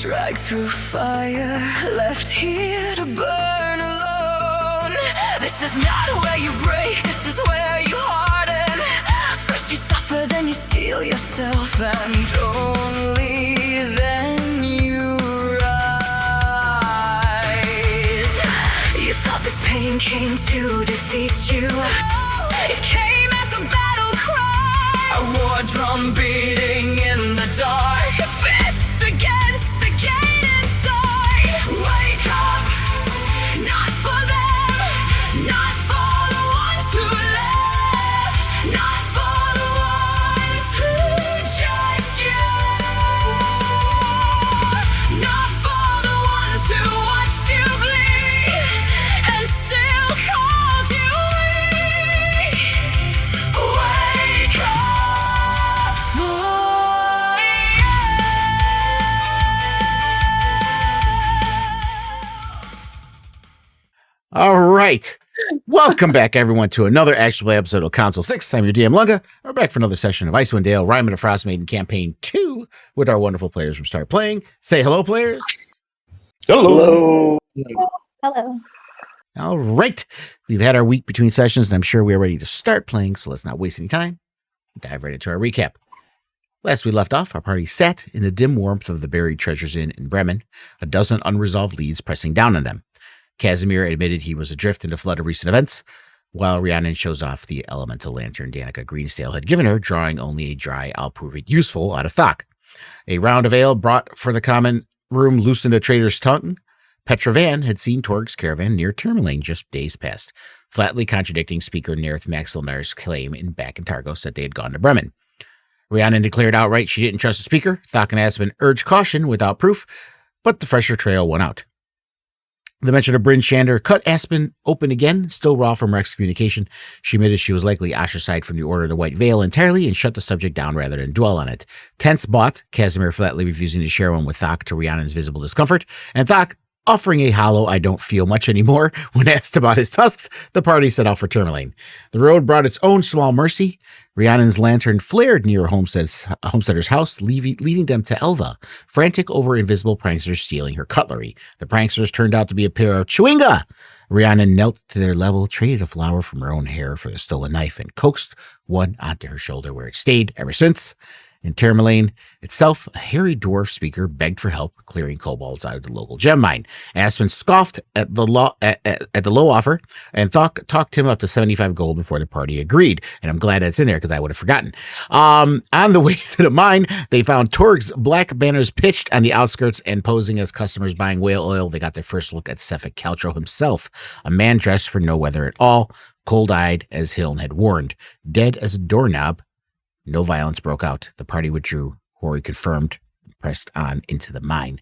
Dragged through fire, left here to burn alone. This is not where you break, this is where you harden. First you suffer, then you steal yourself, and only then you rise. You thought this pain came to defeat you. It came as a battle cry, a war drum beating in the dark, a fist against the gate inside. Wake up, not for them, not for the ones who left, not for the ones who judged you, not for the ones who watched you bleed and still called you weak. Wake up for you. All right. Welcome back, everyone, to another Actual Play episode of Console 6. I'm your DM, Lunga. We're back for another session of Icewind Dale, Rime and Frost Maiden Campaign 2 with our wonderful players from Startplaying. Say hello, players. Hello. Hello. All right. We've had our week between sessions, and I'm sure we're ready to start playing, so let's not waste any time. Dive right into our recap. Last we left off, our party sat in the dim warmth of the Buried Treasures Inn in Bremen, a dozen unresolved leads pressing down on them. Casimir admitted he was adrift in the flood of recent events, while Rhiannon shows off the elemental lantern Danica Greensdale had given her, drawing only a dry, I'll prove it useful out of Thok. A round of ale brought for the common room loosened a traitor's tongue. Petra Van had seen Torg's caravan near Tourmaline just days past, flatly contradicting Speaker Nerith Maxilnar's claim back in Targos that they had gone to Bremen. Rhiannon declared outright she didn't trust the Speaker. Thok and Aspen urged caution without proof, but the fresher trail won out. The mention of Bryn Shander cut Aspen open again, still raw from Rex's communication. She admitted she was likely ostracized from the Order of the White Veil entirely and shut the subject down rather than dwell on it. Tense bought, Casimir flatly refusing to share one with Thok to Rhiannon's visible discomfort, and Thok offering a hollow "I don't feel much anymore" when asked about his tusks. The party set off for Tourmaline. The road brought its own small mercy. Rhiannon's lantern flared near a homesteader's house, leading them to Elva, frantic over invisible pranksters stealing her cutlery. The pranksters turned out to be a pair of Chewinga. Rhiannon knelt to their level, traded a flower from her own hair for the stolen knife, and coaxed one onto her shoulder where it stayed ever since. In Tourmaline itself, a hairy dwarf speaker begged for help clearing kobolds out of the local gem mine. Aspen scoffed at the low offer, and talked him up to 75 gold before the party agreed. And I'm glad that's in there because I would have forgotten. On the way to the mine, they found Torg's black banners pitched on the outskirts and posing as customers buying whale oil. They got their first look at Sefik Caltro himself, a man dressed for no weather at all, cold-eyed as Hiln had warned, dead as a doorknob. No violence broke out. The party withdrew. Hori confirmed, pressed on into the mine.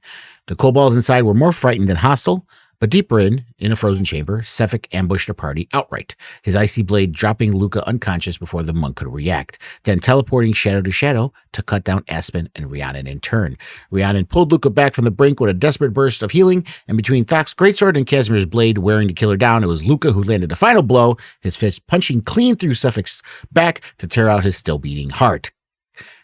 The kobolds inside were more frightened than hostile, but deeper in a frozen chamber, Sefik ambushed the party outright, his icy blade dropping Luca unconscious before the monk could react, then teleporting shadow to shadow to cut down Aspen and Rhiannon in turn. Rhiannon pulled Luca back from the brink with a desperate burst of healing, and between Thok's greatsword and Casimir's blade wearing to kill her down, it was Luca who landed the final blow, his fist punching clean through Sefik's back to tear out his still beating heart.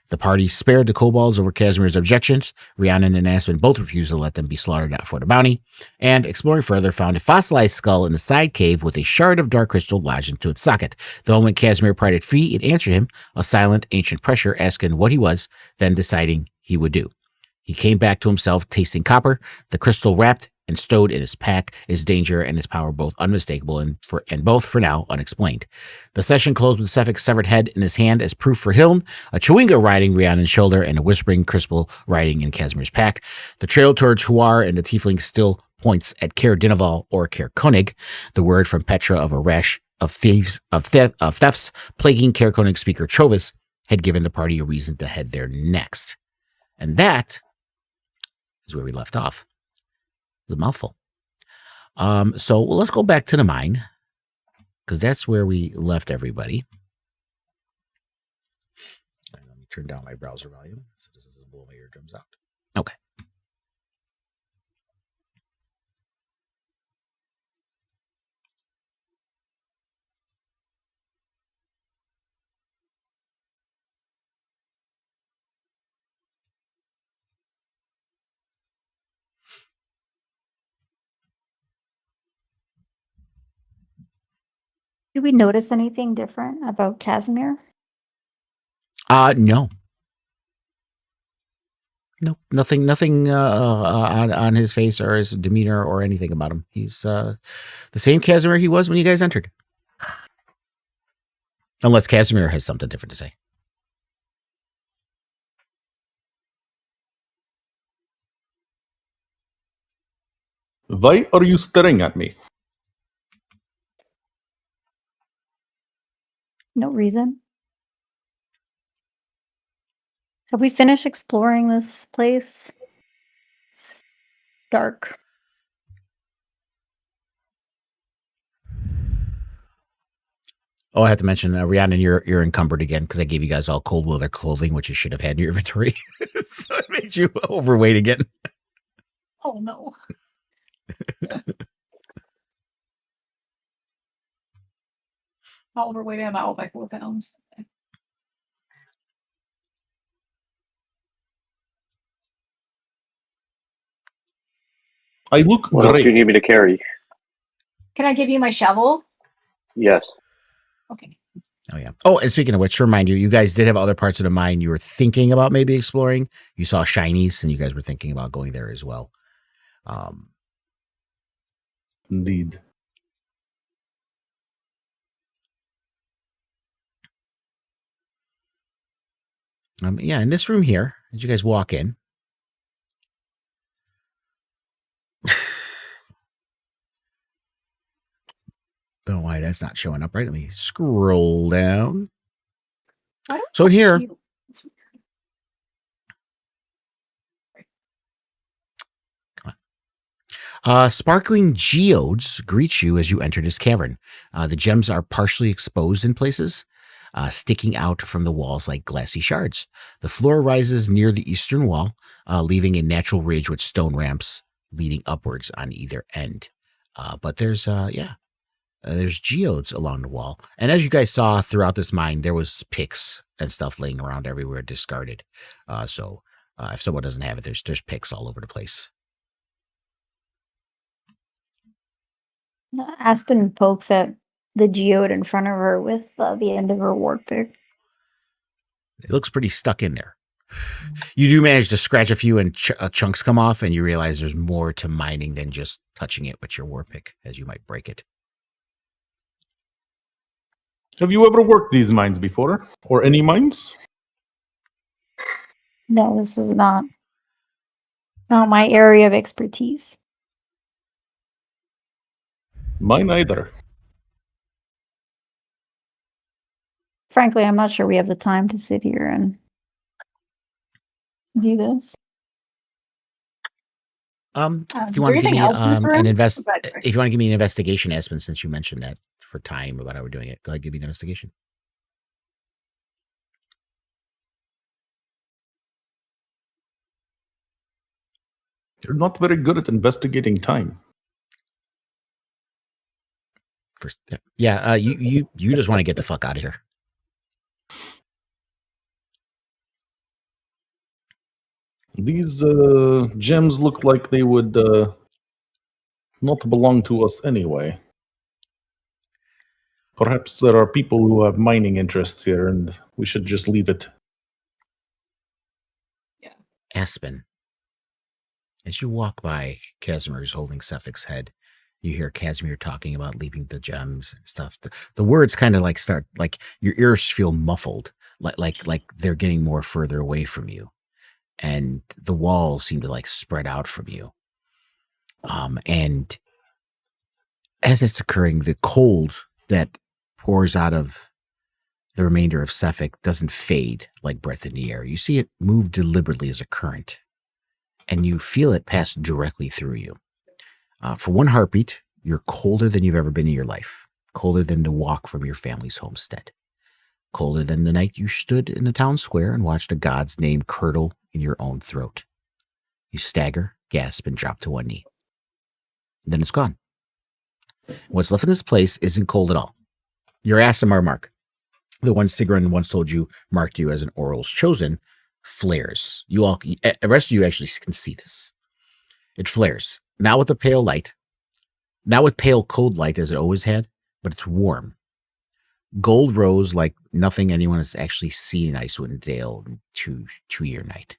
The party spared the kobolds over Casimir's objections. Rhiannon and Aspen both refused to let them be slaughtered for the bounty, and exploring further, found a fossilized skull in the side cave with a shard of dark crystal lodged into its socket. The moment Casimir pried it free, it answered him, a silent, ancient pressure, asking what he was, then deciding he would do. He came back to himself, tasting copper, the crystal wrapped and stowed in his pack, his danger and his power both unmistakable and both, for now, unexplained. The session closed with Sefik's severed head in his hand as proof for Hiln, a Chewinga riding Rhiannon's shoulder and a whispering Crispel riding in Casimir's pack. The trail towards Huar and the tiefling still points at Caer Dinaval or Caer Konig, the word from Petra of a rash of thefts plaguing Caer Konig speaker Chovis had given the party a reason to head there next. And that is where we left off. It was a mouthful. So let's go back to the mine, because that's where we left everybody. Let me turn down my browser volume so this doesn't blow my eardrums out. Okay. Do we notice anything different about Casimir? No. No, nothing on his face or his demeanor or anything about him. He's the same Casimir he was when you guys entered. Unless Casimir has something different to say. Why are you staring at me? No reason. Have we finished exploring this place? It's dark. Oh, I have to mention, Rhiannon, you're encumbered again because I gave you guys all cold weather clothing, which you should have had in your inventory. So it made you overweight again. Oh no. How overweight am I? Oh, by 4 pounds. I look What else do you great. need me to carry? Can I give you my shovel? Yes. Okay. Oh, yeah. Oh, and speaking of which, to remind you, you guys did have other parts of the mine you were thinking about maybe exploring. You saw shinies, and you guys were thinking about going there as well. Indeed. Yeah, in this room here, as you guys walk in, don't know why that's not showing up right. Let me scroll down. I don't So in here, see- it's weird. sparkling geodes greet you as you enter this cavern. The gems are partially exposed in places, sticking out from the walls like glassy shards. The floor rises near the eastern wall, leaving a natural ridge with stone ramps leading upwards on either end. But there's geodes along the wall. And as you guys saw throughout this mine, there was picks and stuff laying around everywhere discarded. So if someone doesn't have it, there's picks all over the place. Aspen pokes at the geode in front of her with the end of her wart pick. It looks pretty stuck in there. You do manage to scratch a few and chunks come off, and you realize there's more to mining than just touching it with your war pick, as you might break it. Have you ever worked these mines before? Or any mines? No, this is not my area of expertise. Mine either. Frankly, I'm not sure we have the time to sit here and do this. If Is you there want to give anything me else in this room? if you want to give me an investigation, Aspen, since you mentioned that for time about how we're doing it, go ahead, give me an investigation. You're not very good at investigating time. First, yeah. You just want to get the fuck out of here. These gems look like they would not belong to us anyway. Perhaps there are people who have mining interests here, and we should just leave it. Aspen. As you walk by, Casimir's holding Suffolk's head. You hear Casimir talking about leaving the gems and stuff. The words kind of like start, like your ears feel muffled, like they're getting more further away from you, and the walls seem to like spread out from you. And as it's occurring, the cold that pours out of the remainder of Suffolk doesn't fade like breath in the air. You see it move deliberately as a current, and you feel it pass directly through you. For one heartbeat, you're colder than you've ever been in your life, colder than the walk from your family's homestead, colder than the night you stood in the town square and watched a god's name curdle in your own throat. You stagger, gasp, and drop to one knee. Then it's gone. What's left in this place isn't cold at all. Your Asimar mark, the one Sigrun once told you marked you as an Oral's chosen, flares. The rest of you actually can see this. It flares. Not with a pale light, not with pale cold light as it always had, but it's warm. Gold rose like nothing anyone has actually seen in Icewind Dale in two-year night.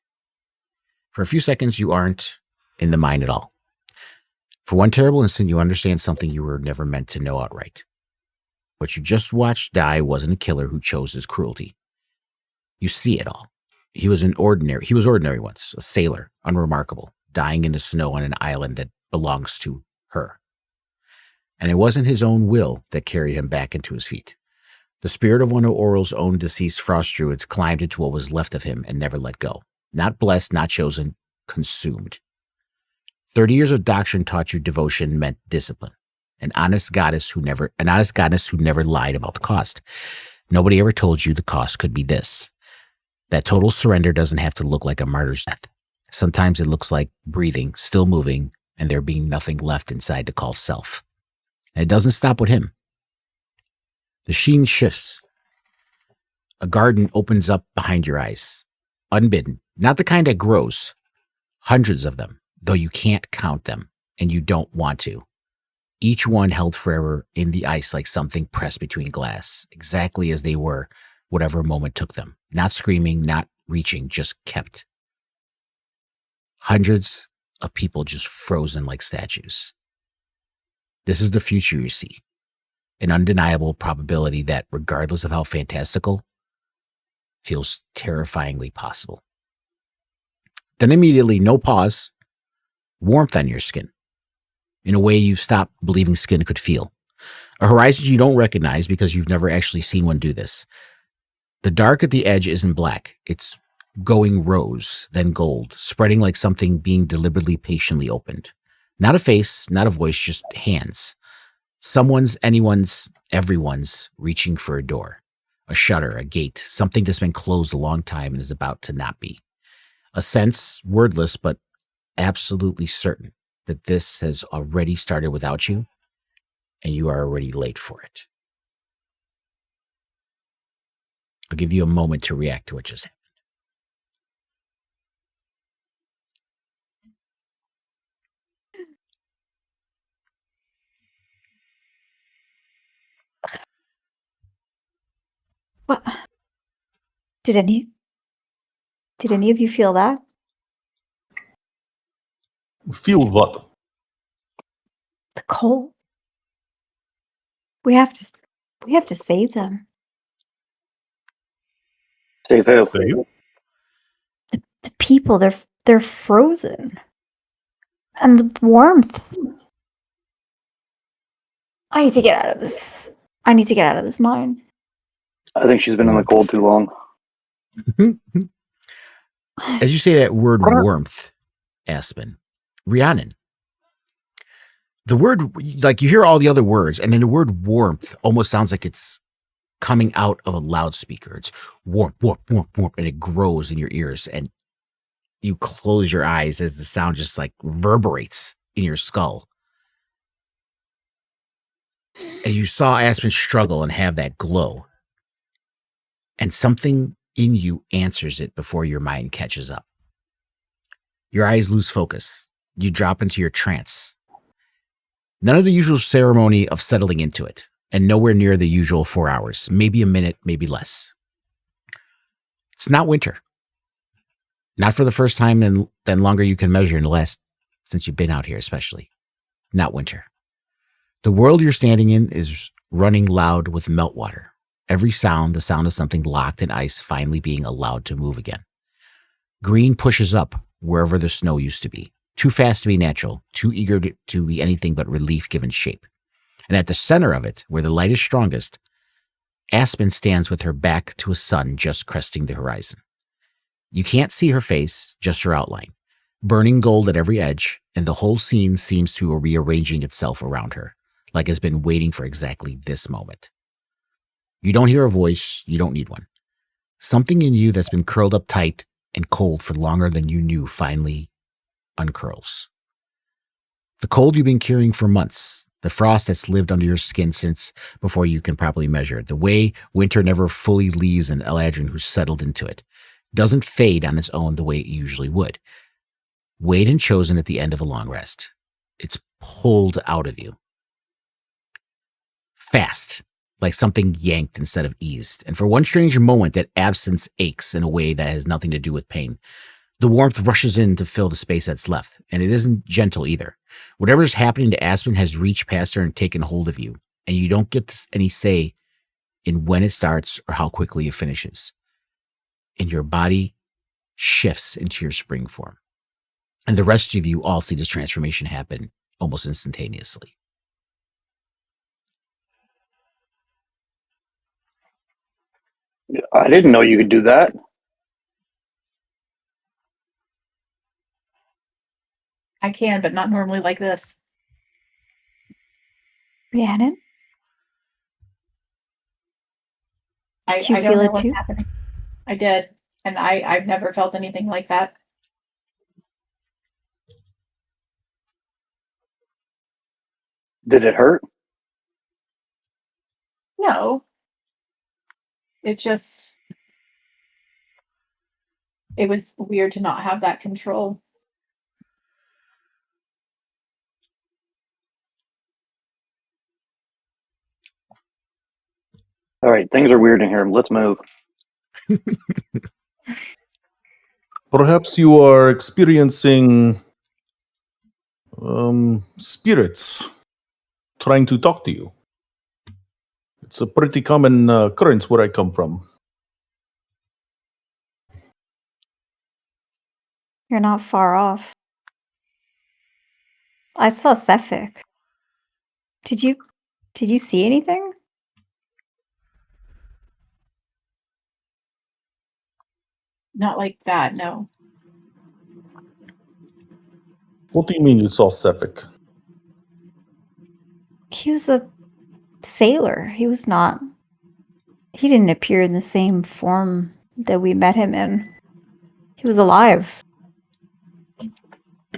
For a few seconds, you aren't in the mine at all. For one terrible instant, you understand something you were never meant to know outright. What you just watched die wasn't a killer who chose his cruelty. You see it all. He was ordinary once, a sailor, unremarkable, dying in the snow on an island that belongs to her. And it wasn't his own will that carried him back into his feet. The spirit of one of Oral's own deceased frost druids climbed into what was left of him and never let go. Not blessed, not chosen, consumed. 30 years of doctrine taught you devotion meant discipline. An honest goddess who never lied about the cost. Nobody ever told you the cost could be this. That total surrender doesn't have to look like a martyr's death. Sometimes it looks like breathing, still moving, and there being nothing left inside to call self. And it doesn't stop with him. The sheen shifts. A garden opens up behind your eyes. Unbidden. Not the kind that grows. Hundreds of them, though you can't count them, and you don't want to. Each one held forever in the ice like something pressed between glass, exactly as they were, whatever moment took them. Not screaming, not reaching, just kept. Hundreds of people just frozen like statues. This is the future you see. An undeniable probability that, regardless of how fantastical, feels terrifyingly possible. Then immediately, no pause, warmth on your skin. In a way you've stopped believing skin could feel. A horizon you don't recognize because you've never actually seen one do this. The dark at the edge isn't black. It's going rose, then gold, spreading like something being deliberately, patiently opened. Not a face, not a voice, just hands. Someone's, anyone's, everyone's reaching for a door, a shutter, a gate, something that's been closed a long time and is about to not be. A sense, wordless but absolutely certain, that this has already started without you, and you are already late for it. I'll give you a moment to react to what just happened. What? Did any of you feel that? Feel what? The cold. We have to save them. Save who? Save? The people, they're frozen. And the warmth. I need to get out of this. Mine. I think she's been in the cold too long. As you say that word warmth, Aspen, Rhiannon, the word, like you hear all the other words, and then the word warmth almost sounds like it's coming out of a loudspeaker. It's warmth, warmth, warmth, warmth, and it grows in your ears, and you close your eyes as the sound just like reverberates in your skull. And you saw Aspen struggle and have that glow. And something in you answers it before your mind catches up. Your eyes lose focus. You drop into your trance. None of the usual ceremony of settling into it, and nowhere near the usual 4 hours, maybe a minute, maybe less. It's not winter. Not for the first time and then longer you can measure in the last, since you've been out here especially. Not winter. The world you're standing in is running loud with meltwater. Every sound, the sound of something locked in ice finally being allowed to move again. Green pushes up wherever the snow used to be. Too fast to be natural, too eager to be anything but relief given shape. And at the center of it, where the light is strongest, Aspen stands with her back to a sun just cresting the horizon. You can't see her face, just her outline. Burning gold at every edge, and the whole scene seems to be rearranging itself around her, like it's been waiting for exactly this moment. You don't hear a voice, you don't need one. Something in you that's been curled up tight and cold for longer than you knew finally uncurls. The cold you've been carrying for months, the frost that's lived under your skin since before you can properly measure it, the way winter never fully leaves an Eladrin who's settled into it, doesn't fade on its own the way it usually would. Weighed and chosen at the end of a long rest. It's pulled out of you. Fast. like something yanked instead of eased. And for one strange moment, that absence aches in a way that has nothing to do with pain. The warmth rushes in to fill the space that's left, and it isn't gentle either. Whatever's happening to Aspen has reached past her and taken hold of you, and you don't get any say in when it starts or how quickly it finishes. And your body shifts into your spring form. And the rest of you all see this transformation happen almost instantaneously. I didn't know you could do that. I can, but not normally like this. Rhiannon? I Did you don't feel know it what's too? happening. I did. And I've never felt anything like that. Did it hurt? No. It's just, it was weird to not have that control. All right, things are weird in here. Let's move. Perhaps you are experiencing spirits trying to talk to you. It's a pretty common occurrence where I come from. You're not far off. I saw Cephik. Did you see anything? Not like that, no. What do you mean you saw Cephik? He was a sailor. He didn't appear in the same form that we met him in. He was alive.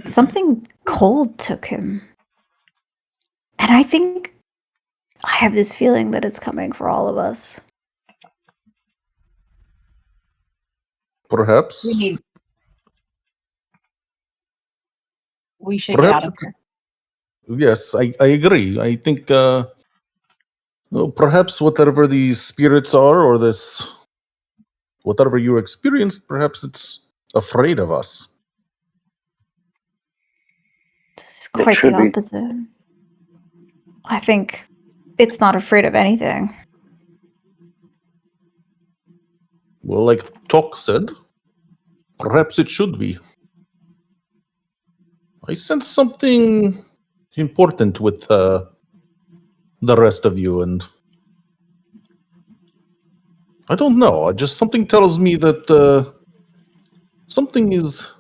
Something cold took him. And I think I have this feeling that it's coming for all of us. Perhaps. We should get out of here. Yes, I agree. I think perhaps whatever these spirits are, or this, whatever you experienced, perhaps it's afraid of us. It's quite the opposite. I think it's not afraid of anything. Well, like Tok said, perhaps it should be. I sense something important with the rest of you, and I don't know. Just something tells me that something is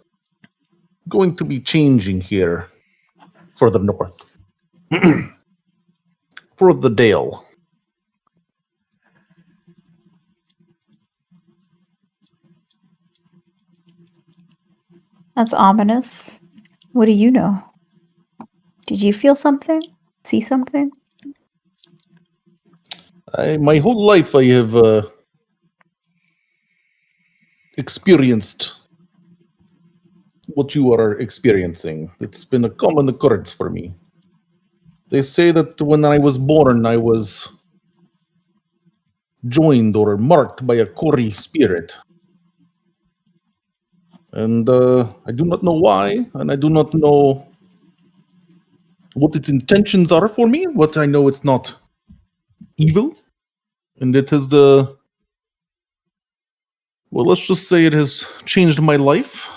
going to be changing here for the north. For the Dale. That's ominous. What do you know? Did you feel something? See something? My whole life I have experienced what you are experiencing. It's been a common occurrence for me. They say that when I was born, I was joined or marked by a Kori spirit. And I do not know why, and I do not know what its intentions are for me, but I know it's not evil. And it has well, let's just say it has changed my life,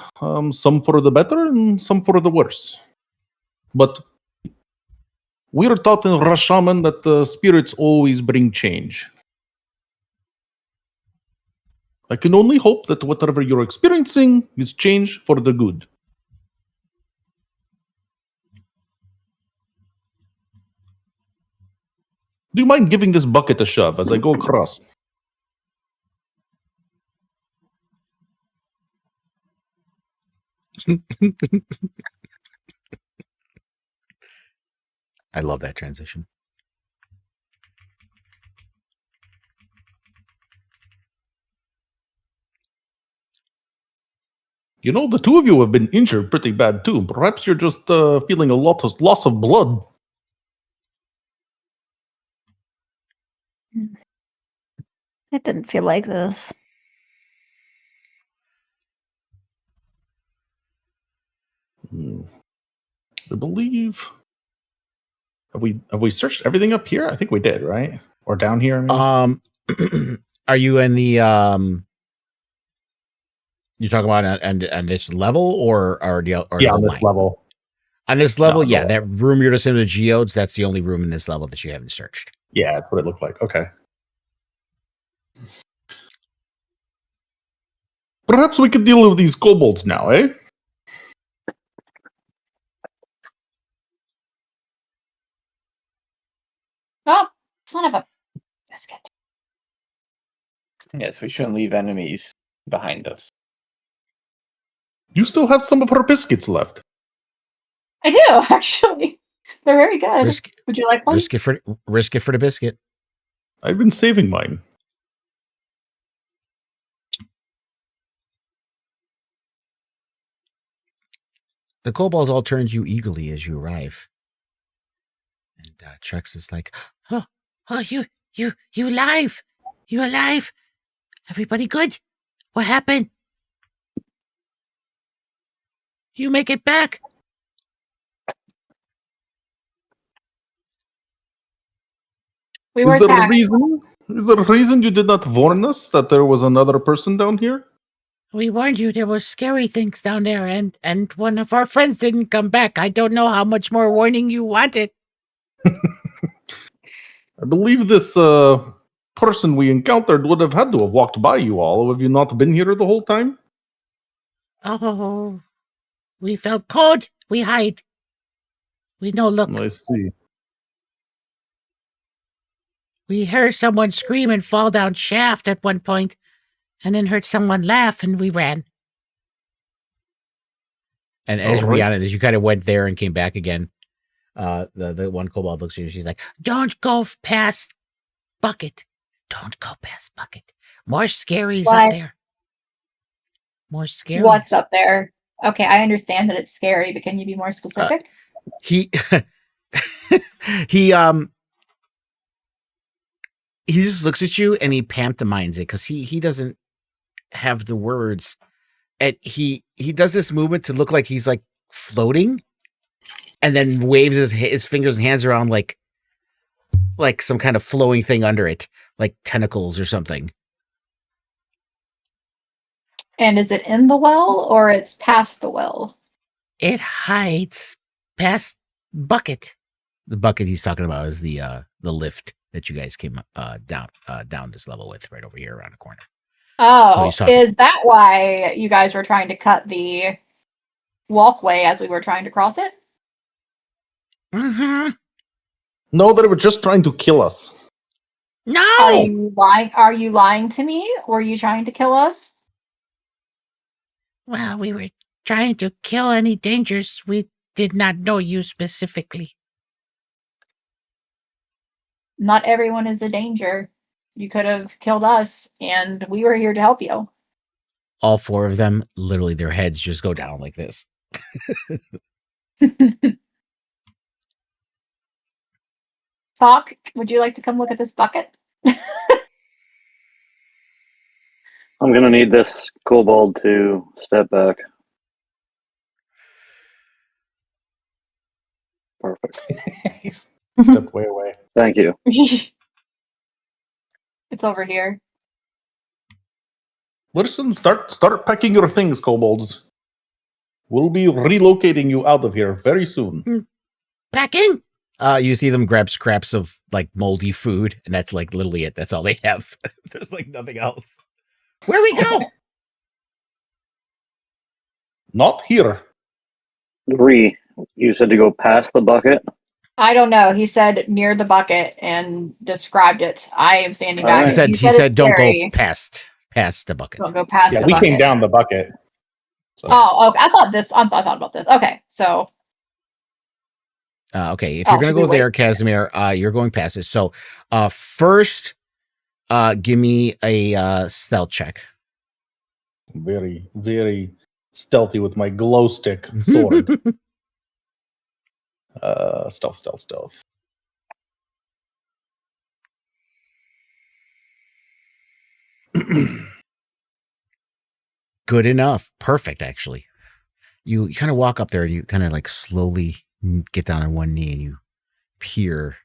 some for the better and some for the worse. But we are taught in Rashaman that the spirits always bring change. I can only hope that whatever you're experiencing is change for the good. Do you mind giving this bucket a shove as I go across? I love that transition. You know, the two of you have been injured pretty bad too. Perhaps you're just feeling a lot of loss of blood. It didn't feel like this. I believe. Have we searched everything up here? I think we did, right? Or down here? I mean. Are you in the you talking about on this level or the Yeah, the on this line? level. On this level, No, yeah, no. that room you're just in the geodes, that's the only room in this level that you haven't searched. Yeah, that's what it looked like. Okay. Perhaps we could deal with these kobolds now, eh? Oh, son of a biscuit. Yes, we shouldn't leave enemies behind us. You still have some of her biscuits left. I do, actually. They're very good. Risk, Would you like one? risk it for the biscuit. I've been saving mine. The kobolds all turn to you eagerly as you arrive. And Trex is like, oh, you alive? You alive? Everybody good? What happened? You make it back? We were Is there a attacked. reason? Is there a reason you did not warn us that there was another person down here? We warned you there were scary things down there, and one of our friends didn't come back. I don't know how much more warning you wanted. I believe this person we encountered would have had to have walked by you all. Have you not been here the whole time? Oh, we felt cold. We hide. We no look. I see. We heard someone scream and fall down shaft at one point, and then heard someone laugh, and we ran. And as All right. Rihanna, as you kind of went there and came back again, the one kobold looks at you. She's like, "Don't go past Bucket. Don't go past Bucket. More scaries Why? up there. More scaries. What's up there? Okay, I understand that it's scary, but can you be more specific? He he he just looks at you and he pantomimes it because he doesn't have the words, and he does this movement to look like he's like floating, and then waves his fingers and hands around like some kind of flowing thing under it, like tentacles or something. And is it in the well or it's past the well? It hides past Bucket. The bucket he's talking about is the lift that you guys came down this level with, right over here around the corner. Oh, he's talking- is that why you guys were trying to cut the walkway as we were trying to cross it? Mm-hmm. No, they were just trying to kill us. No. Are you lying? Are you lying to me? Were you trying to kill us? Well, we were trying to kill any dangers. We did not know you specifically. Not everyone is a danger. You could have killed us, and we were here to help you. All four of them, literally, their heads just go down like this. Falk, would you like to come look at this bucket? I'm gonna need this kobold to step back. Perfect. He stepped way away. Thank you. It's over here. Listen, start packing your things, kobolds. We'll be relocating you out of here very soon. Packing? You see them grab scraps of like moldy food, and that's like literally it. That's all they have. There's like nothing else. Where we go? Not here. Ree, you said to go past the bucket. I don't know. He said near the bucket and described it. I am standing back. Alright. He it's said don't scary. go past the bucket. Don't go past Yeah, the we bucket. came down the bucket. So. Oh, okay. I thought about this. Okay, so Okay, if you're gonna should we go there, wait? Casimir, you're going past it. So, first, give me a stealth check. Very, very stealthy with my glow stick sword. Stealth. Good enough. Perfect, actually. You kind of walk up there and you kind of like slowly get down on one knee and you peer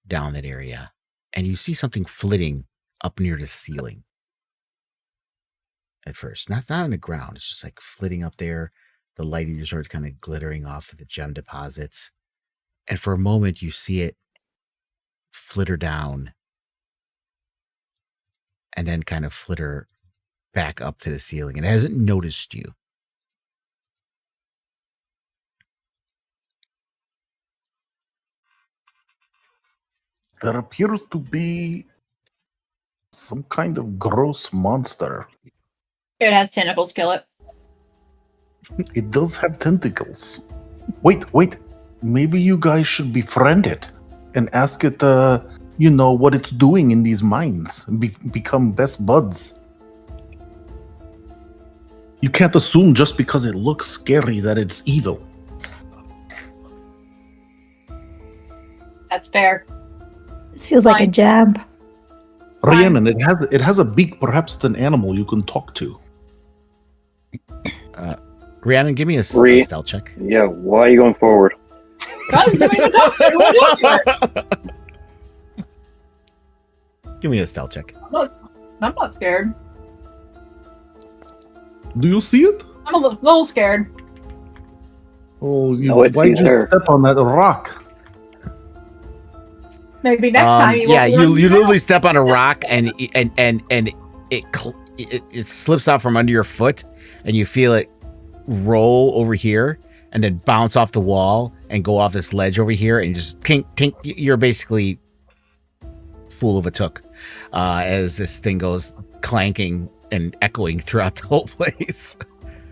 down that area and you see something flitting up near the ceiling. At first, not on the ground. It's just like flitting up there. The light is sort of kind of glittering off of the gem deposits. And for a moment, you see it flitter down and then kind of flitter back up to the ceiling. It hasn't noticed you. There appears to be some kind of gross monster. It has tentacles, kill it. It does have tentacles. Wait. Maybe you guys should befriend it and ask it, what it's doing in these mines and become best buds. You can't assume just because it looks scary that it's evil. That's fair. This feels like a Fine. jab. Rhiannon, it has a beak. Perhaps it's an animal you can talk to. Rhiannon, give me a Re- stealth check. Yeah, why are you going forward? God, he's doing it up. Everyone else do it. Give me a stealth check. I'm not scared. Do you see it? I'm a little scared. Oh, No, it why'd sees you her. step on that rock? Maybe next time you yeah, won't you learn to literally step on a rock and it slips out from under your foot and you feel it roll over here and then bounce off the wall and go off this ledge over here and just tink. You're basically fool of a took as this thing goes clanking and echoing throughout the whole place.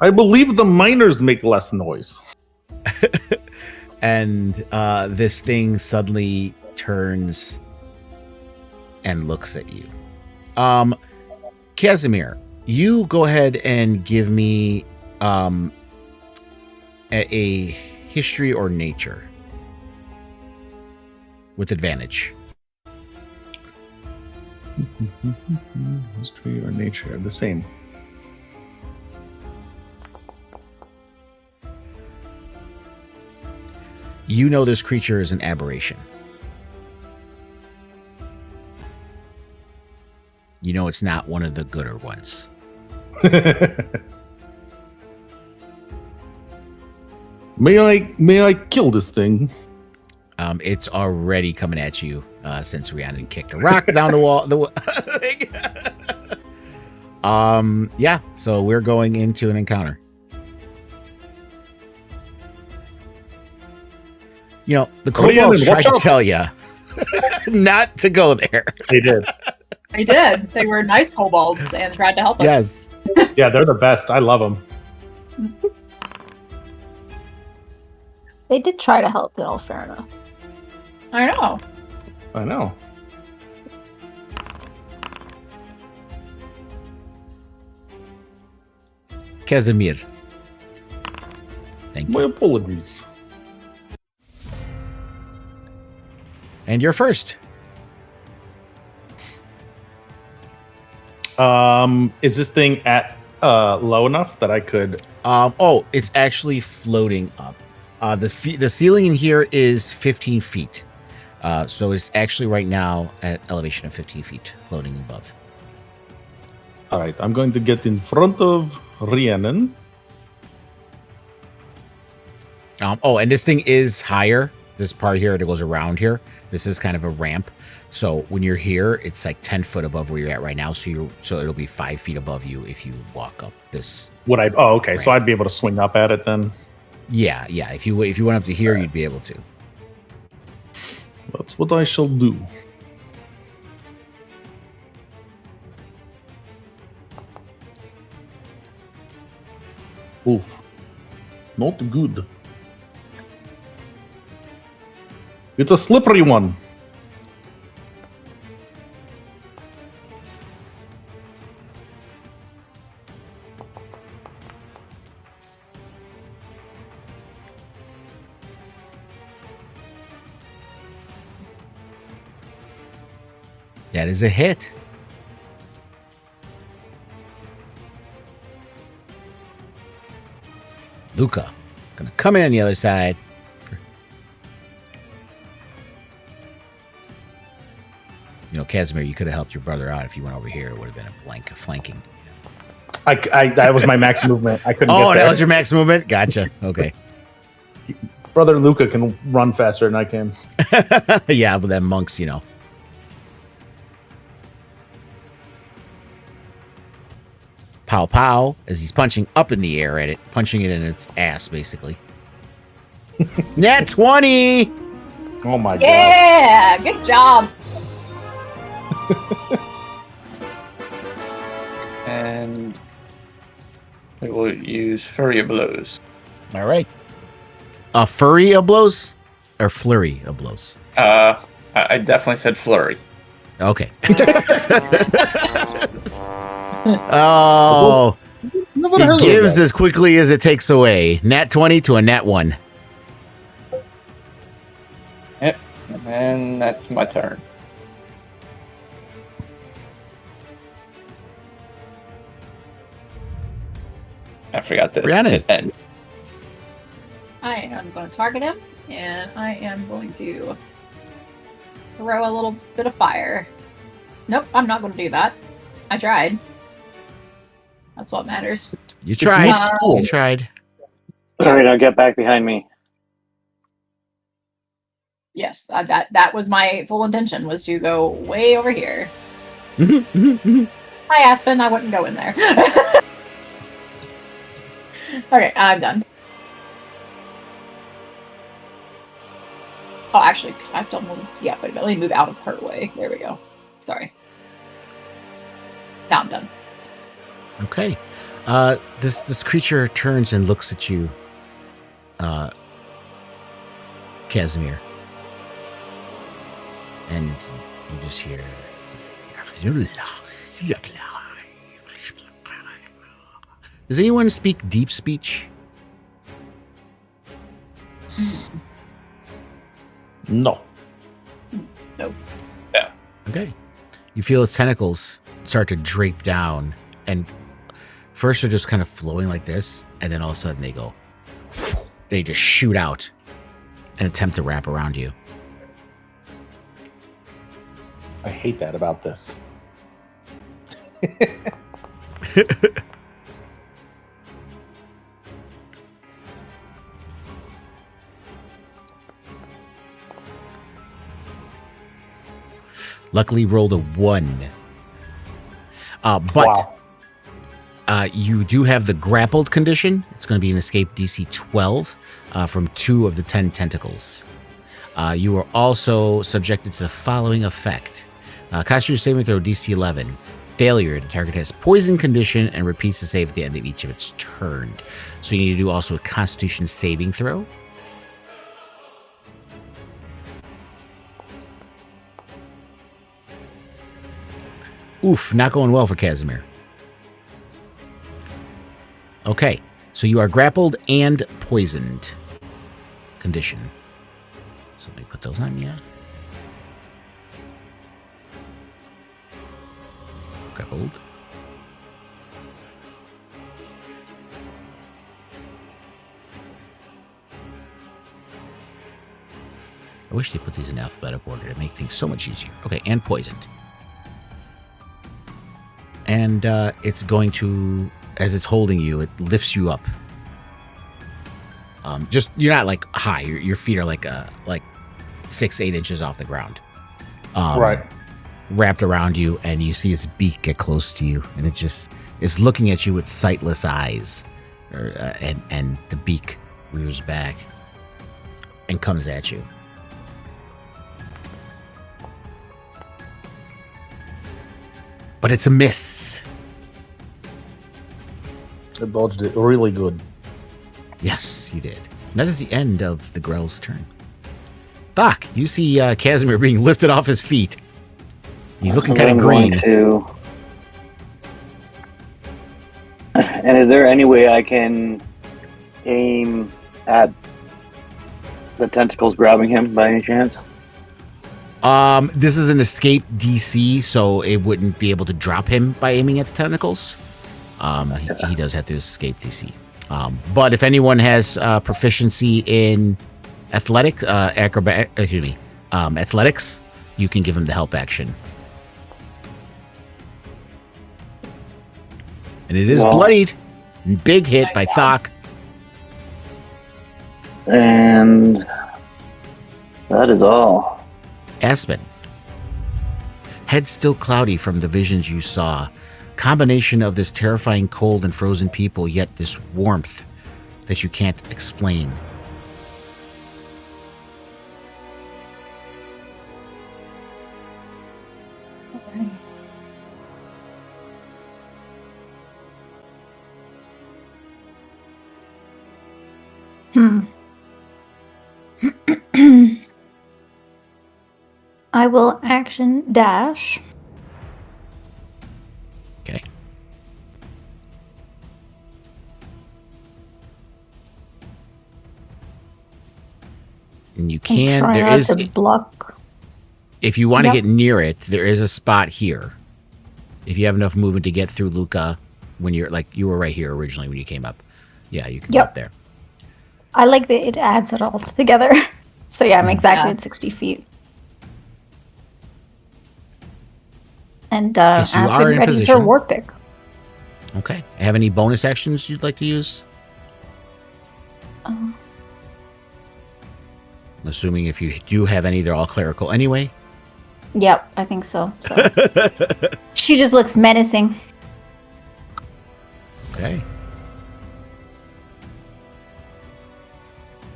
I believe the miners make less noise. And this thing suddenly turns and looks at you. Casimir, you go ahead and give me a history or nature with advantage. History or nature, the same. You know this creature is an aberration. You know it's not one of the gooder ones. May I kill this thing? It's already coming at you since Rhiannon kicked a rock down the wall. Yeah. So we're going into an encounter. You know, the kobolds Rhiannon, tried watch to out. tell you not to go there. They did. They did. They were nice kobolds and tried to help us. Yes. Yeah, they're the best. I love them. They did try to help, in all fairness. I know. I know. Casimir. Thank My you. apologies. And you're first. Is this thing at low enough that I could? It's actually floating up. The ceiling in here is 15 feet. So it's actually right now at elevation of 15 feet, floating above. All right, I'm going to get in front of Rhiannon. And this thing is higher. This part here that goes around here. This is kind of a ramp. So when you're here, it's like 10 foot above where you're at right now. So it'll be 5 feet above you if you walk up this. Would I? Oh, okay. So Right. I'd be able to swing up at it then. Yeah. If you went up to here, you'd be able to. That's what I shall do. Oof. Not good. It's a slippery one. That is a hit. Luca, gonna come in on the other side. You know, Casimir, you could have helped your brother out if you went over here. It would have been a flanking. That was my max movement. I couldn't get Oh, there. that was your max movement? Gotcha. Okay. Brother Luca can run faster than I can. Yeah, but then monks, you know. Pow pow, as he's punching up in the air at it, punching it in its ass, basically. Nat 20! Oh my god. Yeah, good job. And we will use Fury of Blows. All right. A furry of blows? Or flurry of blows? I definitely said Flurry. Okay. Oh, Never heard it of gives that. as quickly as it takes away. Nat 20 to a nat 1. Yep. And that's my turn. I forgot to Rhiannon. hit end. I am going to target him, and I am going to throw a little bit of fire. Nope, I'm not going to do that. I tried. That's what matters. You tried. Cool. You tried. All right, now get back behind me. Yes, that was my full intention, was to go way over here. Okay. Hi, Aspen. I wouldn't go in there. Okay, I'm done. Oh, actually, I have to move. Yeah, wait a minute. Let me move out of her way. There we go. Sorry. Now I'm done. Okay. This creature turns and looks at you, Casimir. And you just hear... Does anyone speak deep speech? No. Okay. You feel its tentacles start to drape down, and first they're just kind of flowing like this, and then all of a sudden they go, they just shoot out and attempt to wrap around you. I hate that about this. Luckily rolled a 1. But Wow. you do have the grappled condition. It's going to be an escape DC 12 from 2 of the 10 tentacles. You are also subjected to the following effect. Constitution saving throw DC 11. Failure, the target has poison condition and repeats the save at the end of each of its turn. So you need to do also a Constitution saving throw. Oof, not going well for Casimir. Okay, so you are grappled and poisoned condition. So let me put those on you. Grappled. I wish they put these in alphabetical order to make things so much easier. Okay, and poisoned. And it's going to, as it's holding you, it lifts you up. Just you're not like high. Your feet are like 6-8 inches off the ground. Right. Wrapped around you, and you see its beak get close to you, and it just is looking at you with sightless eyes, and the beak rears back and comes at you. But it's a miss. I dodged it really good. Yes, you did. And that is the end of the Grell's turn. Doc, you see Casimir being lifted off his feet. He's looking kind of green. And is there any way I can aim at the tentacles grabbing him by any chance? This is an escape DC, so it wouldn't be able to drop him by aiming at the tentacles. He does have to escape DC. But if anyone has proficiency in athletics, you can give them the help action. And it is Well, bloodied. Big hit by Nice Thok. And that is all. Aspen. Head still cloudy from the visions you saw. Combination of this terrifying cold and frozen people, yet this warmth that you can't explain. I will action dash. Okay. And you And can, try there not is, to block. if you want to Yep. get near it, there is a spot here. If you have enough movement to get through Luca, when you're like, you were right here originally when you came up. Yeah, you can Yep. get up there. I like that it adds it all together. So yeah, I'm exactly Yeah. at 60 feet. And Yes, you are Aspen in readies her position. war pick. Okay. Have any bonus actions you'd like to use? Uh, Assuming if you do have any, they're all clerical anyway. Yep, I think so. She just looks menacing. Okay.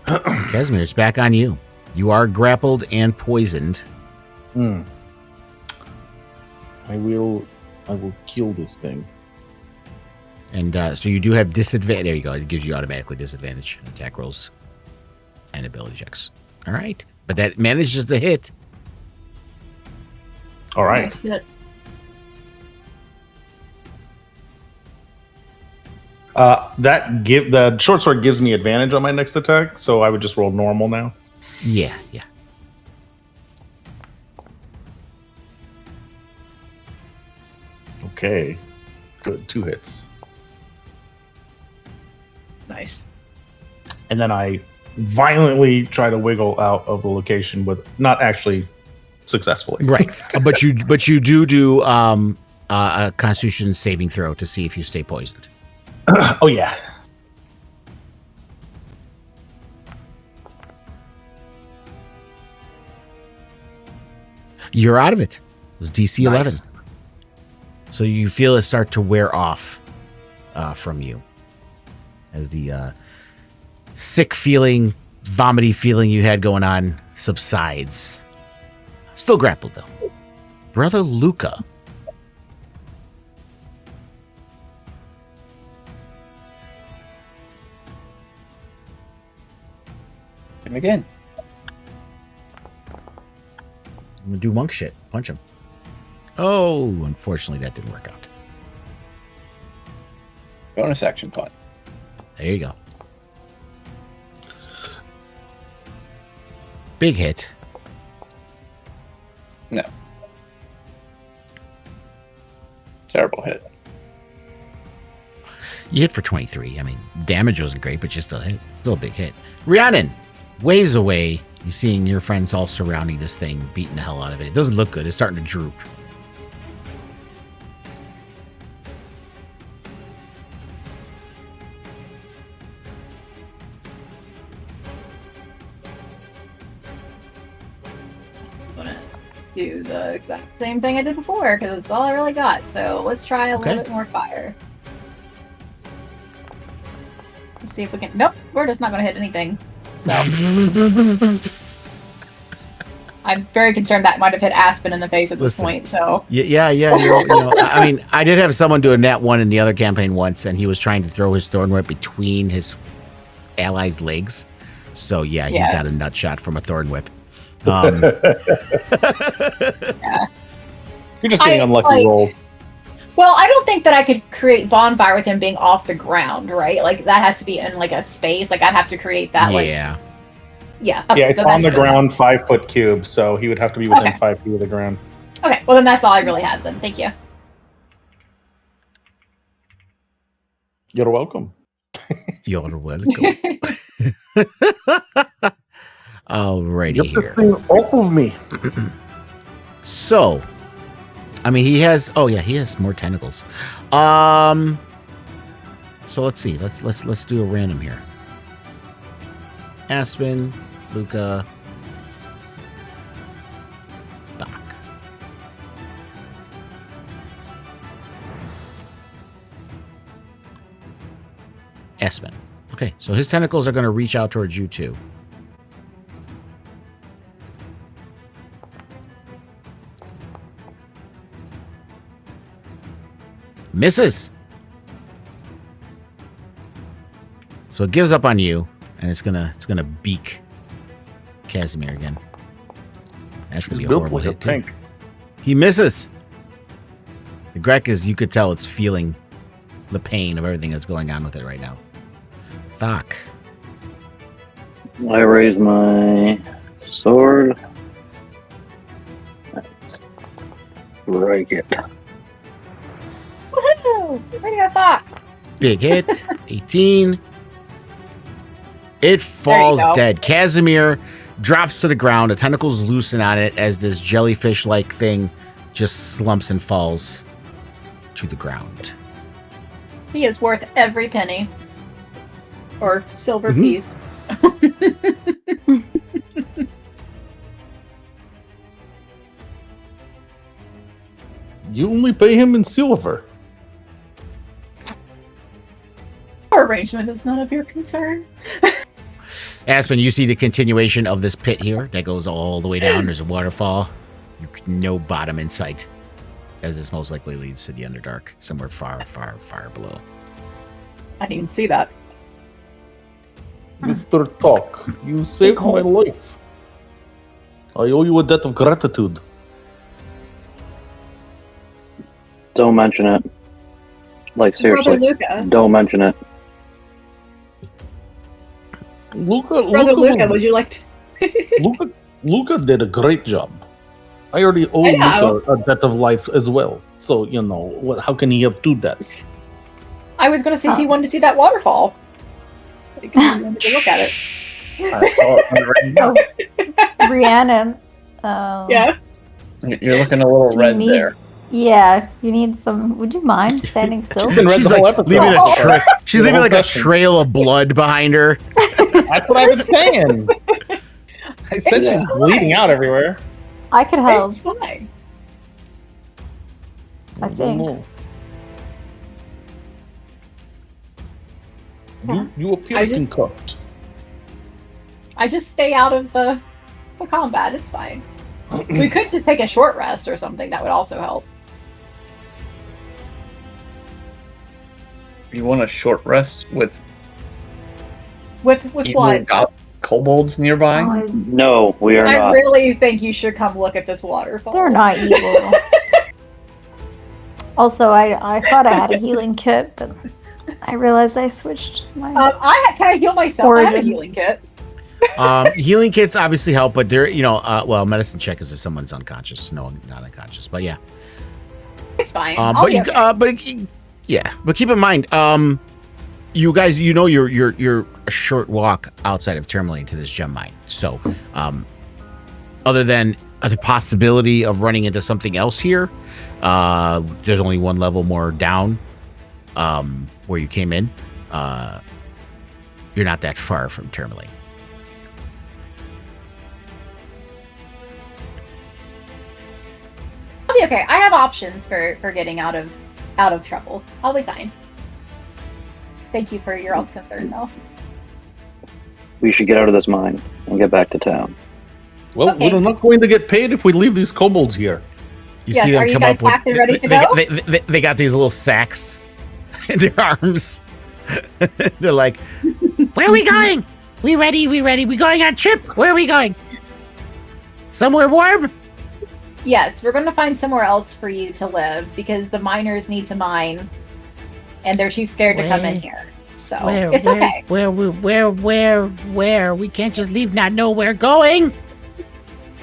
Casimir, it's back on you. You are grappled and poisoned. I will kill this thing. And so you do have disadvantage. There you go. It gives you automatically disadvantage on attack rolls and ability checks. All right. But that manages to hit. All right. Nice hit. The short sword gives me advantage on my next attack, so I would just roll normal now. Yeah, yeah. Okay. Good. 2 hits. Nice. And then I violently try to wiggle out of the location with not actually successfully. Right. but you do a Constitution saving throw to see if you stay poisoned. Oh yeah. You're out of it. It was DC 11. Nice. So you feel it start to wear off from you as the sick feeling, vomity feeling you had going on subsides. Still grappled, though. Brother Luca. Him again. I'm going to do monk shit. Punch him. Oh, unfortunately, that didn't work out. Bonus action punt. There you go. Big hit. No. Terrible hit. You hit for 23. I mean, damage wasn't great, but you still hit. Still a big hit. Rhiannon, ways away. You're seeing your friends all surrounding this thing, beating the hell out of it. It doesn't look good. It's starting to droop. I'm gonna do the exact same thing I did before because it's all I really got. So let's try a Okay. little bit more fire. Let's see if we can. Nope, we're just not gonna hit anything. So I'm very concerned that might have hit Aspen in the face at this Listen. point. So Yeah. I mean, I did have someone do a nat 1 in the other campaign once, and he was trying to throw his thorn whip between his allies' legs. So yeah, he Yeah. got a nut shot from a thorn whip. You're just getting unlucky rolls. well, I don't think that I could create bonfire with him being off the ground, right? Like that has to be in like a space. Like I'd have to create that. Like Yeah. yeah. Okay, Yeah, it's so on the that's good. ground, 5-foot cube, so he would have to be within Okay. 5 feet of the ground. Okay, well then that's all I really had then. Thank you. You're welcome. You're welcome. Alrighty Get this here. thing off of me. So, I mean, he has. Oh yeah, he has more tentacles. So let's see. Let's do a random here. Aspen, Luca, Doc. Aspen. Okay, so his tentacles are going to reach out towards you too. Misses. So it gives up on you, and it's gonna beak Casimir again. That's gonna She's be a built horrible like a hit too. tank. He misses. The Grek is, you could tell it's feeling the pain of everything that's going on with it right now. Thok. I raise my sword. Break it. Woohoo! Ready to fuck. Big hit. 18. It falls go. dead. Casimir drops to the ground. The tentacles loosen on it as this jellyfish-like thing just slumps and falls to the ground. He is worth every penny. Or silver Mhm. piece. You only pay him in silver. Our arrangement is none of your concern. Aspen, you see the continuation of this pit here that goes all the way down. There's a waterfall. No bottom in sight, as this most likely leads to the Underdark, somewhere far, far, far below. I didn't see that. Mr. Talk, you saved my life. I owe you a debt of gratitude. Don't mention it. Like, seriously. Brother Luca. Don't mention it. Brother Luca, would you like to... Luca did a great job. I already owe I know. Luca a debt of life as well. So, you know, how can he have two debts? I was going to say he wanted to see that waterfall. Like, he wanted to look at it. Oh, Rhiannon. Yeah. You're looking a little Do you red need- there. Yeah, you need some. Would you mind standing still? She's been red She's the whole like episode. leaving she's The leaving whole like a session. trail of blood behind her. That's what I've been saying. I said she's bleeding out everywhere. I could help. It's fine. I think. You appear I just- concuffed. I just stay out of the combat. It's fine. We could just take a short rest or something. That would also help. You want a short rest with With evil what? kobolds nearby? Oh, No, we are I not. really think you should come look at this waterfall. they're not evil. Also, I thought I had a healing kit, but I realized I switched my. Can I heal myself? I have a Origin. healing kit. Healing kits obviously help, but they're, well, medicine check is if someone's unconscious. No, not unconscious, but yeah. It's fine. But keep in mind, you guys, you're a short walk outside of Tourmaline to this gem mine. So, other than the possibility of running into something else here, there's only one level more down, where you came in. You're not that far from Tourmaline. I'll be okay. I have options for getting out of trouble. I'll be fine. Thank you for your all's concern, though. We should get out of this mine and get back to town. Well, Okay. we're not going to get paid if we leave these kobolds here. You Yes, see them are you come guys up with packed and ready to they, go? they got these little sacks in their arms. They're like, "Where are we going? We ready? We ready? We going on trip? Where are we going? Somewhere warm?" Yes, we're going to find somewhere else for you to live because the miners need to mine, and they're too scared to come in here. So it's okay. Where? We can't just leave, not know where we're going.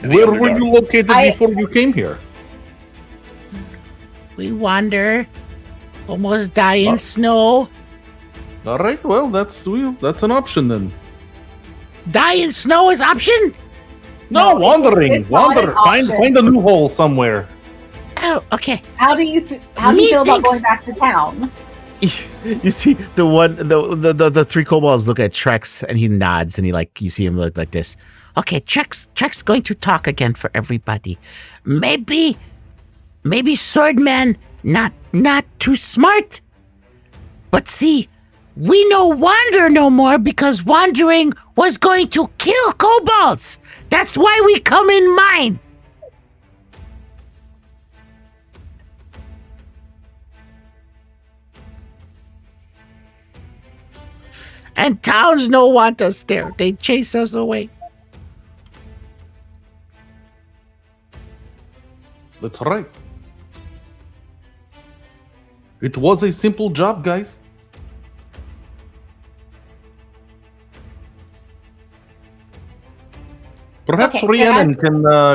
Where were you located before you came here? We wander, almost die in snow. All right, well, that's an option then. Die in snow is option? No, No, wandering. it's not Wander. an option. Find a new hole somewhere. Oh, okay. How do you feel about Methinks- going back to town? You see the three kobolds look at Trex and he nods and you see him look like this. Okay, Trex going to talk again for everybody. Maybe Swordman not too smart. But see, we no wander no more because wandering was going to kill kobolds. That's why we come in mine. And towns no want us there. They chase us away. That's right. It was a simple job, guys. Perhaps Okay, Rhiannon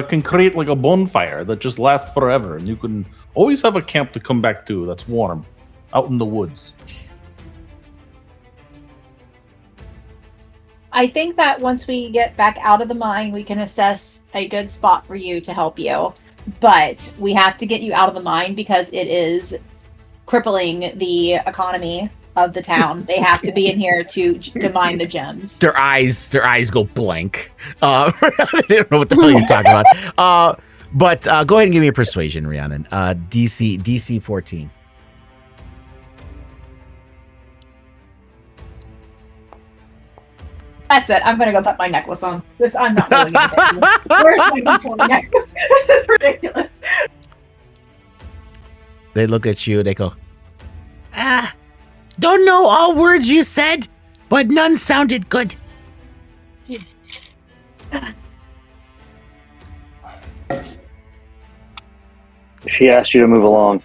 can create like a bonfire that just lasts forever, and you can always have a camp to come back to that's warm, out in the woods. I think that once we get back out of the mine, we can assess a good spot for you to help you. But we have to get you out of the mine because it is crippling the economy of the town. They have to be in here to mine the gems. Their eyes go blank. I don't know what the hell you're talking about. But go ahead and give me a persuasion, Rhiannon. DC 14. That's it. I'm gonna go put my necklace on. I'm not really gonna Where's my controlling necklace? This is ridiculous. They look at you. They go, don't know all words you said, but none sounded good. She asked you to move along.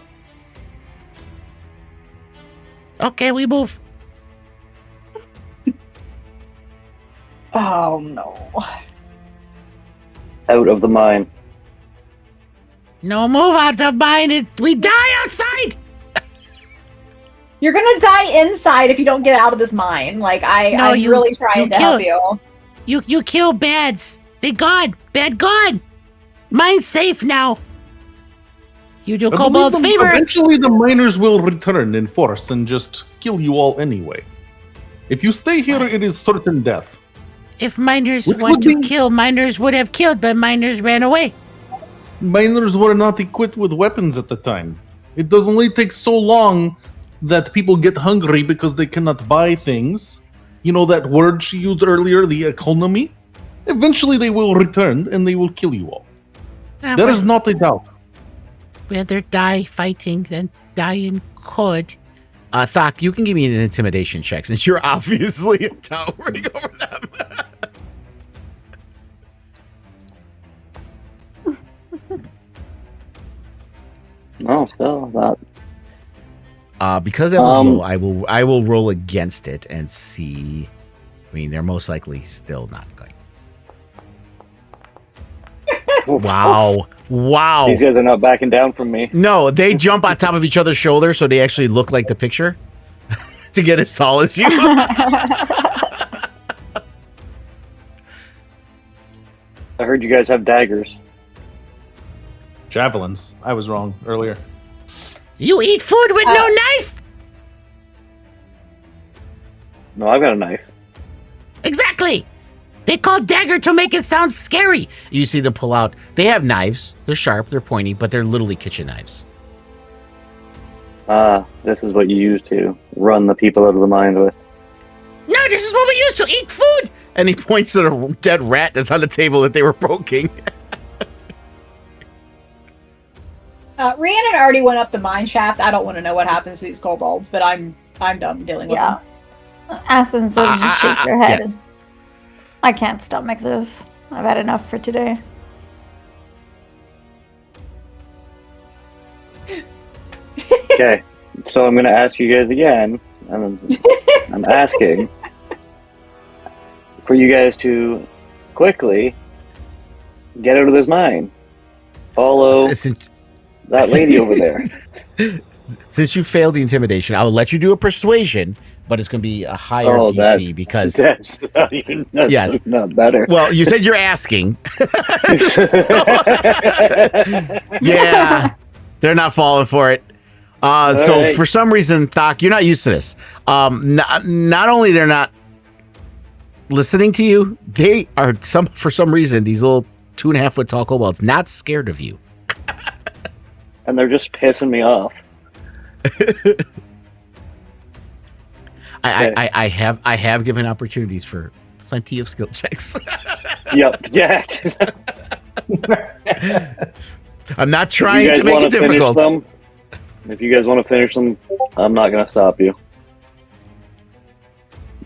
Okay, we move. Oh no. Out of the mine. No, move out the mine. We die outside. You're gonna die inside if you don't get out of this mine. Like No, I'm you- really trying to kill- help you. You kill bads. They gone. Bad gone. Mine's safe now. You do I believe kobold's them- favor. Eventually, the miners will return in force and just kill you all anyway. If you stay here, it is certain death. If miners Which want would to be- kill, miners would have killed, but miners ran away. Miners were not equipped with weapons at the time. It does only take so long that people get hungry because they cannot buy things. You know that word she used earlier, the economy? Eventually they will return and they will kill you all. There is not a doubt. Rather die fighting than die in cold. Thok, you can give me an intimidation check since you're obviously towering over them. No, still not. Because that was low, I will roll against it and see. I mean, they're most likely still not going. Wow. Wow. These guys are not backing down from me. No, they jump on top of each other's shoulders so they actually look like the picture to get as tall as you. I heard you guys have daggers. Javelins. I was wrong earlier. You eat food with no knife? No, I've got a knife. Exactly. They call dagger to make it sound scary. You see them pull out. They have knives. They're sharp, they're pointy, but they're literally kitchen knives. This is what you use to run the people out of the mine with. No, this is what we use to eat food. And he points at a dead rat that's on the table that they were poking. Rhiannon already went up the mine shaft. I don't want to know what happens to these kobolds, but I'm done dealing with Yeah. them. Aspen says just shakes her head. yeah. I can't stomach this. I've had enough for today. Okay, so I'm going to ask you guys again, and I'm asking for you guys to quickly get out of this mine. Follow Since, that lady over there. since you failed the intimidation, I will let you do a persuasion, but it's going to be a higher Oh, DC because that's not even that's Yes. not better. well, you said you're asking. Yeah, they're not falling for it. So right. for some reason, Thok, you're not used to this. Not only they're not listening to you, they are for some reason these little 2.5 foot tall kobolds not scared of you. And they're just pissing me off. I have given opportunities for plenty of skill checks. Yep. Yeah. I'm not If you trying guys to make wanna it difficult. finish them, if you guys want to finish them, I'm not going to stop you.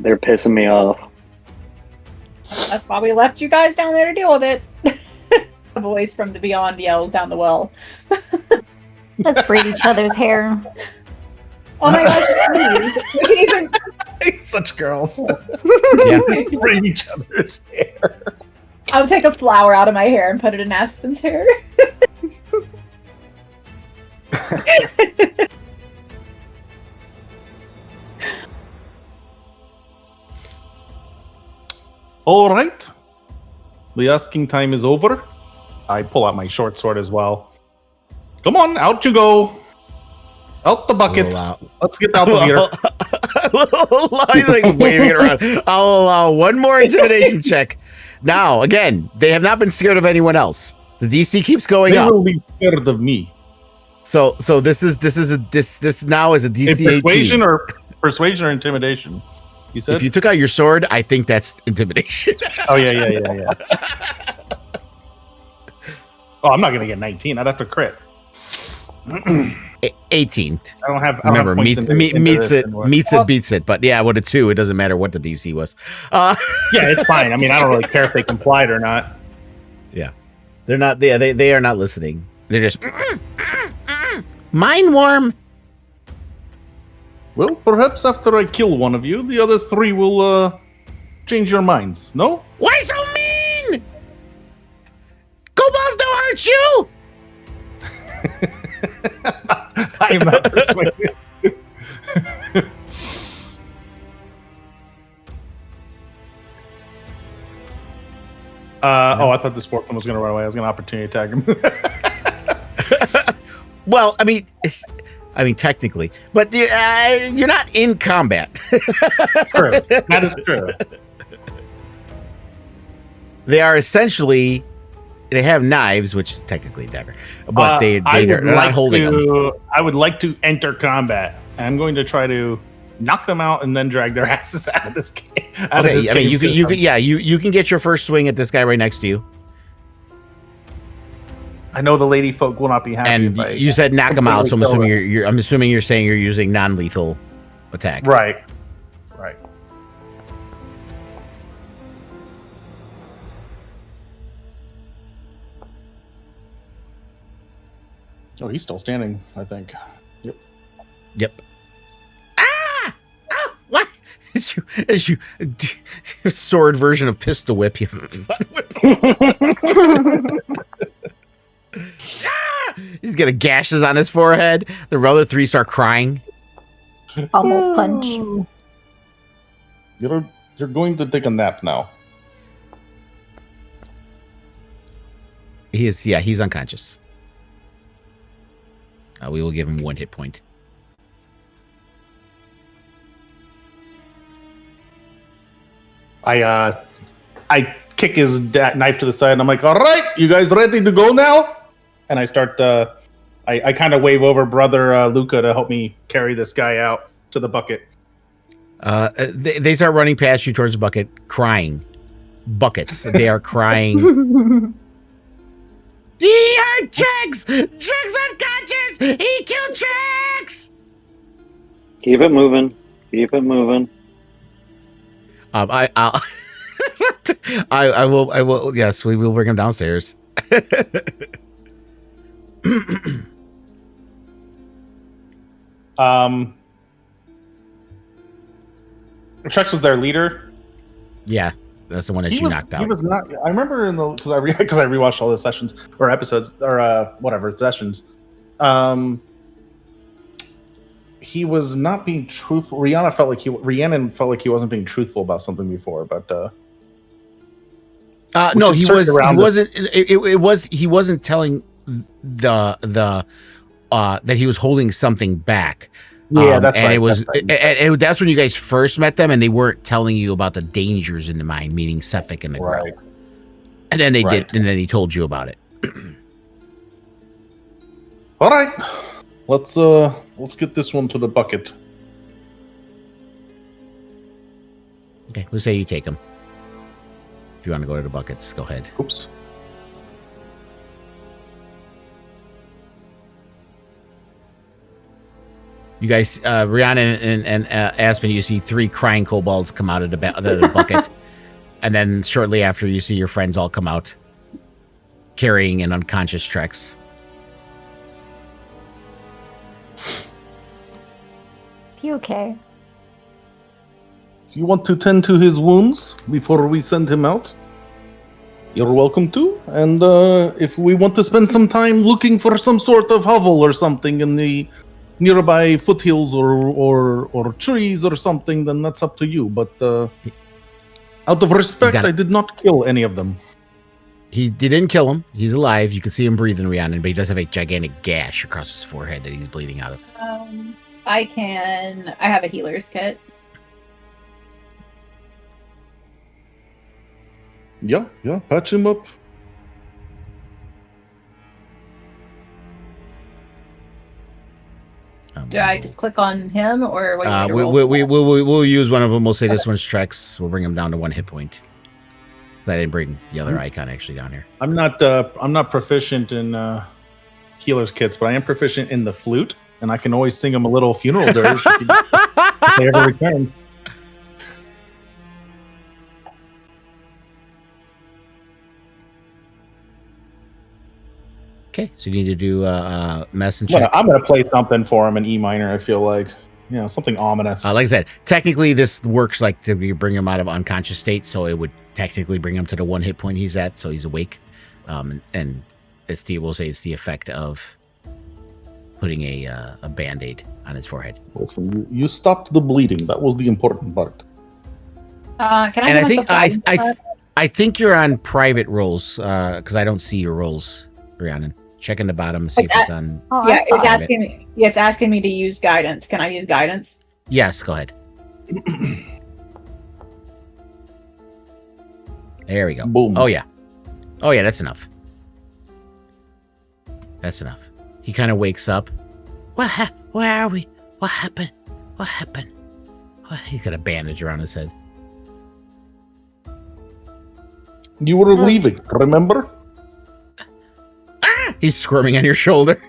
They're pissing me off. That's why we left you guys down there to deal with it. A voice from the beyond yells down the well. Let's braid each other's hair. Oh my gosh, please. We can even Such girls. Yeah. Braid each other's hair. I'll take a flower out of my hair and put it in Aspen's hair. All right. The asking time is over. I pull out my short sword as well. Come on, out you go. Out the bucket. Let's get out of here. He's like waving it around. I'll allow one more intimidation check. Now, again, they have not been scared of anyone else. The DC keeps going They up. will be scared of me. So this now is a DC Persuasion 18. or persuasion or intimidation? You said. If you took out your sword, I think that's intimidation. Oh yeah. Oh, I'm not gonna get 19. I'd have to crit. 18. I don't have. Remember, points meets it, anymore. beats it. But yeah, with a 2, it doesn't matter what the DC was. Yeah, it's fine. I mean, I don't really care if they complied or not. Yeah, they're not. They are not listening. They're just mind warm. Well, perhaps after I kill one of you, the other 3 will change your minds. No? Why so mean? Kobolds don't hurt you. I am not persuaded. Oh, I thought this 4th one was going to run away. I was going to opportunity attack him. Well, I mean, technically, but you're not in combat. True. That is true. They are essentially. They have knives, which is technically a dagger, but they're not holding them. I would like to enter combat. I'm going to try to knock them out and then drag their asses out of this game. Okay, I mean, you can get your first swing at this guy right next to you, I know the lady folk will not be happy. and if I you said knock him out. So I'm completely assuming kill I'm assuming you're saying you're using non-lethal attack. them. Right. Oh, he's still standing, I think. Yep. Ah! What? As you sword version of pistol whip, you whip. He's got gashes on his forehead. The other 3 start crying. Pummel punch. You're going to take a nap now. He's unconscious. We will give him 1 hit point. I kick his knife to the side, and I'm like, "All right, you guys ready to go now?" And I start. I kind of wave over brother Luca to help me carry this guy out to the bucket. They start running past you towards the bucket, crying. Buckets. They are crying. He hurt Trex! Trex unconscious! He killed Trex! Keep it moving. Keep it moving. I will. Yes, we will bring him downstairs. Trex was their leader. Yeah, that's the one that you knocked out. He was not. I remember in the because I rewatched all the sessions or episodes or whatever sessions. he was not being truthful. Rhiannon felt like he wasn't being truthful about something before, but no, he search was. around He wasn't. It was. He wasn't telling the that he was holding something back. yeah, that's and right. it was. that's right. And that's when you guys first met them, and they weren't telling you about the dangers in the mine, meaning Suffolk and the Grell. Right. And then they Right. did, and then he told you about it. All right, let's get this one to the bucket. Okay, we'll say you take them. If you want to go to the buckets, go ahead. Oops. You guys, Rhiannon and Aspen, you see 3 crying kobolds come out of the bucket. And then shortly after, you see your friends all come out carrying an unconscious Trex. Is he okay? If you want to tend to his wounds before we send him out, you're welcome to. And if we want to spend some time looking for some sort of hovel or something in the nearby foothills or trees or something, then that's up to you. But out of respect, I did not kill any of them. He didn't kill him. He's alive. You can see him breathing, Rhiannon, but he does have a gigantic gash across his forehead that he's bleeding out of. I have a healer's kit. Yeah, patch him up. Do I just click on him, or what do you want me to roll? We'll use one of them. We'll say this one's Trex. We'll bring him down to 1 hit point. I didn't bring the other icon actually down here. I'm not proficient in healer's kits, but I am proficient in the flute, and I can always sing him a little funeral dirge if they ever return. Okay, so you need to do mess and check. I'm gonna play something for him in E minor. I feel like, something ominous. Like I said, technically this works like to bring him out of unconscious state, so it would technically bring him to the 1 hit point he's at, so he's awake. And we'll say it's the effect of putting a Band-Aid on his forehead. Listen, you stopped the bleeding. That was the important part. Can I? And give us the guidance? I think you're on private rolls because I don't see your rolls, Rhiannon. Check in the bottom, see if it's on. Oh, Yeah, I saw it's it. asking me. Yeah, it's asking me to use guidance. Can I use guidance? Yes, go ahead. There we go. Boom. Oh yeah, that's enough. That's enough. He kind of wakes up. Where are we? What happened? What happened? He's got a bandage around his head. You were leaving, remember? He's squirming on your shoulder.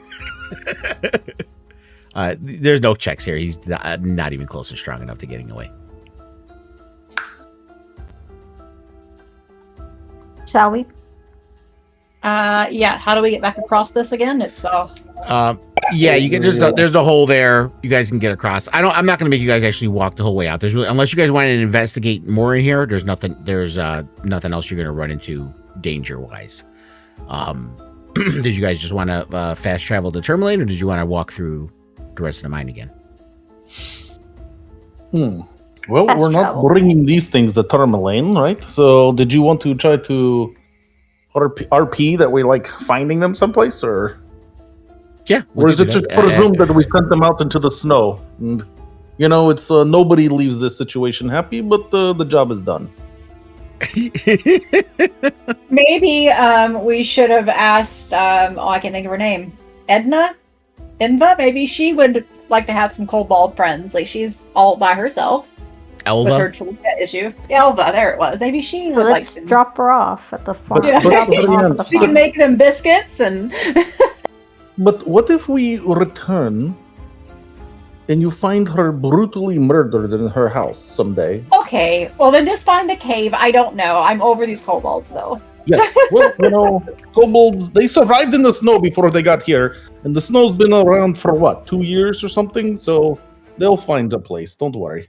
There's no checks here. He's not even close or strong enough to getting away. Shall we? Yeah. How do we get back across this again? It's Yeah, you get there's the hole there. You guys can get across. I'm not going to make you guys actually walk the whole way out. Unless you guys want to investigate more in here. There's nothing else you're going to run into danger wise. Did you guys just want to fast travel to Tourmaline, or did you want to walk through the rest of the mine again? Well, Fast we're not travel. bringing these things to Tourmaline, right? So, did you want to try to RP that we like finding them someplace, or Yeah. or is it just presumed that we sent them out into the snow? And it's nobody leaves this situation happy, but the job is done. maybe we should have asked. I can't think of her name. Inva. Maybe she would like to have some kobold friends. Like she's all by herself with her Elva? Tolita issue. Elva, there it was. Maybe she would like Let's to. drop her off at the farm. But- but- Drop her off at the She can farm. make them biscuits and. But what if we return and you find her brutally murdered in her house someday? Okay, well then just find the cave. I don't know. I'm over these kobolds though. Yes, well, kobolds, they survived in the snow before they got here, and the snow's been around for what, 2 years or something? So they'll find a place, don't worry.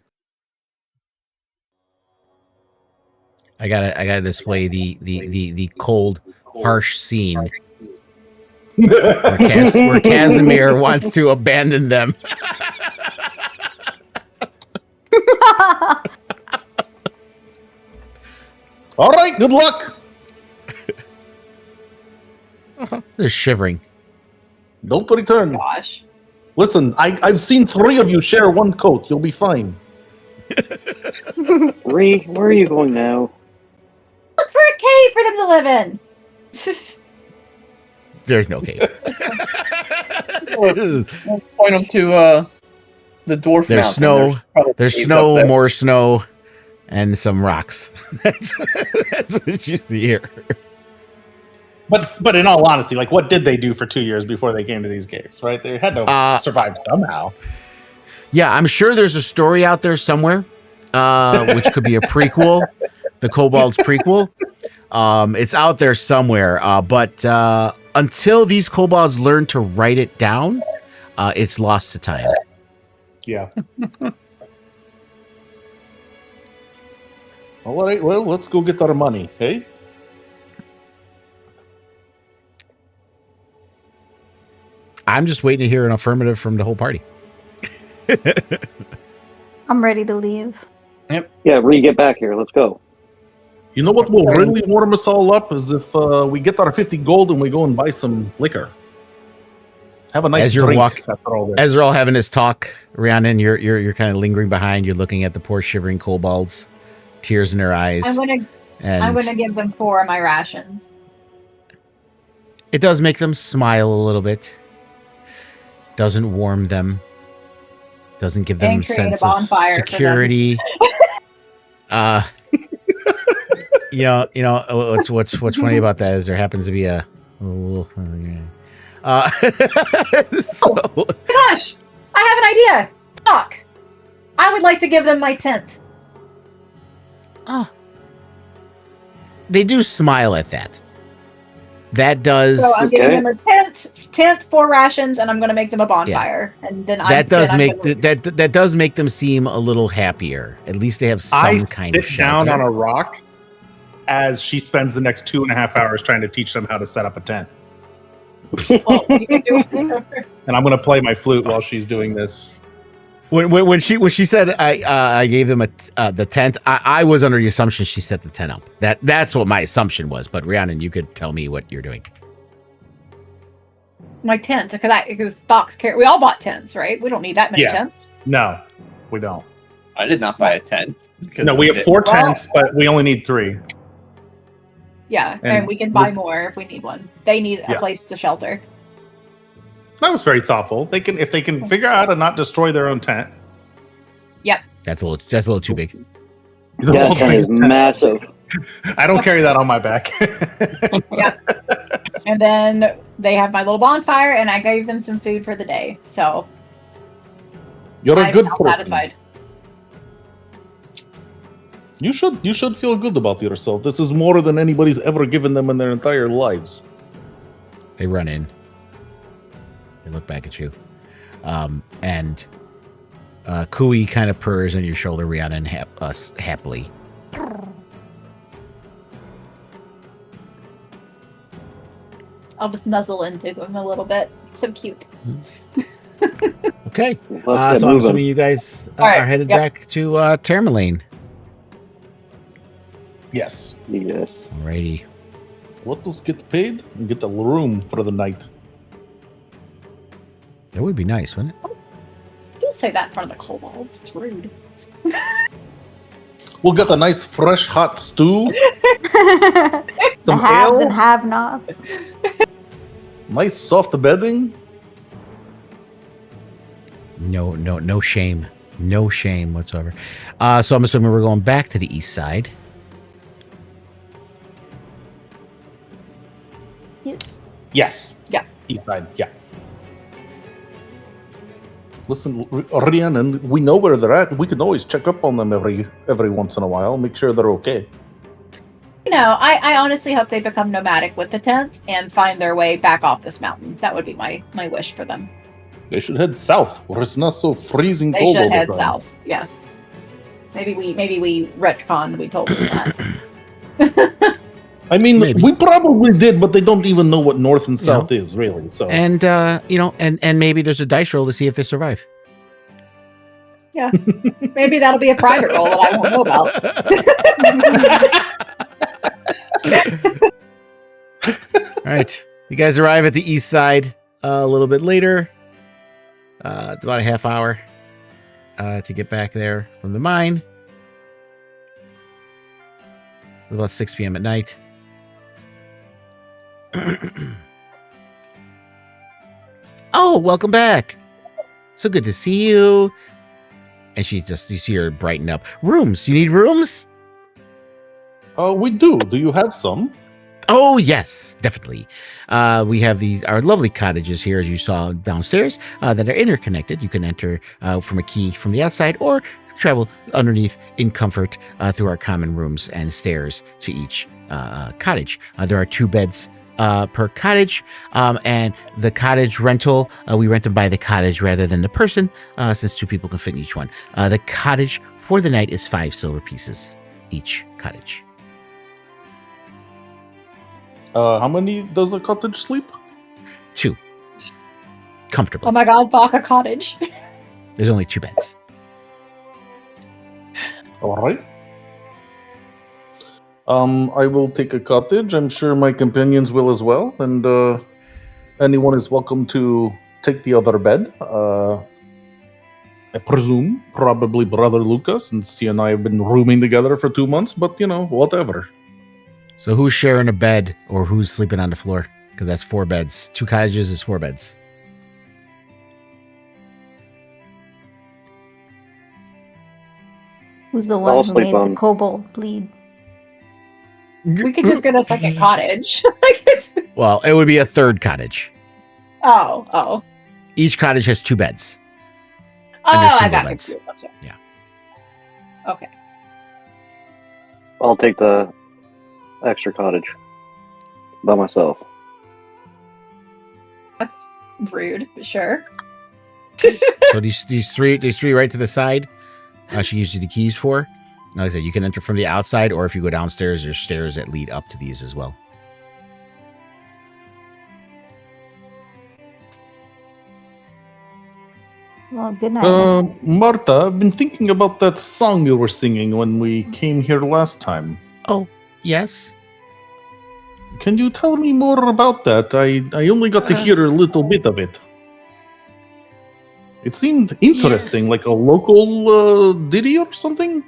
I gotta display the cold, harsh scene where Casimir wants to abandon them. All right, good luck. They're shivering. Don't return. Gosh. Listen, I've seen 3 of you share one coat. You'll be fine. Where are you going now? Look for a cave for them to live in. There's no cave. Point them to the dwarf There's mountain. snow. probably There's caves snow, up there. more snow, and some rocks. That's what you see here. But in all honesty, like, what did they do for 2 years before they came to these caves, right? They had to survive somehow. Yeah, I'm sure there's a story out there somewhere, which could be a prequel, the Kobolds prequel. It's out there somewhere. But until these Kobolds learn to write it down, it's lost to time. Yeah. All right, well, let's go get our money, hey? I'm just waiting to hear an affirmative from the whole party. I'm ready to leave. Yeah, Ree, get back here. Let's go. You know what will really warm us all up is if we get our 50 gold and we go and buy some liquor. Have a nice As you're drink walk- after all this. As they're all having this talk, Rhiannon, you're kind of lingering behind. You're looking at the poor shivering kobolds, tears in their eyes. I'm and gonna give them 4 of my rations. it does make them smile a little bit. Doesn't warm them. Doesn't give them And a create a sense of bonfire for them. security. What's funny about that is there happens to be a. So, Gosh, I have an idea. Fuck. I would like to give them my tent. they do smile at that. That does. So I'm Okay. giving them a tent, 4 rations, and I'm going to make them a bonfire. And then That does make them seem a little happier. At least they have some I kind of sit down shelter. on a rock as she spends the next 2.5 hours trying to teach them how to set up a tent. Well, you can do it. And I'm going to play my flute while she's doing this. When she said I gave them the tent, I was under the assumption she set the tent up. That's what my assumption was. But Rhiannon, you could tell me what you're doing. My tent, because Fox we all bought tents, right? We don't need that many Yeah. tents. No, we don't. I did not buy a tent. No, we have 4 Well- tents, but we only need 3. Yeah, And and we can buy more if we need one. They need a Yeah. place to shelter. That was very thoughtful. If they can figure out how to not destroy their own tent. That's a little too big. The That world's tent is biggest tent. massive. I don't carry that on my back. And then they have my little bonfire, and I gave them some food for the day. So You're a I'm good now person. satisfied. You should feel good about yourself. This is more than anybody's ever given them in their entire lives. They run in. They look back at you, and Kui kind of purrs on your shoulder, Rhiannon, happily. I'll just nuzzle into him a little bit. So cute. Okay. Let's So get I'm moving. assuming you guys All right, are headed yep. back to Termalane. Yes. Yes. Alrighty. Let us get paid and get a room for the night. That would be nice, wouldn't it? Don't say that in front of the kobolds. It's rude. We'll get a nice, fresh, hot stew. The Some haves and ale. have-nots. Nice, soft bedding. No shame. No shame whatsoever. So I'm assuming we're going back to the east side. Yes. Yes. Yeah. East side. Yeah. Listen, Rhiannon, we know where they're at. We can always check up on them every once in a while, make sure they're okay. You know, I honestly hope they become nomadic with the tents and find their way back off this mountain. That would be my wish for them. They should head south, where it's not so freezing They cold all should the head time. south. Yes. Maybe we retconned. We told them that. I mean, Maybe. we probably did, but they don't even know what north and south is, really. So And and maybe there's a dice roll to see if they survive. Yeah. Maybe that'll be a private role that I won't know about. All right. You guys arrive at the east side a little bit later. It's about a half hour to get back there from the mine. It's about 6 p.m. at night. Oh, welcome back. So good to see you. And you see her brighten up. Rooms. You need rooms? We do. Do you have some? Oh, yes, definitely. We have our lovely cottages here, as you saw downstairs, that are interconnected. You can enter from a key from the outside or travel underneath in comfort through our common rooms and stairs to each cottage. There are 2 beds per cottage, and the cottage rental, we rent them by the cottage rather than the person, since 2 people can fit in each one. The cottage for the night is 5 silver pieces each cottage. How many does a cottage sleep? 2. Comfortably. Oh my god, Baka Cottage. There's only 2 beds. All right. I will take a cottage. I'm sure my companions will as well. And anyone is welcome to take the other bed. I presume probably Brother Lucas, since he and I have been rooming together for 2 months, but whatever. So who's sharing a bed or who's sleeping on the floor? Because that's 4 beds. 2 cottages is 4 beds. Who's the I'll one who sleep made on- the kobold bleed? We could just get a second cottage. Well, it would be a 3rd cottage. Oh. Each cottage has 2 beds. Oh, they're I single got beds. confused. I'm sorry. Yeah. Okay. I'll take the extra cottage by myself. That's rude, but sure. So these three right to the side, she gives you the keys for. Like I said, you can enter from the outside, or if you go downstairs, there's stairs that lead up to these as well. Well, good night. Marta, I've been thinking about that song you were singing when we came here last time. Oh, yes. Can you tell me more about that? I only got to hear a little bit of it. It seemed interesting, like a local ditty or something.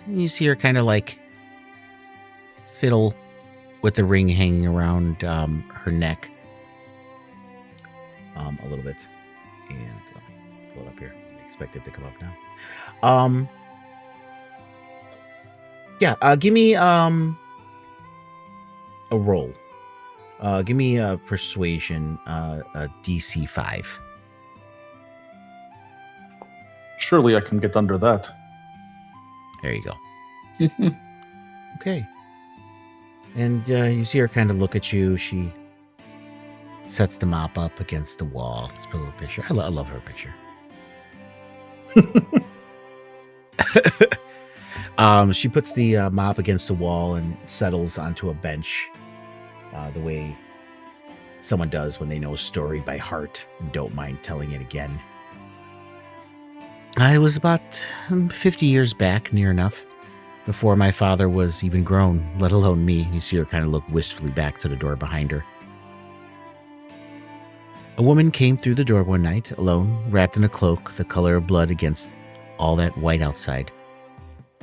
You see her kind of like fiddle with the ring hanging around her neck a little bit, and pull it up here. I expect it to come up now. Give me a roll. Give me a persuasion, a DC 5. Surely I can get under that. There you go. Okay. And you see her kind of look at you. She sets the mop up against the wall. Let's put a little picture. I love her picture. She puts the mop against the wall and settles onto a bench the way someone does when they know a story by heart and don't mind telling it again. I was about 50 years back, near enough, before my father was even grown, let alone me. You see her kind of look wistfully back to the door behind her. A woman came through the door one night, alone, wrapped in a cloak, the color of blood against all that white outside.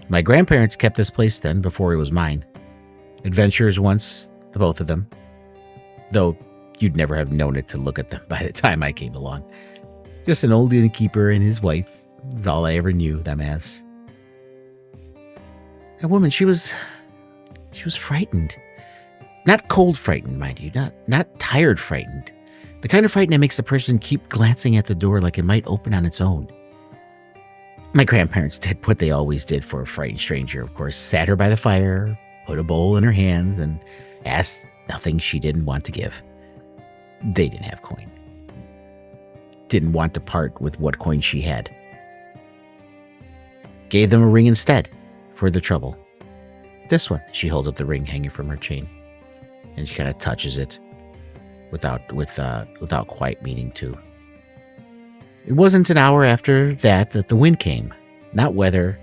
My grandparents kept this place then, before it was mine. Adventurers once, the both of them. Though you'd never have known it to look at them by the time I came along. Just an old innkeeper and his wife. That's all I ever knew them as. That woman, she was frightened. Not cold frightened, mind you. Not tired frightened. The kind of frightened that makes a person keep glancing at the door like it might open on its own. My grandparents did what they always did for a frightened stranger, of course. Sat her by the fire, put a bowl in her hand, and asked nothing she didn't want to give. They didn't have coin. Didn't want to part with what coin she had. Gave them a ring instead, for the trouble. This one. She holds up the ring hanging from her chain, and she kind of touches it without quite meaning to. It wasn't an hour after that the wind came. Not weather.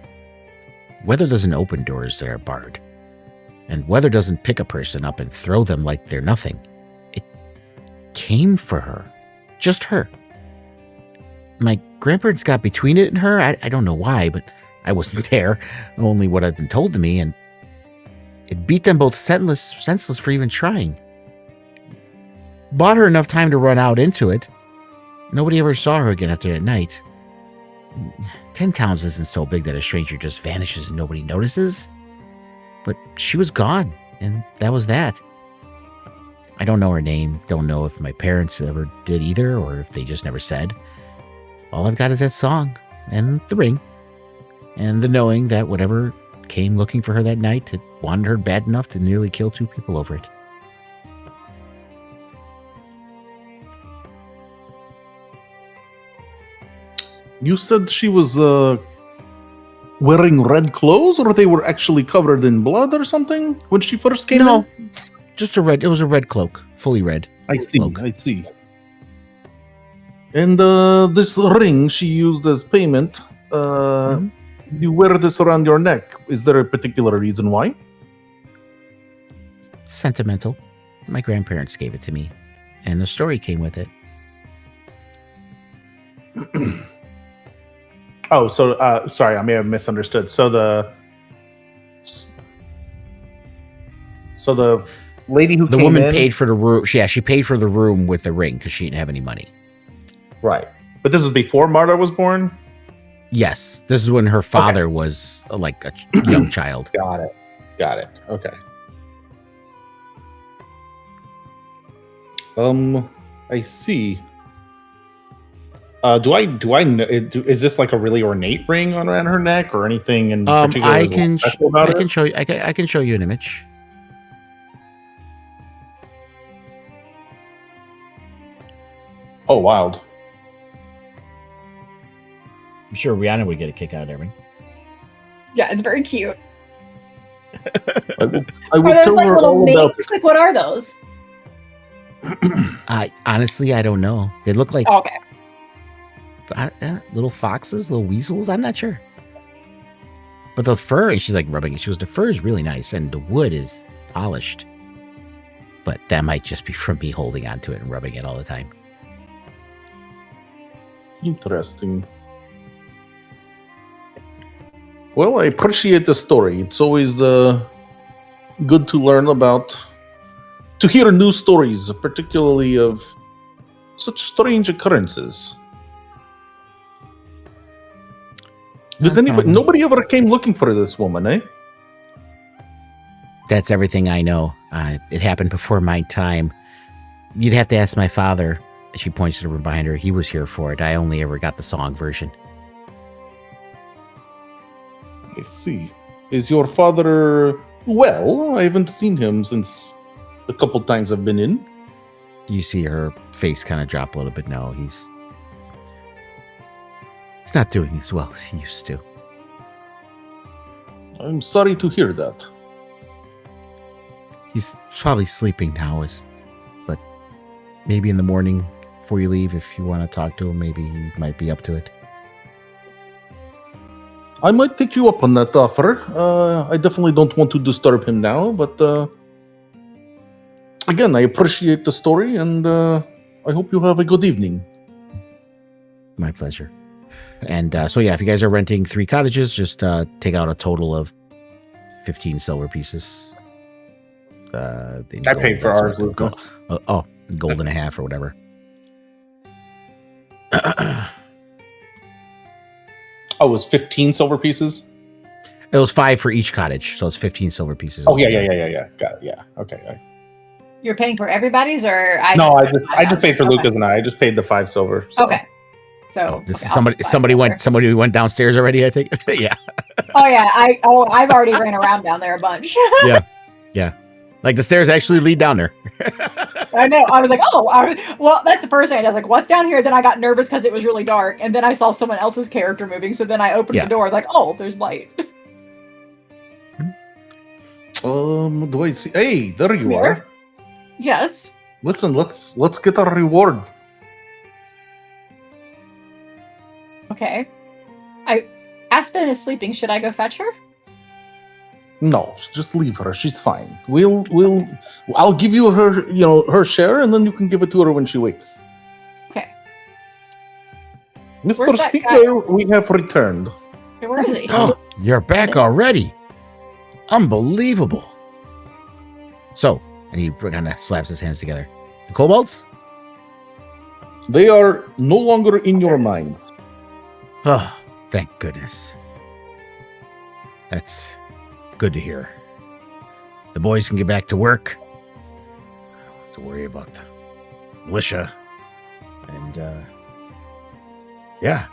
Weather doesn't open doors that are barred. And weather doesn't pick a person up and throw them like they're nothing. It came for her. Just her. My grandparents got between it and her. I don't know why, but I wasn't there. Only what had been told to me, and it beat them both senseless for even trying. Bought her enough time to run out into it. Nobody ever saw her again after that night. 10 towns isn't so big that a stranger just vanishes and nobody notices. But she was gone, and that was that. I don't know her name. Don't know if my parents ever did either, or if they just never said. All I've got is that song, and the ring, and the knowing that whatever came looking for her that night had wanted her bad enough to nearly kill 2 people over it. You said she was wearing red clothes, or they were actually covered in blood or something when she first came No, in? just a red. It was a red cloak, fully red. I see. Cloak. I see. And this ring she used as payment. You wear this around your neck. Is there a particular reason why? Sentimental. My grandparents gave it to me, and the story came with it. Oh, so sorry, I may have misunderstood. So the lady who The came woman in, paid for the room. Yeah, she paid for the room with the ring because she didn't have any money. right? But this is before Marta was born. Yes, this is when her father was like a young child. Got it. Okay. I see. Do I know? Is this like a really ornate ring around her neck, or anything in particular? I that's can special about I it? can show you. I can show you an image. Oh, wild! I'm sure Rihanna would get a kick out of that ring. Yeah, it's very cute. I will Are those tell like her little all about minks? Like, what are those? I honestly, I don't know. They look like Oh, okay. little foxes, little weasels. I'm not sure. But the fur, and she's like rubbing it. She goes, the fur is really nice, and the wood is polished. But that might just be from me holding onto it and rubbing it all the time. Interesting. Well, I appreciate the story. It's always good to learn about, to hear new stories, particularly of such strange occurrences. Did anybody? Nobody ever came looking for this woman, eh? That's everything I know. It happened before my time. You'd have to ask my father. She points to the room behind her. He was here for it. I only ever got the song version. I see. Is your father well? I haven't seen him since the couple times I've been in. You see her face kind of drop a little bit. No, he's not doing as well as he used to. I'm sorry to hear that. He's probably sleeping now, but maybe in the morning before you leave, if you want to talk to him, maybe he might be up to it. I might take you up on that offer. I definitely don't want to disturb him now, but again, I appreciate the story, and I hope you have a good evening. My pleasure. And so, yeah, if you guys are renting 3 cottages, just take out a total of 15 silver pieces. I paid for ours, Luca. Gold and a half or whatever. Oh, it was 15 silver pieces? It was 5 for each cottage, so it's 15 silver pieces. Oh, yeah. Got it, yeah. Okay. You're paying for everybody's, or I just paid for Lucas and I just paid the 5 silver. So. Okay. So This is somebody went downstairs already, I think. Yeah. Oh yeah, I've already ran around down there a bunch. Yeah. Like the stairs actually lead down there. I know. I was like, well, that's the first thing. I was like, what's down here? Then I got nervous because it was really dark, and then I saw someone else's character moving. So then I opened the door, like, oh, there's light. Do I see? Hey, there you are. Yes. Listen, let's get our reward. Okay. Aspen is sleeping. Should I go fetch her? No, just leave her. She's fine. I'll give you her share, and then you can give it to her when she wakes. Okay. Mr. Where's that Speaker, we have returned. Okay, where is he? Oh, you're back already. Unbelievable. So, and he kind of slaps his hands together. The kobolds? They are no longer in your mind. Oh, thank goodness. That's good to hear. The boys can get back to work. Don't have to worry about militia. And, yeah.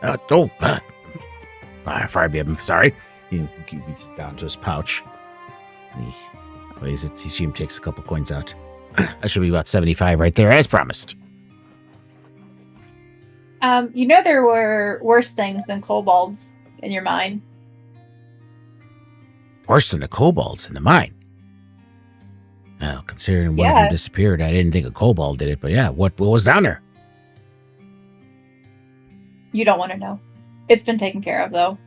I'm sorry. He reaches down to his pouch. And he lays it. You see him takes a couple coins out. That should be about 75 right there, as promised. There were worse things than kobolds in your mind. Worse than the kobolds in the mine. Well, considering one of them disappeared, I didn't think a kobold did it, but yeah, what was down there? You don't want to know. It's been taken care of, though.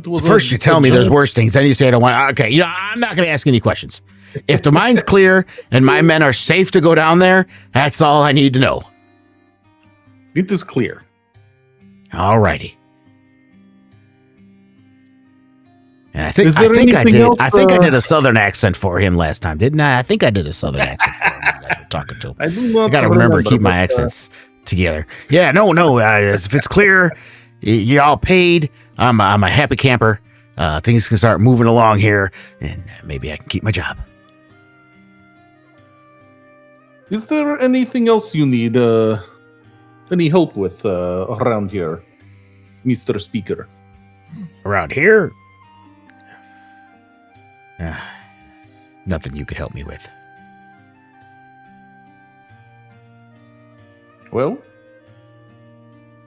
So first you tell me there's worse things, then you say I don't want. Okay, I'm not going to ask any questions. If the mine's clear and my men are safe to go down there, that's all I need to know. It is clear. All righty. And I think Is there I anything did. else, I think I did a southern accent for him last time, didn't I? I think I did a southern accent for him. When you guys were talking to him. I do not I got to remember to keep my but, accents together. Yeah, no. If it's clear, you all paid. I'm a happy camper. Things can start moving along here, and maybe I can keep my job. Is there anything else you need any help with around here, Mr. Speaker? Around here, nothing you could help me with. Well,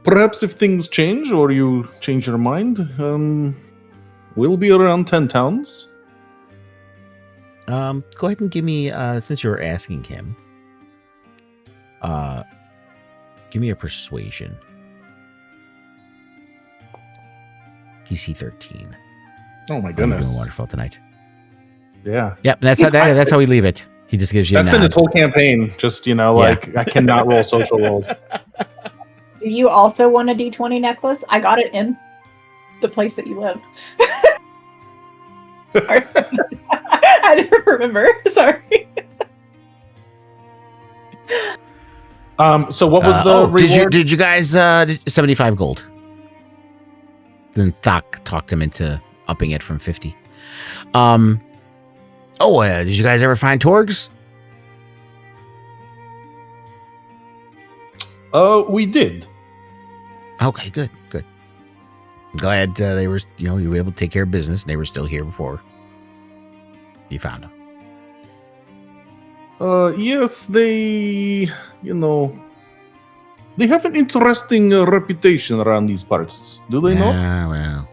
perhaps if things change or you change your mind, we'll be around 10 towns. Go ahead and give me, since you were asking him, give me a persuasion. DC 13. Oh my You're goodness. doing wonderful tonight. Yeah. Yep, that's how we leave it. He just gives you. That's been his whole campaign. Just, I cannot roll social rolls. Do you also want a D20 necklace? I got it in the place that you live. I didn't remember. Sorry. So what was the reward? Did you guys 75 gold? Then Thok talked him into upping it from 50. Did you guys ever find Torgs? We did. Okay, good. I'm glad they were, you were able to take care of business. And they were still here before you found them. Yes, they have an interesting reputation around these parts. Do they not? Well,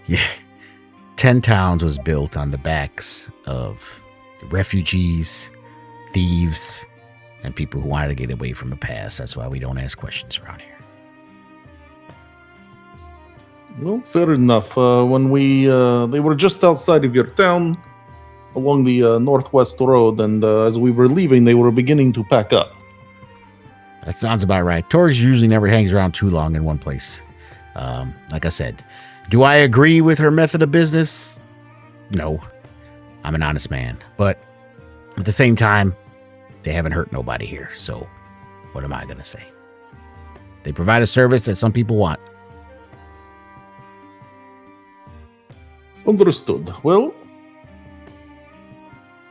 yeah. 10 Towns was built on the backs of refugees, thieves, and people who wanted to get away from the past. That's why we don't ask questions around here. Well, fair enough. When they were just outside of your town, along the northwest road, and as we were leaving, they were beginning to pack up. That sounds about right. Torgs usually never hangs around too long in one place. Like I said, do I agree with her method of business? No. I'm an honest man. But at the same time, they haven't hurt nobody here. So what am I going to say? They provide a service that some people want. Understood. Well,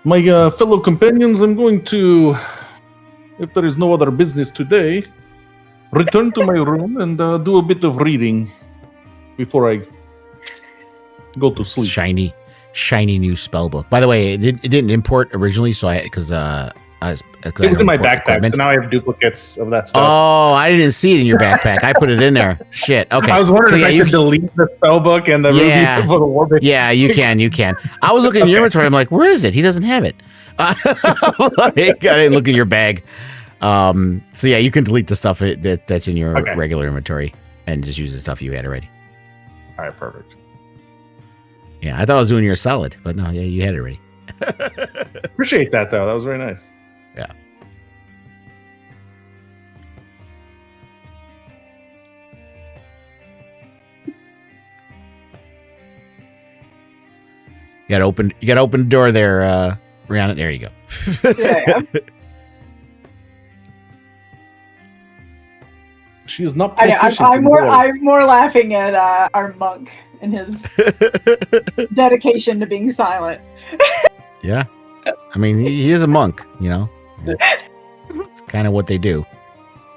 my fellow companions, I'm going to, if there is no other business today, return to my room and do a bit of reading before I go to sleep. Shiny new spell book. By the way, it didn't import originally, so it was in my backpack, so now I have duplicates of that stuff. Oh, I didn't see it in your backpack. I put it in there. Shit. Okay. I was wondering if I could delete the spell book and the ruby for the warband. Yeah, you can. I was looking in your inventory. I'm like, where is it? He doesn't have it. I didn't look in your bag. So yeah, you can delete the stuff that's in your Okay. regular inventory and just use the stuff you had already. All right, perfect. Yeah, I thought I was doing you a solid, but no, yeah, you had it already. Appreciate that, though. That was very nice. Yeah. You gotta open the door there, Rihanna. There you go. Yeah. She is not I know, proficient I'm in more doors. I'm more laughing at our monk and his dedication to being silent. Yeah. I mean, he is a monk, you know. It's kind of what they do.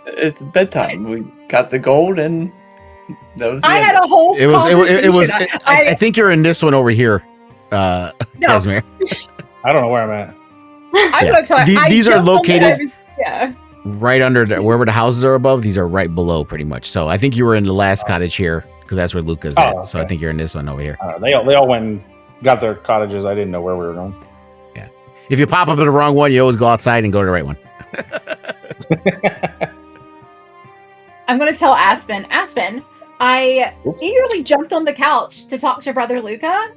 It's bedtime. We got the gold, and that was the I end. had a whole It was. conversation. I think you're in this one over here, No. Casimir. I don't know where I'm at. I'm Yeah. gonna tell you, These are jumped on the- located- yeah. Right under wherever the houses are above. These are right below, pretty much. So I think you were in the last cottage here because that's where Luca's Oh, at. So I okay. think you're in this one over here. They all went and got their cottages. I didn't know where we were going. If you pop up at the wrong one, you always go outside and go to the right one. I'm gonna tell Aspen. Aspen, I Oops. eagerly jumped on the couch to talk to Brother Luca,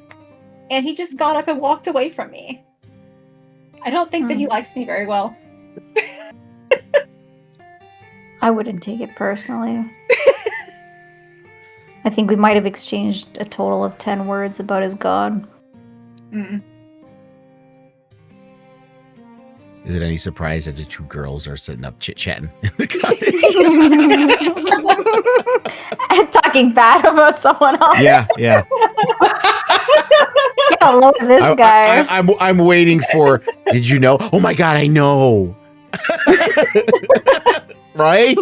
and he just got up and walked away from me. I don't think that he likes me very well. I wouldn't take it personally. I think we might have exchanged a total of 10 words about his god. Mm. Is it any surprise that the two girls are sitting up chit-chatting in the cottage? And talking bad about someone else. Yeah. Get a load of this guy. I'm waiting for. Did you know? Oh my god, I know. Right?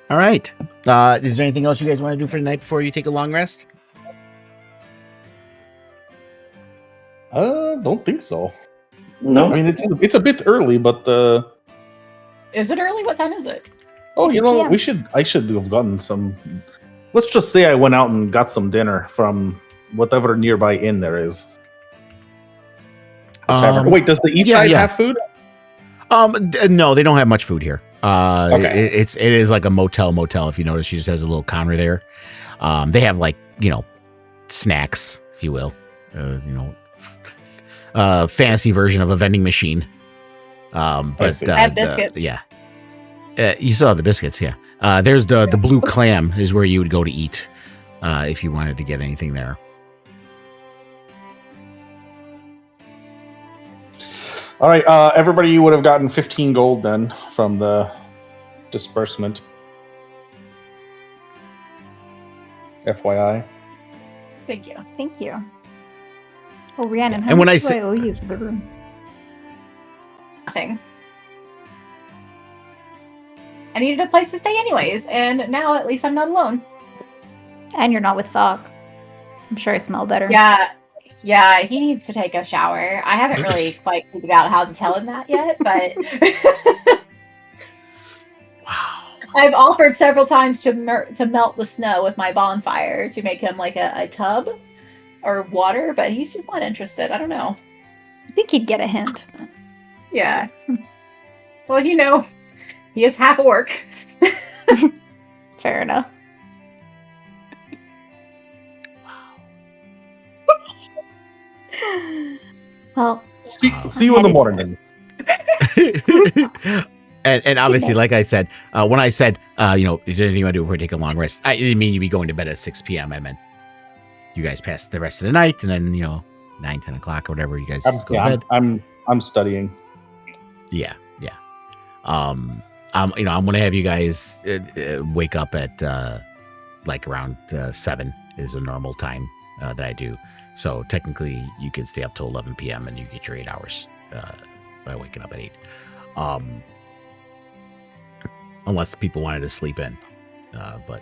All right. Is there anything else you guys want to do for the night before you take a long rest? Don't think so. No. I mean, it's a bit early, but Is it early? What time is it? oh, you know, PM. I should have gotten some. Let's just say I went out and got some dinner from whatever nearby inn there is. Wait, does the east yeah, side yeah. have food? No, they don't have much food here. Okay. It is like a motel. If you notice, she just has a little counter there. They have like snacks, if you will. Fantasy version of a vending machine. But see. I have biscuits. yeah. You still have the biscuits, yeah. There's the blue clam is where you would go to eat if you wanted to get anything there. All right, everybody, you would have gotten 15 gold then from the disbursement. FYI. Thank you. Thank you. Oh, Rhiannon, how And when much I do say- I owe you for the room? Nothing. I needed a place to stay anyways, and now at least I'm not alone. And you're not with Thok. I'm sure I smell better. Yeah, he needs to take a shower. I haven't really quite figured out how to tell him that yet, but Wow. I've offered several times to melt the snow with my bonfire to make him like a tub or water, but he's just not interested. I don't know. I think he'd get a hint. Yeah. Well, he is half orc. Fair enough. Well, See you in the morning. And obviously, like I said, when I said, is there anything you want to do before we take a long rest? I didn't mean you'd be going to bed at 6 p.m. I meant you guys pass the rest of the night, and then 9, 10 o'clock or whatever you guys go to bed. I'm studying. Yeah. I'm gonna have you guys wake up at like around 7 is a normal time that I do. So technically, you can stay up till 11 p.m. and you get your 8 hours by waking up at 8. Unless people wanted to sleep in, but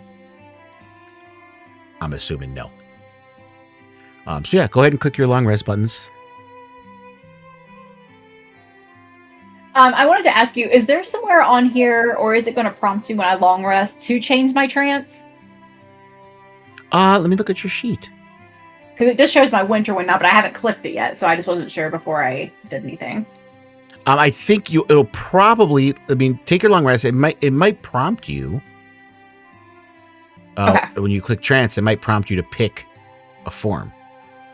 I'm assuming no. So yeah, go ahead and click your long rest buttons. I wanted to ask you, is there somewhere on here, or is it going to prompt you when I long rest to change my trance? Let me look at your sheet. Because it just shows my winter one now, but I haven't clicked it yet, so I just wasn't sure before I did anything. I think it'll probably. I mean, take your long rest. It might prompt you. Okay. When you click trance, it might prompt you to pick a form.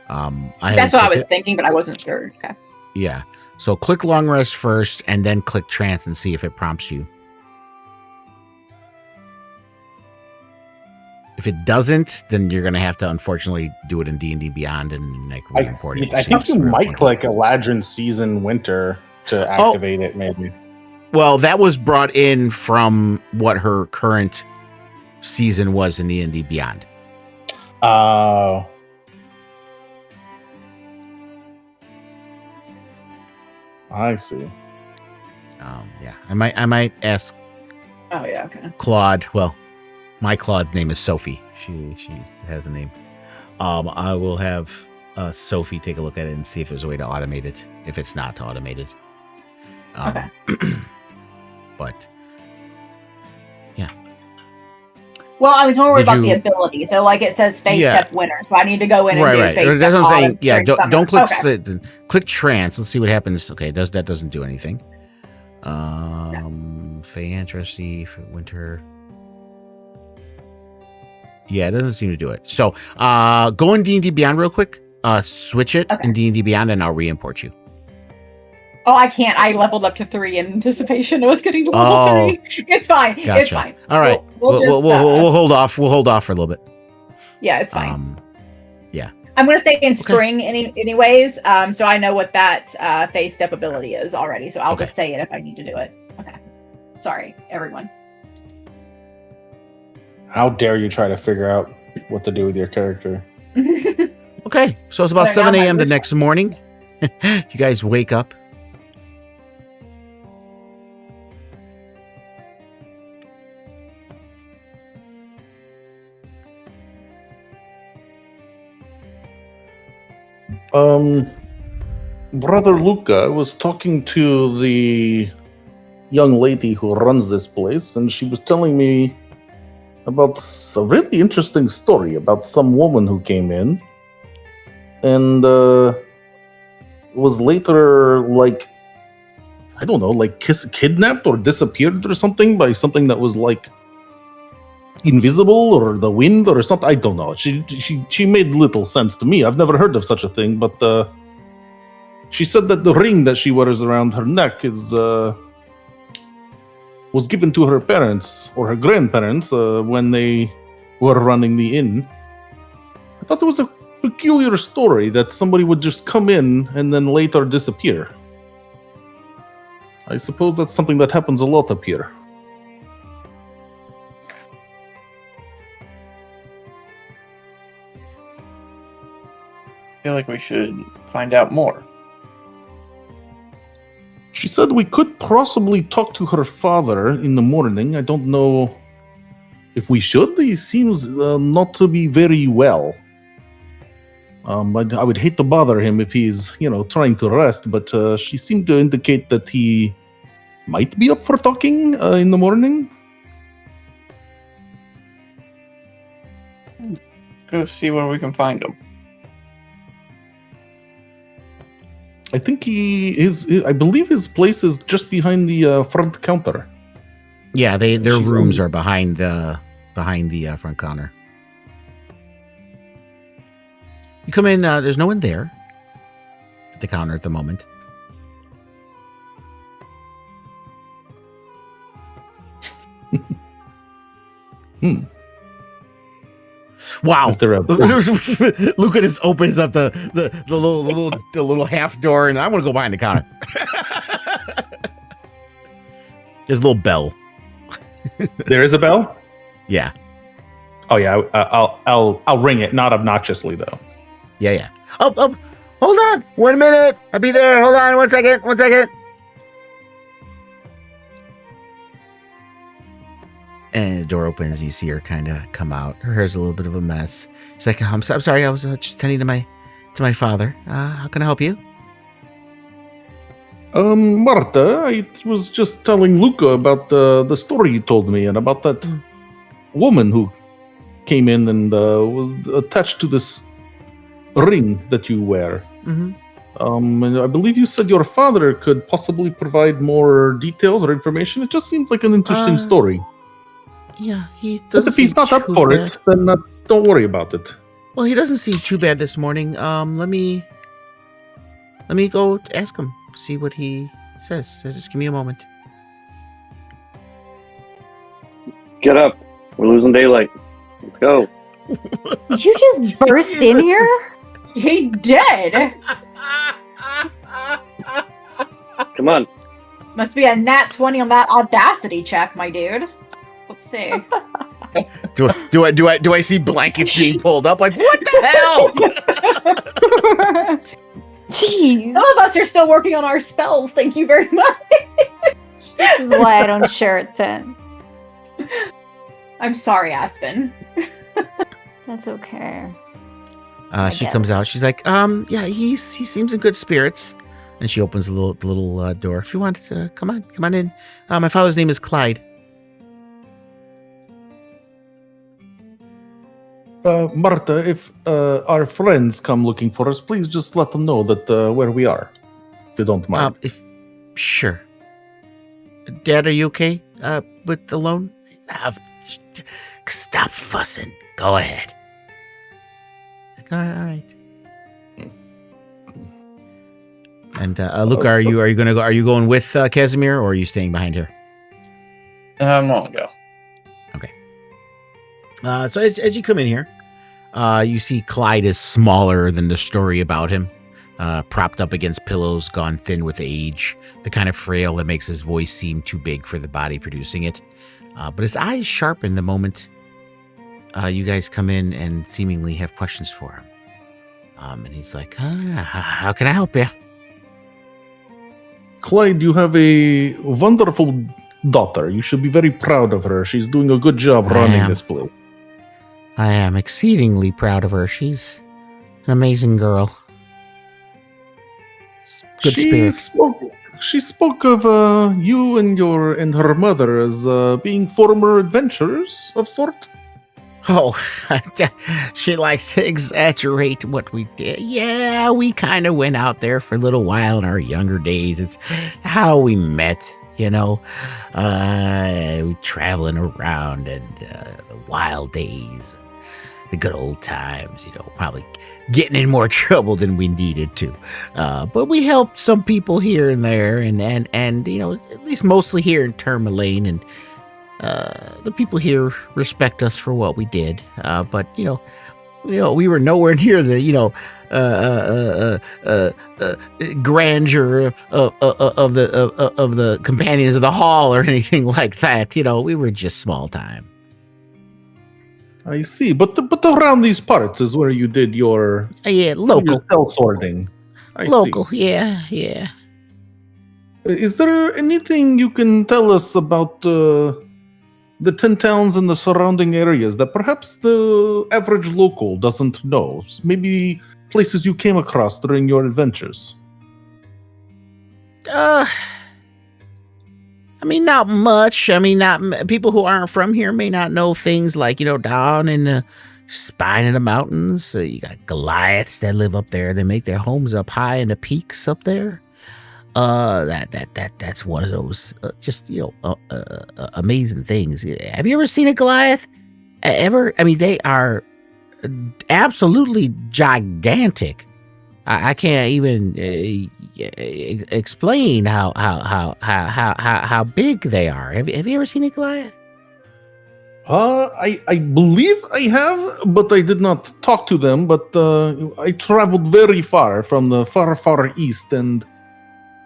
That's what I was thinking, but I wasn't sure. Okay. Yeah. So click long rest first, and then click trance and see if it prompts you. If it doesn't, then you're gonna have to unfortunately do it in D&D Beyond and like re-import it. I think you might click Eladrin Season Winter to activate it, maybe. Well, that was brought in from what her current season was in D&D Beyond. Oh. I see. Yeah. I might ask Oh yeah. Okay. Claude. Well, my Claude's name is Sophie. She has a name. I will have Sophie take a look at it and see if there's a way to automate it. If it's not automated. Okay. But yeah. Well, I was more worried about the ability. So, like it says, Space Step Winner. So I need to go in and do Face Step. That's what I'm saying. Yeah, don't click. Okay. Click Trance. Let's see what happens. Okay, that doesn't do anything. Fantasy for winter. Yeah, it doesn't seem to do it. So, go in D&D Beyond real quick. Switch it in D&D Beyond, and I'll re-import you. Oh, I can't. I leveled up to 3 in anticipation. I was getting to level 3. It's fine. Gotcha. It's fine. All right. We'll hold off. We'll hold off for a little bit. Yeah, it's fine. Yeah. I'm going to stay in spring anyways, so I know what that phase step ability is already. So I'll just say it if I need to do it. Okay. Sorry, everyone. How dare you try to figure out what to do with your character? Okay, so it's about 7 a.m. the next morning. You guys wake up. Brother Luca was talking to the young lady who runs this place, and she was telling me about a really interesting story about some woman who came in and was later, like, I don't know, like kidnapped or disappeared or something by something that was like invisible or the wind or something. I don't know. She made little sense to me. I've never heard of such a thing, but she said that the ring that she wears around her neck was given to her parents or her grandparents when they were running the inn. I thought it was a peculiar story that somebody would just come in and then later disappear. I suppose that's something that happens a lot up here. I feel like we should find out more. She said we could possibly talk to her father in the morning. I don't know if we should. He seems not to be very well. I would hate to bother him if he's, trying to rest, but she seemed to indicate that he might be up for talking in the morning. Go see where we can find him. I think I believe his place is just behind the front counter. Yeah, their rooms are behind the front counter. You come in. There's no one there at the counter at the moment. Wow! Luca just opens up the little half door, and I want to go behind the counter. There's a little bell. There is a bell? Yeah. Oh yeah. I'll ring it, not obnoxiously though. Yeah. Oh, hold on. 1 minute. I'll be there. Hold on. 1 second. 1 second. And the door opens. You see her kind of come out. Her hair's a little bit of a mess. She's like, I'm sorry. I was just tending to my father. How can I help you? Marta, I was just telling Luca about the story you told me and about that woman who came in and was attached to this ring that you wear. Mm-hmm. And I believe you said your father could possibly provide more details or information. It just seemed like an interesting story. Yeah, he But doesn't if he's seem not up too for bad. it, then don't worry about it. Well, he doesn't seem too bad this morning. Let me go ask him, see what he says. Just give me a moment. Get up. We're losing daylight. Let's go. Did you just burst in here? He did. Come on. Must be a nat 20 on that audacity check, my dude. Let's see. Do I see blankets being pulled up? Like, what the hell? Jeez. Some of us are still working on our spells. Thank you very much. This is why I don't share at 10. I'm sorry, Aspen. That's okay. She comes out. She's like, yeah, he seems in good spirits. And she opens the little door. If you want to come on in. My father's name is Clyde. Marta, if our friends come looking for us, please just let them know that where we are, if you don't mind. Sure. Dad, are you okay? With the loan? Stop fussing. Go ahead. Like, all right. And Luca, are you gonna go? Are you going with Casimir, or are you staying behind here? I'm gonna go. Okay. So as you come in here, you see Clyde is smaller than the story about him. Propped up against pillows, gone thin with age, the kind of frail that makes his voice seem too big for the body producing it. But his eyes sharpen the moment you guys come in and seemingly have questions for him. And he's like, how can I help you? Clyde, you have a wonderful daughter. You should be very proud of her. She's doing a good job running this place. I am exceedingly proud of her. She's an amazing girl. Good spirits. She spoke of you and her mother as being former adventurers of sort. Oh, she likes to exaggerate what we did. Yeah, we kind of went out there for a little while in our younger days. It's how we met, we traveling around and the wild days, the good old times, probably getting in more trouble than we needed to. But we helped some people here and there, and at least mostly here in Tourmaline, and the people here respect us for what we did. But we were nowhere near the grandeur of the companions of the hall or anything like that. We were just small time. I see, but around these parts is where you did your local cell sorting. Local, see. Yeah. Is there anything you can tell us about the 10 towns and the surrounding areas that perhaps the average local doesn't know? Maybe places you came across during your adventures? Not much. Not people who aren't from here may not know things like, down in the spine of the mountains. You got Goliaths that live up there. They make their homes up high in the peaks up there. That's one of those amazing things. Have you ever seen a Goliath? Ever? They are absolutely gigantic. I can't even explain how big they are. Have you ever seen a Goliath? I believe I have, but I did not talk to them. But I traveled very far from the far east, and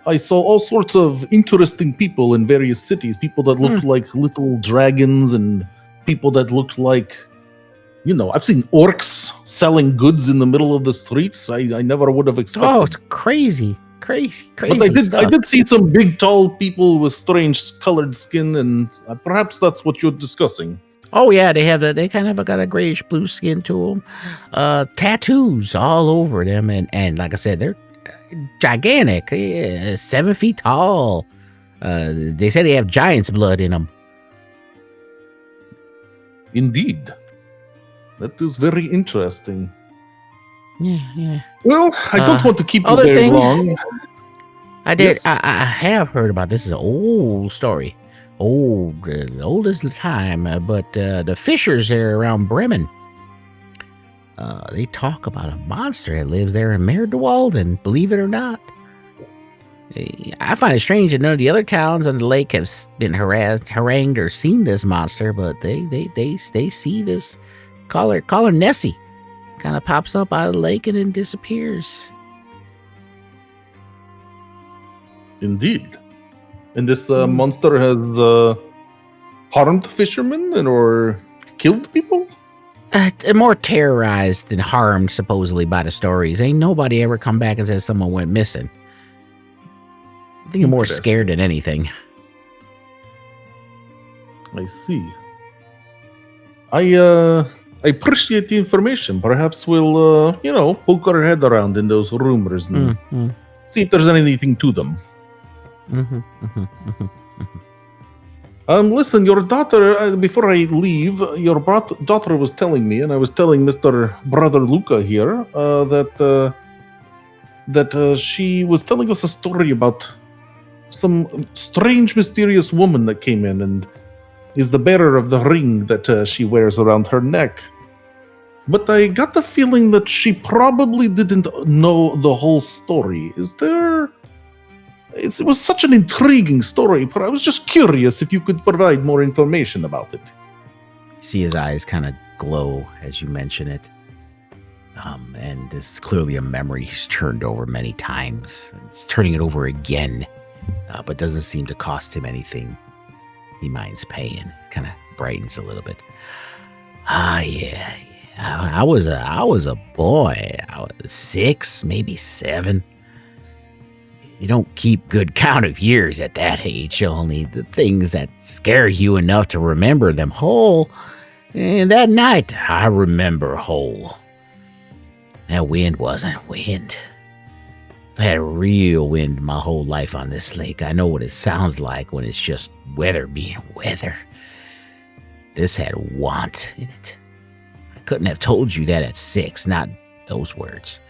I saw all sorts of interesting people in various cities. People that looked like little dragons, and people that looked like, I've seen orcs selling goods in the middle of the streets. I never would have expected. Oh, it's crazy. But I did see some big, tall people with strange colored skin, and perhaps that's what you're discussing. Oh yeah, they kind of got a grayish blue skin to them, tattoos all over them, and like I said, they're gigantic, 7 feet tall. They say they have giant's blood in them. Indeed. That is very interesting. Yeah. Well, I don't want to keep you other very thing- long. I did. Yes. I have heard about this. Is an old story, old as the time. But the fishers there around Bremen, they talk about a monster that lives there in Merdewald, and believe it or not, I find it strange that none of the other towns on the lake have been harangued, or seen this monster. But they see this. Call her Nessie. Kind of pops up out of the lake and then disappears. Indeed. And this monster has harmed fishermen or killed people? More terrorized than harmed, supposedly, by the stories. Ain't nobody ever come back and said someone went missing. I think you're more scared than anything. I see. I appreciate the information. Perhaps we'll, poke our head around in those rumors and see if there's anything to them. Listen, your daughter, before I leave, your daughter was telling me, and I was telling Mr. Brother Luca here, that she was telling us a story about some strange, mysterious woman that came in and is the bearer of the ring that she wears around her neck. But I got the feeling that she probably didn't know the whole story. It was such an intriguing story, but I was just curious if you could provide more information about it. See his eyes kind of glow as you mention it. And this is clearly a memory he's turned over many times. He's turning it over again, but doesn't seem to cost him anything he minds paying. It kind of brightens a little bit. Yeah. I was a boy. I was 6, maybe 7. You don't keep good count of years at that age, only the things that scare you enough to remember them whole. And that night, I remember whole. That wind wasn't wind. I've had real wind my whole life on this lake. I know what it sounds like when it's just weather being weather. This had want in it. I couldn't have told you that at 6, not those words.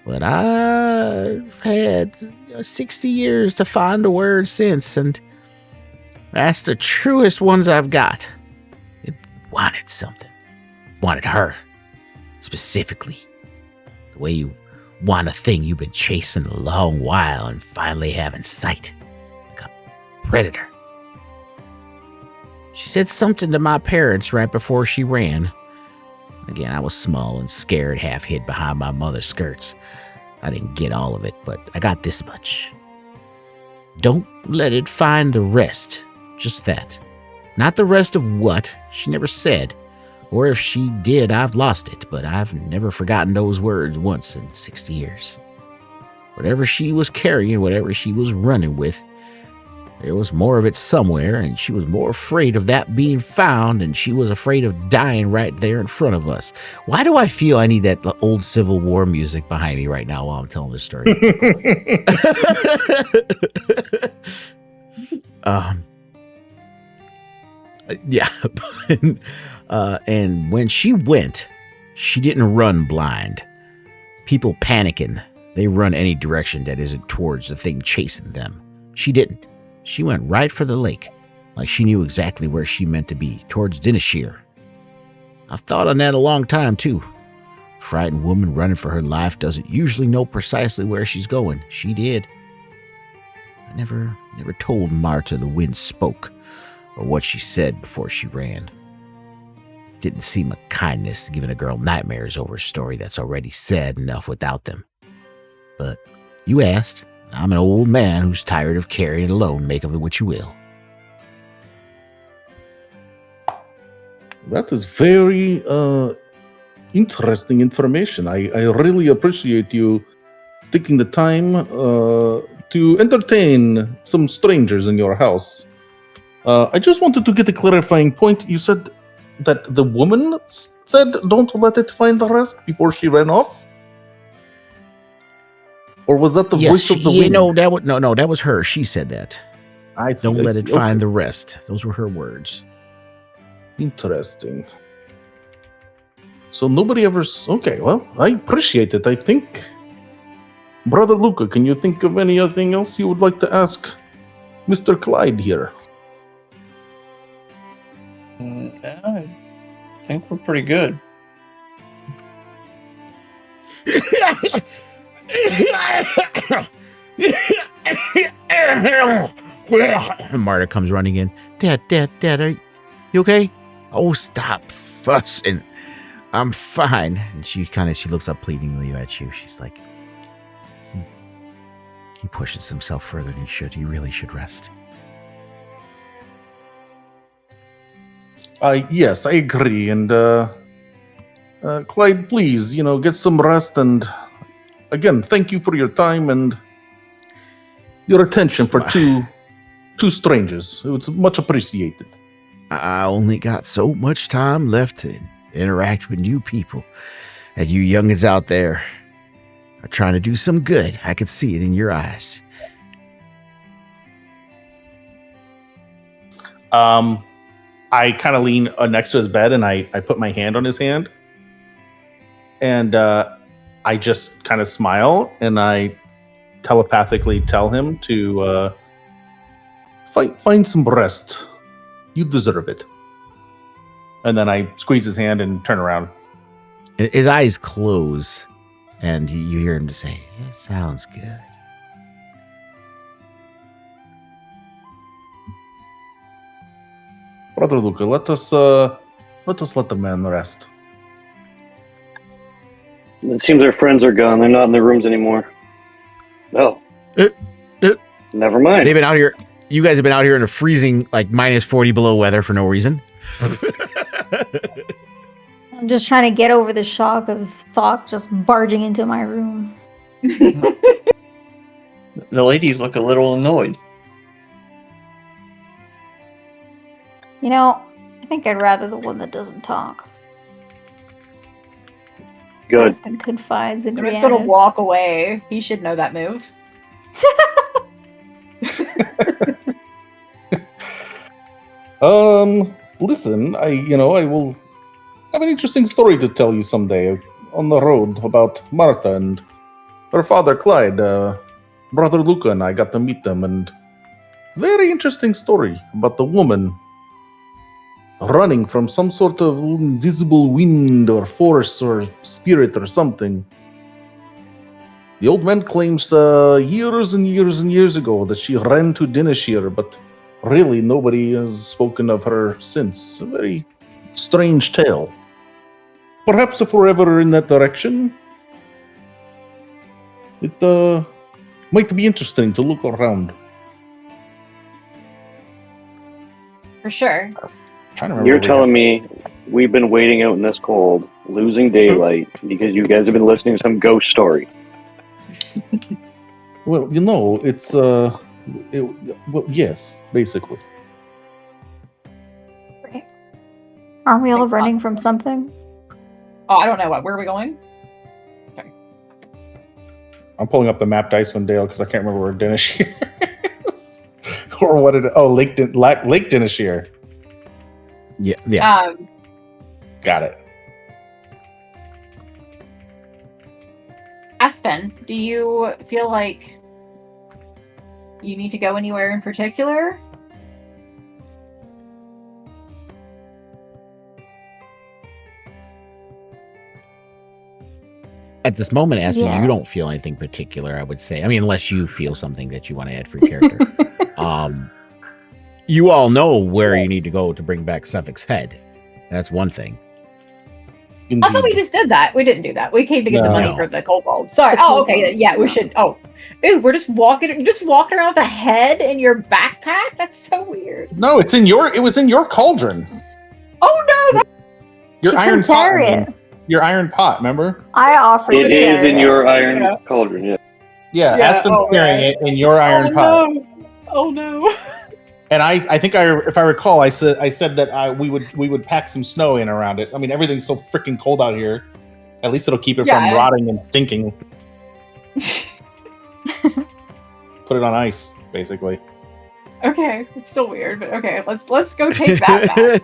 But I've had 60 years to find a word since, and that's the truest ones I've got. It wanted something. Wanted her. Specifically. The way you want a thing you've been chasing a long while and finally have in sight. Like a predator. She said something to my parents right before she ran. Again, I was small and scared, half hid behind my mother's skirts. I didn't get all of it, but I got this much. Don't let it find the rest. Just that. Not the rest of what, she never said. Or if she did, I've lost it, but I've never forgotten those words once in 60 years. Whatever she was carrying, whatever she was running with, there was more of it somewhere, and she was more afraid of that being found than she was afraid of dying right there in front of us. Why do I feel I need that old Civil War music behind me right now while I'm telling this story? Yeah. And when she went, she didn't run blind. People panicking, they run any direction that isn't towards the thing chasing them. She didn't. She went right for the lake, like she knew exactly where she meant to be, towards Dinashir. I've thought on that a long time, too. A frightened woman running for her life doesn't usually know precisely where she's going. She did. I never told Marta the wind spoke, or what she said before she ran. Didn't seem a kindness giving a girl nightmares over a story that's already said enough without them. But you asked. I'm an old man who's tired of carrying it alone. Make of it what you will. That is very interesting information. I really appreciate you taking the time to entertain some strangers in your house. I just wanted to get a clarifying point. You said that the woman said don't let it find the rest before she ran off? Or was that the voice of the wind? That was her. She said that. I see, Don't let it Okay. find the rest. Those were her words. Interesting. So nobody ever... Okay, well, I appreciate it. I think... Brother Luca, can you think of anything else you would like to ask Mr. Clyde here? Yeah, I think we're pretty good. Marta comes running in. Dad, are you okay? Oh, stop fussing. I'm fine. And she looks up pleadingly at you. She's like, he pushes himself further than he should. He really should rest. Yes, I agree. And, Clyde, please, get some rest. And again, thank you for your time and your attention for two strangers. It was much appreciated. I only got so much time left to interact with new people. And you youngins out there are trying to do some good. I could see it in your eyes. I kind of lean next to his bed and I put my hand on his hand. And I just kind of smile and I telepathically tell him to find some rest. You deserve it. And then I squeeze his hand and turn around. His eyes close and you hear him to say, "It sounds good." Brother Luca, let us let the man rest. It seems our friends are gone. They're not in their rooms anymore. Oh. Never mind. They've been out here. You guys have been out here in a freezing, like minus 40 below weather for no reason. I'm just trying to get over the shock of Thok just barging into my room. The ladies look a little annoyed. I think I'd rather the one that doesn't talk. Good. Asks and confides in I'm just gonna Rhiannon. walk away. He should know that move. Listen, I will have an interesting story to tell you someday on the road about Marta and her father Clyde. Brother Luca and I got to meet them, and very interesting story about the woman running from some sort of invisible wind or force or spirit or something. The old man claims years and years and years ago that she ran to Dinashir, but really nobody has spoken of her since. A very strange tale. Perhaps if we're ever in that direction, it might be interesting to look around. For sure. Trying to remember You're where we telling me we've been waiting out in this cold, losing daylight, because you guys have been listening to some ghost story. Well, it's yes, basically. Aren't we all Like, running from something? Oh, I don't know what. Where are we going? I'm pulling up the map to Icewind Dale because I can't remember where Dinashir is. Or what it... Oh, Lake Dinashir. Yeah. Got it. Aspen, do you feel like you need to go anywhere in particular? At this moment, Aspen, Yeah. you don't feel anything particular, I would say. I mean, unless you feel something that you want to add for your character. You all know where you need to go to bring back Suffolk's head. That's one thing. I thought we just did that. We didn't do that. We came to get the money No. for the kobold. Sorry. The Oh, okay. kobolds, Yeah, we yeah. should. Oh, ew, we're just walking. You just walked around with a head in your backpack. That's so weird. No, it was in your cauldron. Oh no! Your She iron couldn't pot. carry I mean. it. Your iron pot, remember? I offered It to is carry in it. your iron Yeah. cauldron, yeah. Yeah, Yeah, Aspen's oh, carrying right. it in your iron pot. No. Oh no! And I think if I recall, I said that we would pack some snow in around it. I mean, everything's so freaking cold out here. At least it'll keep it Yeah. from rotting and stinking. Put it on ice, basically. Okay, it's still weird, but okay. Let's go take that back.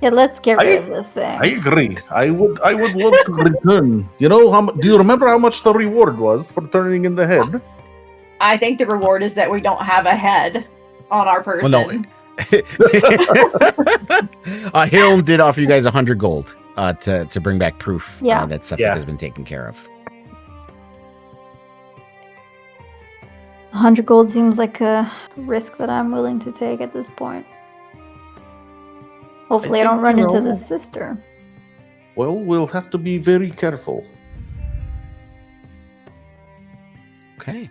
Yeah, let's get I- rid of this thing. I agree. I would love to return. You know do you remember how much the reward was for turning in the head? I think the reward is that we don't have a head on our person. Well, no. Hilm did offer you guys 100 gold to bring back proof Yeah. that Suffolk Yeah. has been taken care of. 100 gold seems like a risk that I'm willing to take at this point. Hopefully I don't think, run you into know- the sister. Well, we'll have to be very careful. Okay.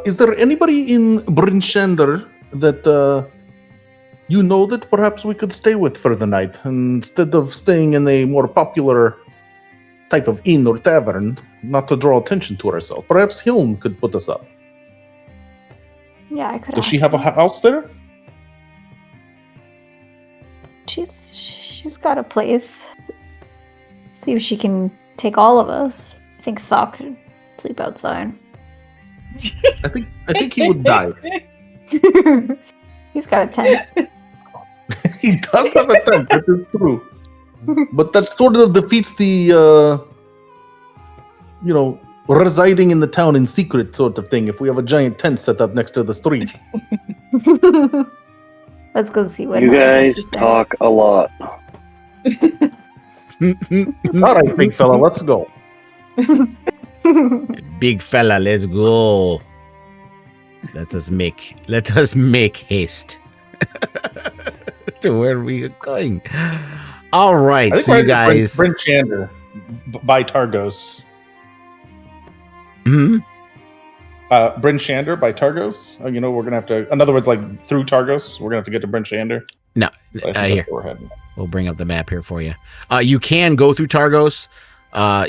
Is there anybody in Brinshander that you know that perhaps we could stay with for the night instead of staying in a more popular type of inn or tavern, not to draw attention to ourselves? Perhaps Hilm could put us up. Yeah, I could Does she ask have a her. house there? She's got a place. See if she can take all of us. I think Thok could sleep outside. I think he would die. He's got a tent. He does have a tent, that is true. But that sort of defeats the residing in the town in secret sort of thing if we have a giant tent set up next to the street. Let's go see what You happens. guys talk a lot. All right, big fella, let's go. Big fella, let's go. Let us make haste to where we are going. All right, I think so we're you guys. Bryn Shander by Targos. Mhm. Bryn Shander by Targos. We're gonna have to. In other words, like through Targos, we're gonna have to get to Bryn Shander. No, I think here. that's where we're heading. We'll bring up the map here for you. You can go through Targos.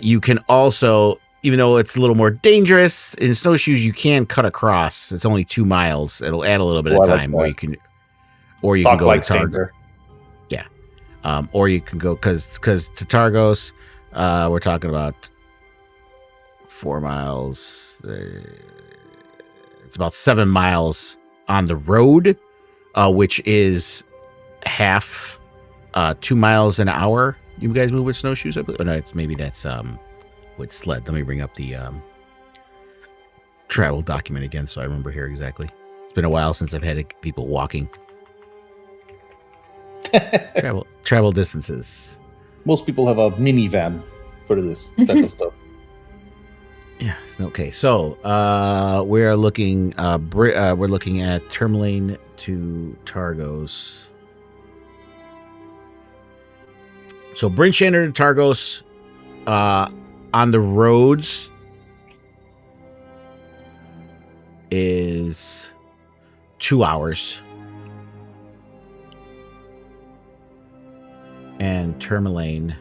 You can also, even though it's a little more dangerous in snowshoes, you can cut across. It's only 2 miles. It'll add a little bit Oh, of I like time, that. or you can Talk go like to Targos. Stanger. Or you can go because to Targos, we're talking about 4 miles. It's about 7 miles on the road, which is half 2 miles an hour. You guys move with snowshoes? I believe. Oh, no, maybe that's with sled. Let me bring up the travel document again so I remember here exactly. It's been a while since I've had people walking. Travel distances. Most people have a minivan for this type of stuff. Yes. Okay. So we're looking. We're looking at Tourmaline to Targos. So Bryn Shander to Targos, on the roads is 2 hours, and Tourmaline.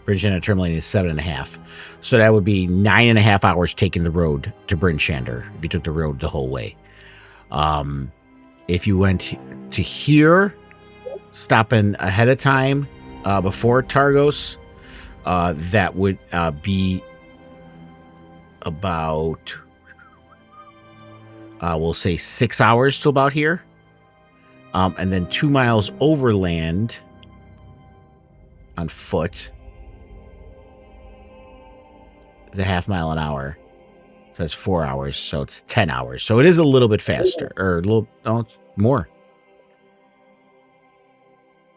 Bryn Shander Tourmaline is 7.5. So that would be 9.5 hours taking the road to Bryn Shander if you took the road the whole way. If you went to here, stopping ahead of time before Targos, that would be about, we'll say 6 hours to about here. And then 2 miles overland on foot is a half mile an hour. So it's 4 hours. So it's 10 hours. So it is a little bit faster, or a little, no, it's more.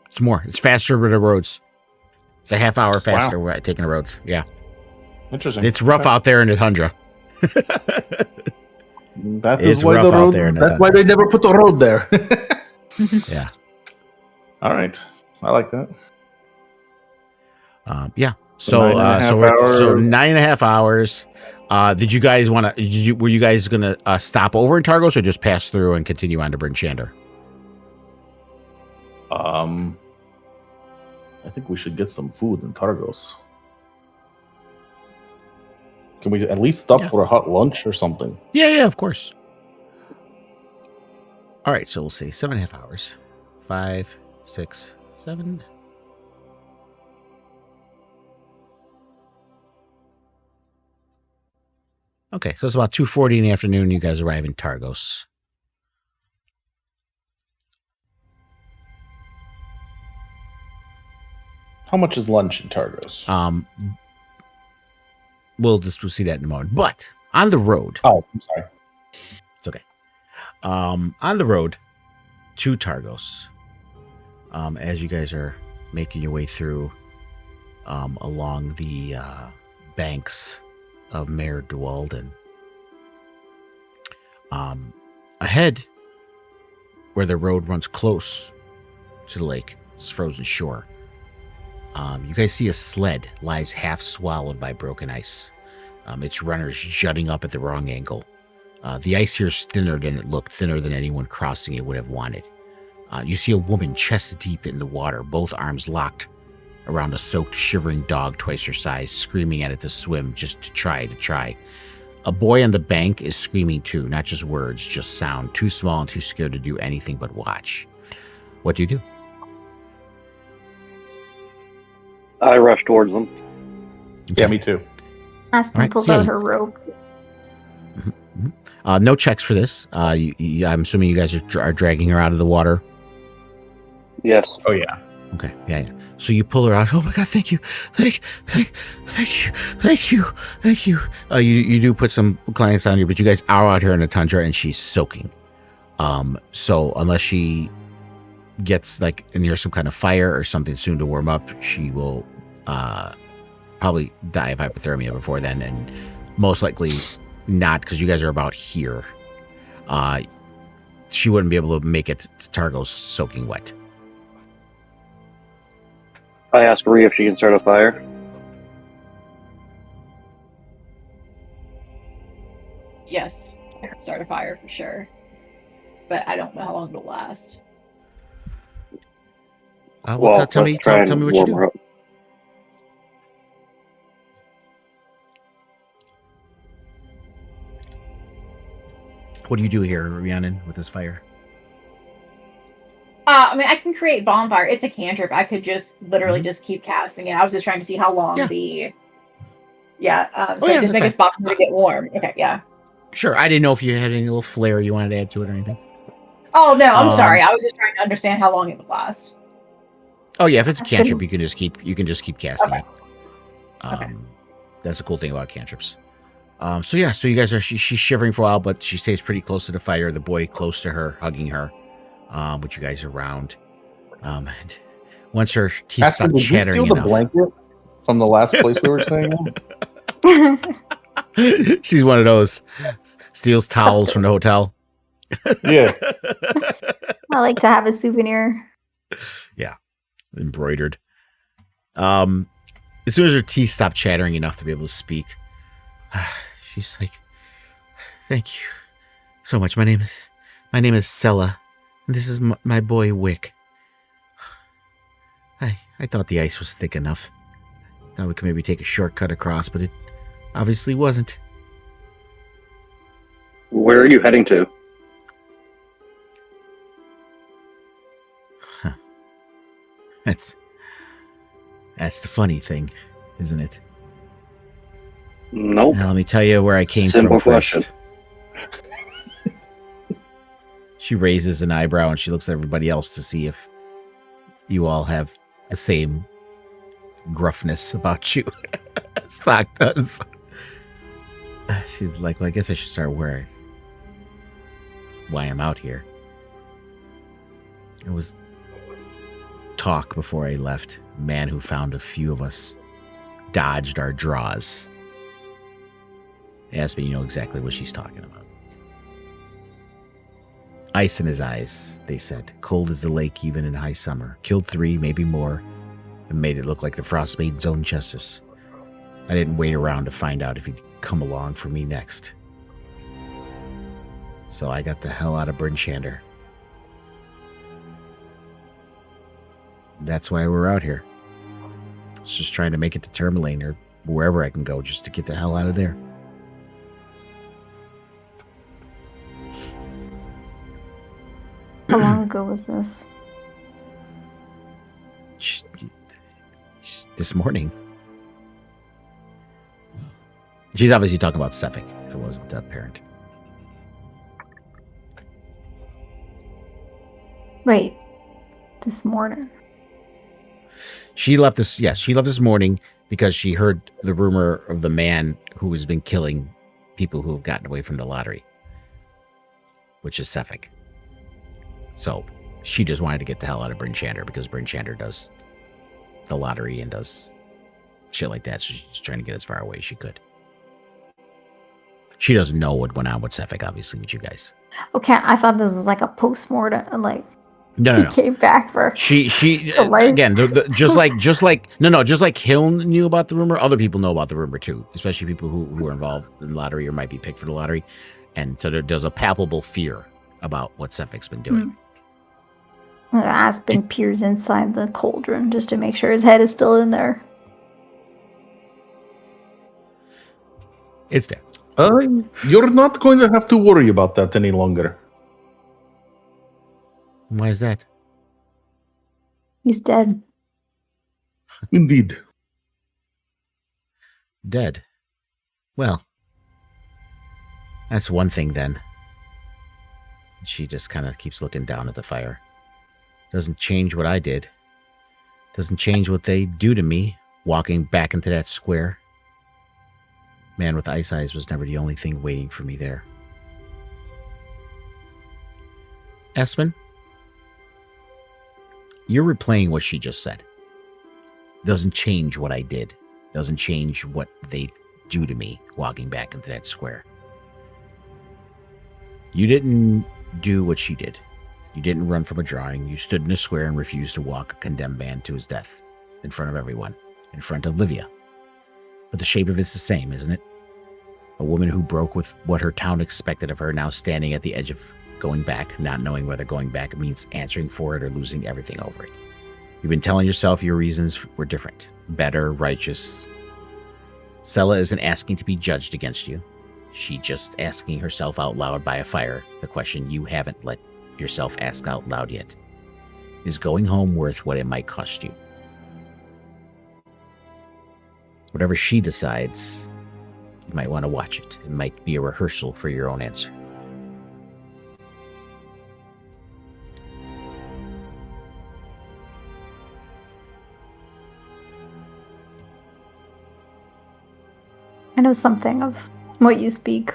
It's more. It's faster with the roads. It's a half hour faster taking the roads. Yeah. Interesting. It's rough out there in the tundra. That It's is why rough the out road. there in the That's why they never put the road there. Yeah. All right, I like that. Yeah. So So, 9.5 so hours. 9.5 hours. Did you guys want to? Were you guys gonna stop over in Targos or just pass through and continue on to Bryn Shander? I think we should get some food in Targos. Can we at least stop Yeah. for a hot lunch or something? Yeah, of course. All right, so we'll say 7.5 hours. 5, 6, 7. Okay, so it's about 2:40 in the afternoon. You guys arrive in Targos. How much is lunch in Targos? We'll see that in a moment. But on the road, Oh, I'm sorry. it's okay. On the road to Targos, as you guys are making your way through along the banks of Mare Dualden, ahead, where the road runs close to the lake, it's frozen shore. You guys see a sled lies half swallowed by broken ice. Its runners jutting up at the wrong angle. The ice here is thinner than it looked, thinner than anyone crossing it would have wanted. You see a woman chest deep in the water, both arms locked around a soaked, shivering dog twice her size, screaming at it to swim, just to try. A boy on the bank is screaming too, not just words, just sound, too small and too scared to do anything but watch. What do you do? I rush towards them. Yeah, me too. Aspen Alright, pulls yeah, out you- her rope. No checks for this. I'm assuming you guys are dragging her out of the water. Yes. Oh yeah. Okay, yeah. So you pull her out. Oh my God! Thank you. You do put some clients on you, but you guys are out here in the tundra, and she's soaking. So unless she gets near some kind of fire or something soon to warm up, she will probably die of hypothermia before then, and most likely not, because you guys are about here. She wouldn't be able to make it to Targos soaking wet. I ask Rhea if she can start a fire. Yes, I can start a fire for sure. But I don't know how long it'll last. Tell me let's try what and you warm do. her up. What do you do here, Rhiannon, with this fire? I mean, I can create bonfire. It's a cantrip. I could just literally just keep casting it. I was just trying to see how long Yeah. So that's just make a spot for me to get warm. Okay, yeah. Sure. I didn't know if you had any little flair you wanted to add to it or anything. Oh no, I'm Um, sorry. I was just trying to understand how long it would last. Oh yeah, if it's a That's cantrip, good. you can just keep casting Okay. it. Okay. That's the cool thing about cantrips. So you guys are she's shivering for a while, but she stays pretty close to the fire. The boy close to her, hugging her, with you guys around. And once her teeth Aspen, stop did you chattering steal the enough, blanket from the last place we were staying at? she's one of those steals towels from the hotel. Yeah. I like to have a souvenir. Embroidered. As soon as her teeth stop chattering enough to be able to speak, she's like, "Thank you so much. My name is Sella, and this is my boy Wick. I thought the ice was thick enough. Thought we could maybe take a shortcut across, but it obviously wasn't." Where are you heading to? That's the funny thing, isn't it? Nope. Now, let me tell you where I came Simple from question. first. She raises an eyebrow and she looks at everybody else to see if you all have the same gruffness about you as Thok does. She's like, "Well, I guess I should start why I'm out here. It was talk before I left. A man who found a few of us dodged our draws." Ask me, you know exactly what she's talking about. Ice in his eyes, they said. Cold as the lake even in high summer. Killed 3, maybe more, and made it look like the Frost Maiden's own justice. I didn't wait around to find out if he'd come along for me next. So I got the hell out of Bryn Shander. That's why we're out here. It's just trying to make it to Tourmaline or wherever I can go just to get the hell out of there. How long ago was this? This morning. She's obviously talking about Suffolk, if it wasn't apparent. Wait, this morning. She left this. Yes, she left this morning because she heard the rumor of the man who has been killing people who have gotten away from the lottery, which is Suffolk. So she just wanted to get the hell out of Bryn Shander because Bryn Shander does the lottery and does shit like that. So she's trying to get as far away as she could. She doesn't know what went on with Suffolk, obviously, with you guys. Okay, I thought this was like a post-mortem, like No, he no, no. came back for She the life. again, just like Hill knew about the rumor. Other people know about the rumor too, especially people who are involved in the lottery or might be picked for the lottery. And so there's a palpable fear about what Suffolk's been doing. Aspen peers inside the cauldron just to make sure his head is still in there. It's there. You're not going to have to worry about that any longer. Why is that? He's dead. Indeed. Dead. Well, that's one thing then. She just kind of keeps looking down at the fire. Doesn't change what I did. Doesn't change what they do to me, walking back into that square. Man with ice eyes was never the only thing waiting for me there. Espen, you're replaying what she just said. Doesn't change what I did. Doesn't change what they do to me walking back into that square. You didn't do what she did. You didn't run from a drawing. You stood in a square and refused to walk a condemned man to his death in front of everyone, in front of Livia. But the shape of it's the same, isn't it? A woman who broke with what her town expected of her, now standing at the edge of going back, not knowing whether going back means answering for it or losing everything over it. You've been telling yourself your reasons were different, better, righteous. Sella isn't asking to be judged against you. She just asking herself out loud by a fire the question you haven't let yourself ask out loud yet. Is going home worth what it might cost you? Whatever she decides, you might want to watch it. It might be a rehearsal for your own answer. I know something of what you speak.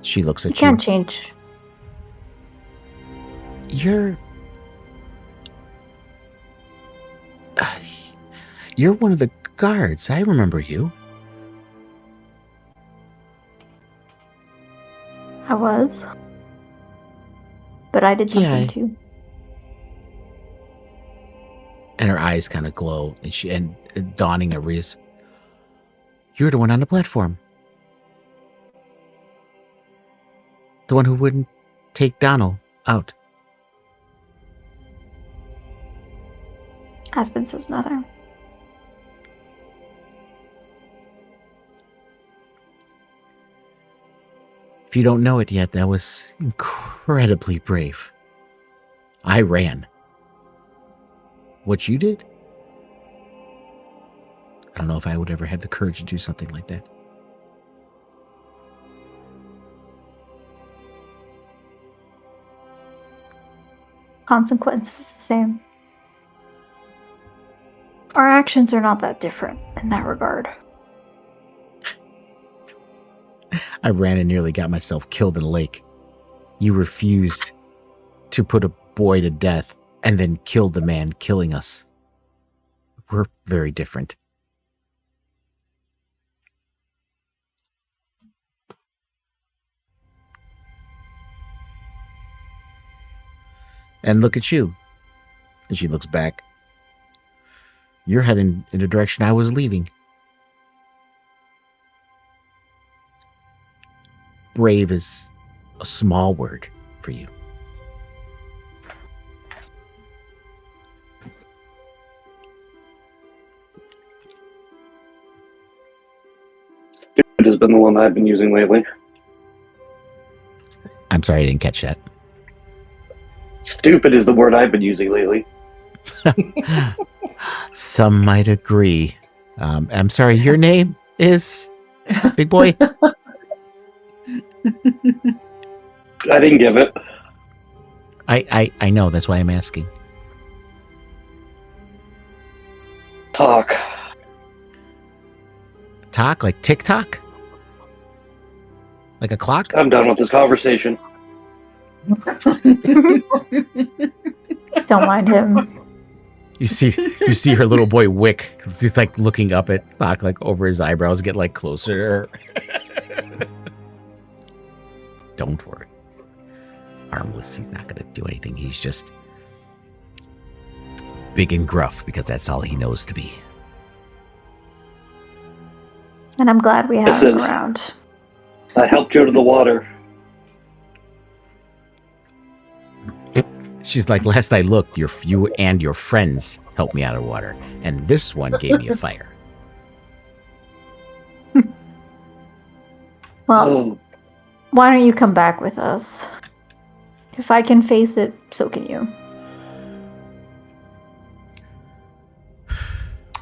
She looks You at can't change. You're one of the guards. I remember you. I was. But I did something too. And her eyes kind of glow, and dawning a reason. You're the one on the platform. The one who wouldn't take Donald out. Aspen says nothing. If you don't know it yet, that was incredibly brave. I ran. What you did? I don't know if I would ever have the courage to do something like that. Consequence is the same. Our actions are not that different in that regard. I ran and nearly got myself killed in a lake. You refused to put a boy to death and then killed the man killing us. We're very different. And look at you. And she looks back. You're heading in the direction I was leaving. Brave is a small word for you. It has been the one I've been using lately. I'm sorry I didn't catch that. Stupid is the word I've been using lately. Some might agree. I'm sorry, your name is Big Boy? I didn't give it. I know, that's why I'm asking. Talk. Talk like TikTok? Like a clock? I'm done with this conversation. Don't mind him. You see her little boy Wick, he's like looking up at Clock, like over his eyebrows, get like closer to her. Don't worry. Harmless. He's not gonna do anything. He's just big and gruff because that's all he knows to be. And I'm glad we have Listen. him around. I helped you out of the water. She's like, last I looked, you and your friends helped me out of water, and this one gave me a fire. Well, Oh, why don't you come back with us? If I can face it, so can you.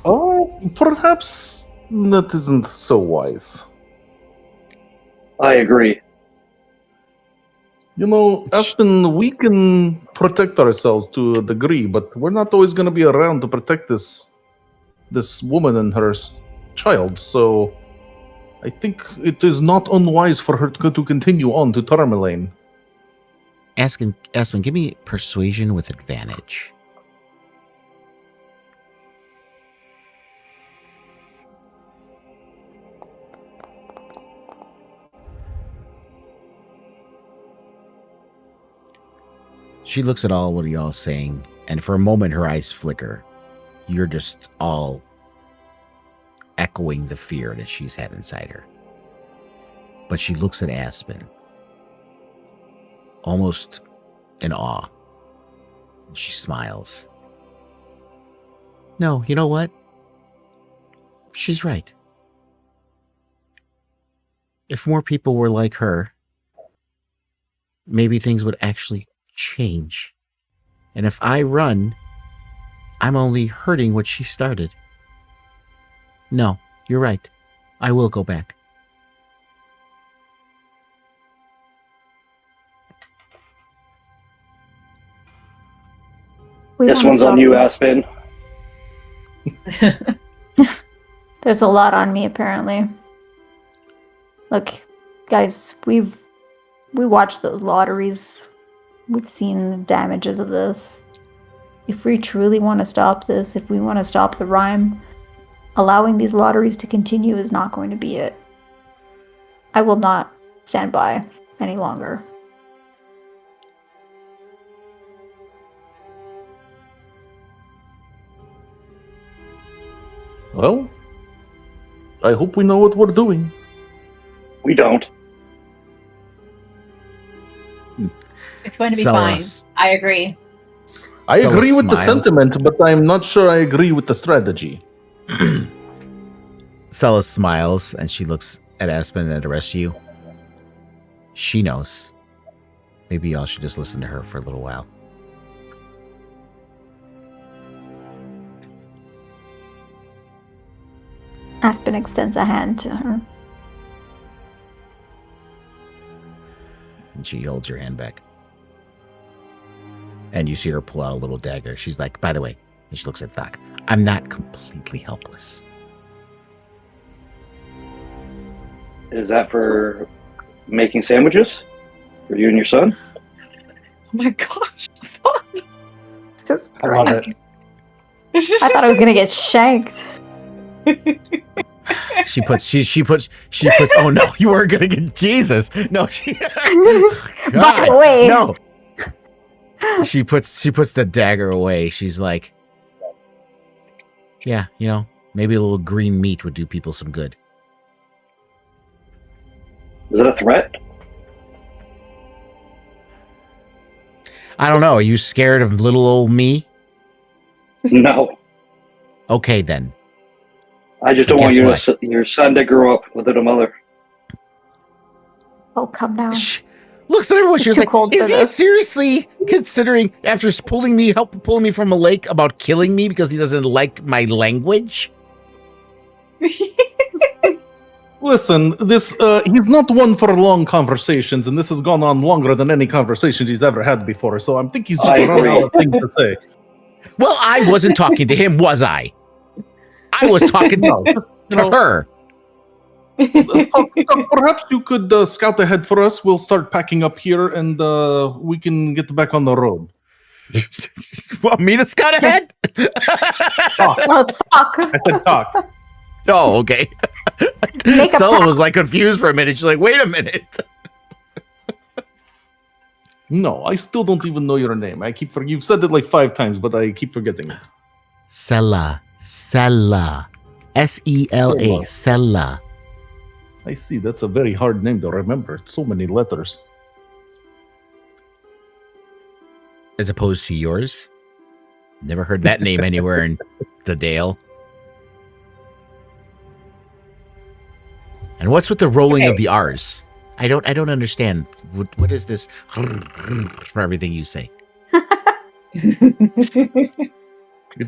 Oh, perhaps that isn't so wise. I agree. You know, Aspen, we can protect ourselves to a degree, but we're not always going to be around to protect this woman and her child. So I think it is not unwise for her to continue on to Tarmalane. Aspen, give me persuasion with advantage. She looks at all what y'all saying, and for a moment her eyes flicker. You're just all echoing the fear that she's had inside her. But she looks at Aspen, almost in awe. She smiles. No, you know what? She's right. If more people were like her, maybe things would actually change. And if I run, I'm only hurting what she started. No, you're right. I will go back. We This wanna one's on stop you, this. Aspen. There's a lot on me, apparently. Look, guys, we watched those lotteries. We've seen the damages of this. If we truly want to stop this, if we want to stop the Rime, allowing these lotteries to continue is not going to be it. I will not stand by any longer. Well, I hope we know what we're doing. We don't. It's going to be So, fine. I agree. I Sella agree with the smiles. sentiment, but I'm not sure I agree with the strategy. Sella smiles and she looks at Aspen and at the rest of you. She knows. Maybe y'all should just listen to her for a little while. Aspen extends a hand to her. And she holds your hand back. And you see her pull out a little dagger. She's like, by the way, and she looks at Thok, I'm not completely helpless. Is that for making sandwiches? For you and your son? Oh my gosh. Just I love it. I thought I was gonna get shanked. She puts oh no, you weren't gonna get Jesus. No, she Back away. No. She puts the dagger away. She's like, yeah, you know, maybe a little green meat would do people some good. Is it a threat? I don't know. Are you scared of little old me? No. Okay, then. I just don't Guess want what? your son to grow up without a mother. Oh, come now. She looks at everyone. It's She's too like, cold is for he this." seriously considering, after pulling me from a lake, about killing me because he doesn't like my language? Listen, this he's not one for long conversations, and this has gone on longer than any conversations he's ever had before. So I think he's just I run agree. out of things to say. Well, I wasn't talking to him, was I? I was talking to her. Perhaps you could scout ahead for us. We'll start packing up here, and we can get back on the road. Want me to scout ahead? Oh, fuck. I said talk. Oh, okay. Make a Stella pact. was like confused for a minute. She's like, wait a minute. No, I still don't even know your name. You've said it like 5 times, but I keep forgetting it. Sella. Sella. Sela. Sella. I see. That's a very hard name to remember. It's so many letters. As opposed to yours. Never heard that name anywhere in the Dale. And what's with the rolling of the R's? I don't understand. What is this for everything you say? It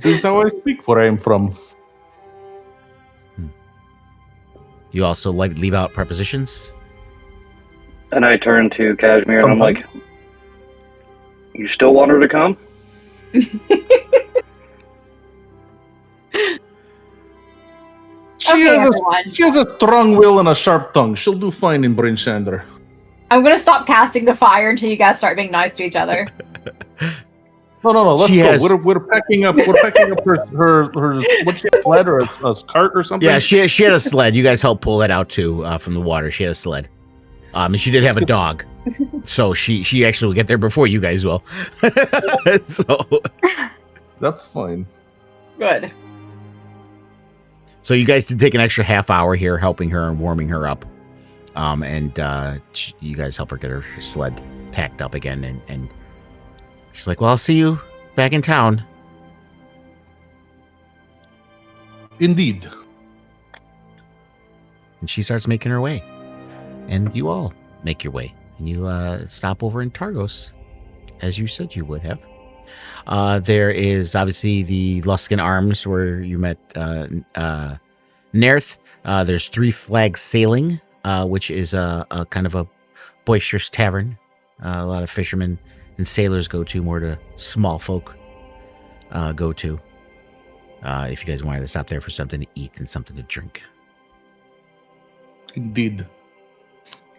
is how I speak where I am from. You also like leave out prepositions? And I turn to Kashmir and I'm like, you still want her to come? She has a strong will and a sharp tongue. She'll do fine in Bryn Shander. I'm gonna stop casting the fire until you guys start being nice to each other. No. Let's She go. has- We're packing up. We're packing up her what she has, sled or a cart or something. Yeah, she had a sled. You guys helped pull that out too from the water. She had a sled. And she did have a dog. So she actually will get there before you guys will. So That's fine. Good. you guys did take an extra half hour here helping her and warming her up. You guys help her get her sled packed up again. And she's like, well, I'll see you back in town. Indeed. And she starts making her way. And you all make your way. And you stop over in Targos, as you said you would have. There is obviously the Luskan Arms where you met Nerth. There's Three Flags Sailing, which is a kind of a boisterous tavern. A lot of fishermen and sailors go to, more to small folk go to. If you guys wanted to stop there for something to eat and something to drink. Indeed.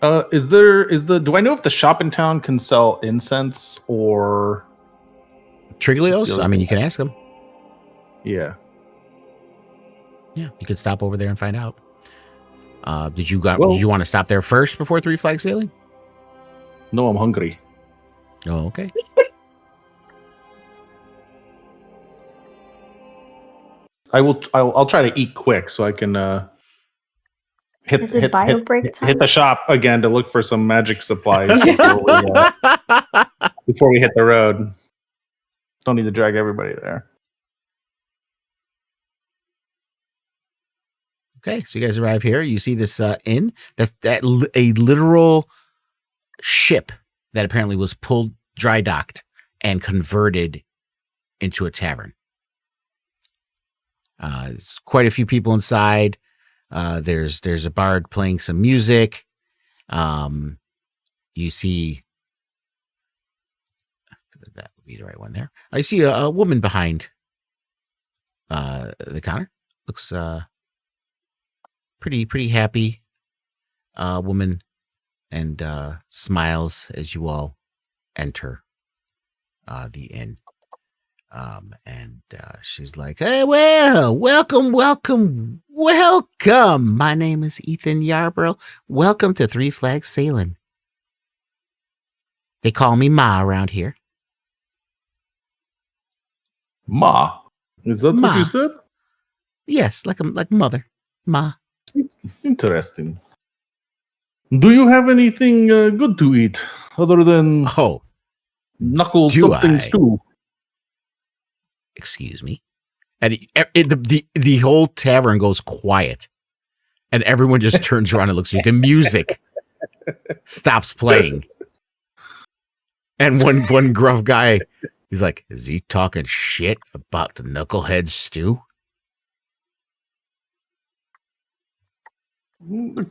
Do I know if the shop in town can sell incense or Triglios? I mean, you can ask them. yeah. Yeah, you could stop over there and find out. Did you want to stop there first before Three Flag Sailing? No, I'm hungry. Oh, okay. I'll try to eat quick so I can Is it bio break time? hit the shop again to look for some magic supplies before we hit the road. Don't need to drag everybody there. Okay, so you guys arrive here. You see this inn. A literal ship that apparently was pulled, dry docked, and converted into a tavern. There's quite a few people inside. There's a bard playing some music. You see that would be the right one there. I see a woman behind the counter. Looks pretty happy woman, and smiles as you all enter the inn. And she's like, hey, well, welcome. My name is Ethan Yarborough. Welcome to Three Flags Sailing. They call me Ma around here. Ma. Is that Ma. what you said? Yes, like mother. Ma. Interesting. Do you have anything good to eat other than Oh, knuckle Do something I? stew? excuse me. And the whole tavern goes quiet. And everyone just turns around and looks at you. The music stops playing. And one gruff guy, he's like, is he talking shit about the knucklehead stew?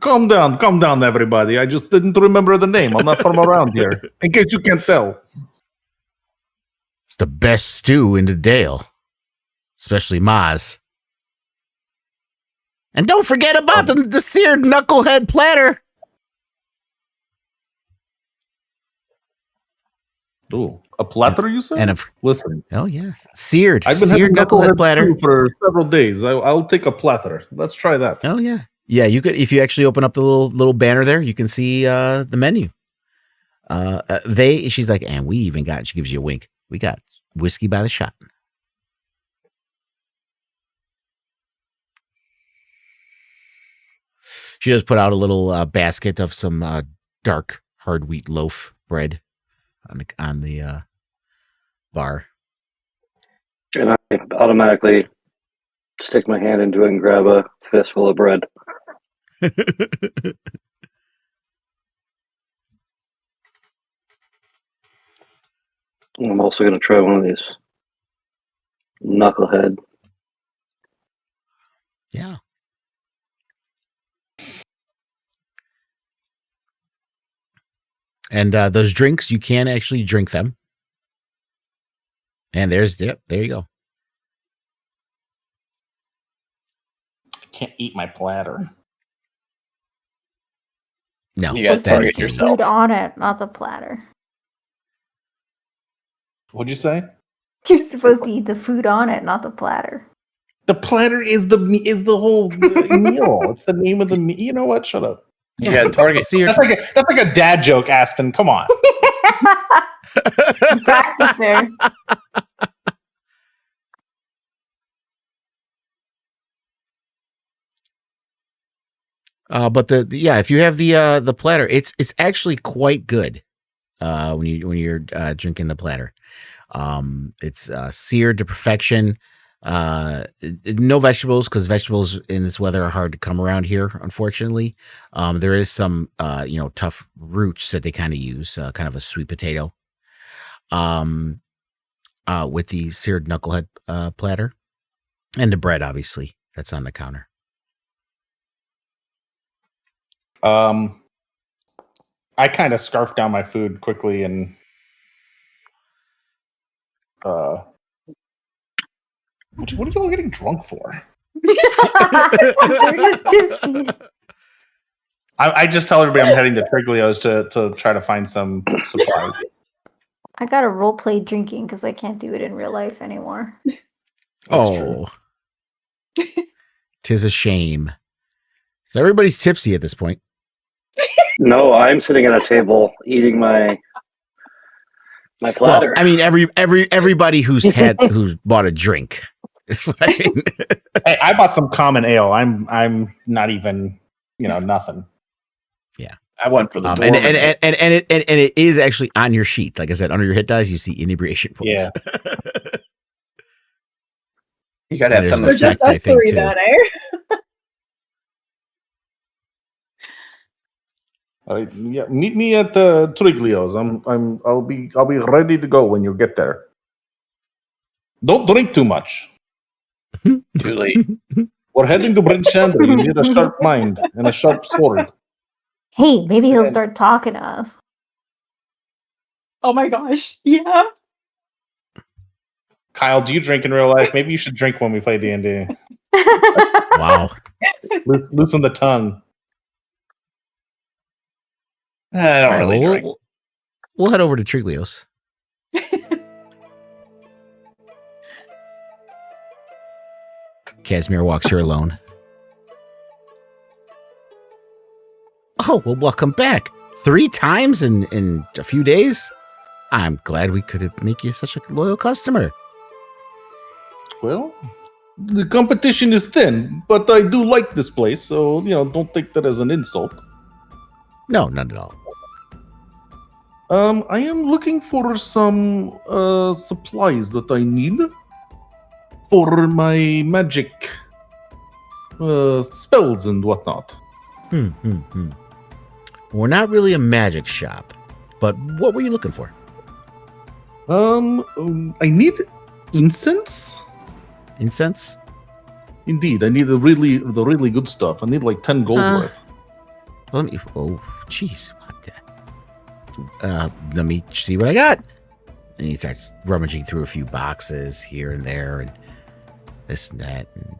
Calm down, everybody. I just didn't remember the name. I'm not from around here. In case you can't tell. It's the best stew in the Dale. Especially Ma's. And don't forget about the seared knucklehead platter. Ooh, a platter, you said? And Listen, oh yes, seared. I've been seared having knucklehead platter stew for several days. I'll take a platter. Let's try that. Oh yeah, yeah. You could, if you actually open up the little banner there, you can see the menu. She's like, and we even got. She gives you a wink. We got whiskey by the shot. She just put out a little basket of some dark hard wheat loaf bread on the bar. And I automatically stick my hand into it and grab a fistful of bread. I'm also going to try one of these knucklehead. Yeah. And those drinks, you can actually drink them. And there you go. I can't eat my platter. No, You guys target The yourself. food on it, not the platter. What'd you say? You're supposed to eat the food on it, not the platter. The platter is the whole meal. It's the name of the meal. You know what? Shut up. Yeah, target. seared. That's like a dad joke, Aspen. Come on. Practice there. But if you have the platter, it's actually quite good. When you're drinking the platter, it's seared to perfection. No vegetables, because vegetables in this weather are hard to come around here. Unfortunately, there is some tough roots that they kind of use, kind of a sweet potato. With the seared knucklehead platter, and the bread, obviously, that's on the counter. I kind of scarfed down my food quickly and what are y'all getting drunk for? We're just tipsy. I just tell everybody I'm heading to Triglio's to try to find some supplies. I got to role play drinking because I can't do it in real life anymore. That's true. Tis a shame. So everybody's tipsy at this point. No, I'm sitting at a table eating my platter. Well, I mean, everybody who's bought a drink is what I mean. Hey, I bought some common ale. I'm not even nothing. Yeah, I went for the and it is actually on your sheet. Like I said, under your hit dice, you see inebriation points. Yeah. You gotta have There's some no We're just effect, I us think, three too. then, eh? Meet me at Triglio's. I'll be ready to go when you get there. Don't drink too much. too late. We're heading to Brent Chandler. You need a sharp mind and a sharp sword. Hey, maybe he'll start talking to us. Oh my gosh. Yeah. Kyle, do you drink in real life? Maybe you should drink when we play D&D. Wow. Loosen the tongue. I don't really All right, drink. we'll head over to Triglio's. Casimir walks here alone. Oh, well, welcome back. 3 times in a few days? I'm glad we could make you such a loyal customer. Well, the competition is thin, but I do like this place, so don't take that as an insult. No, not at all. I am looking for some supplies that I need for my magic spells and whatnot. We're not really a magic shop, but what were you looking for? I need incense. Incense? Indeed, I need the really good stuff. I need like 10 gold worth. Let me. Oh, jeez. Let me see what I got. And he starts rummaging through a few boxes here and there, and this and that. And...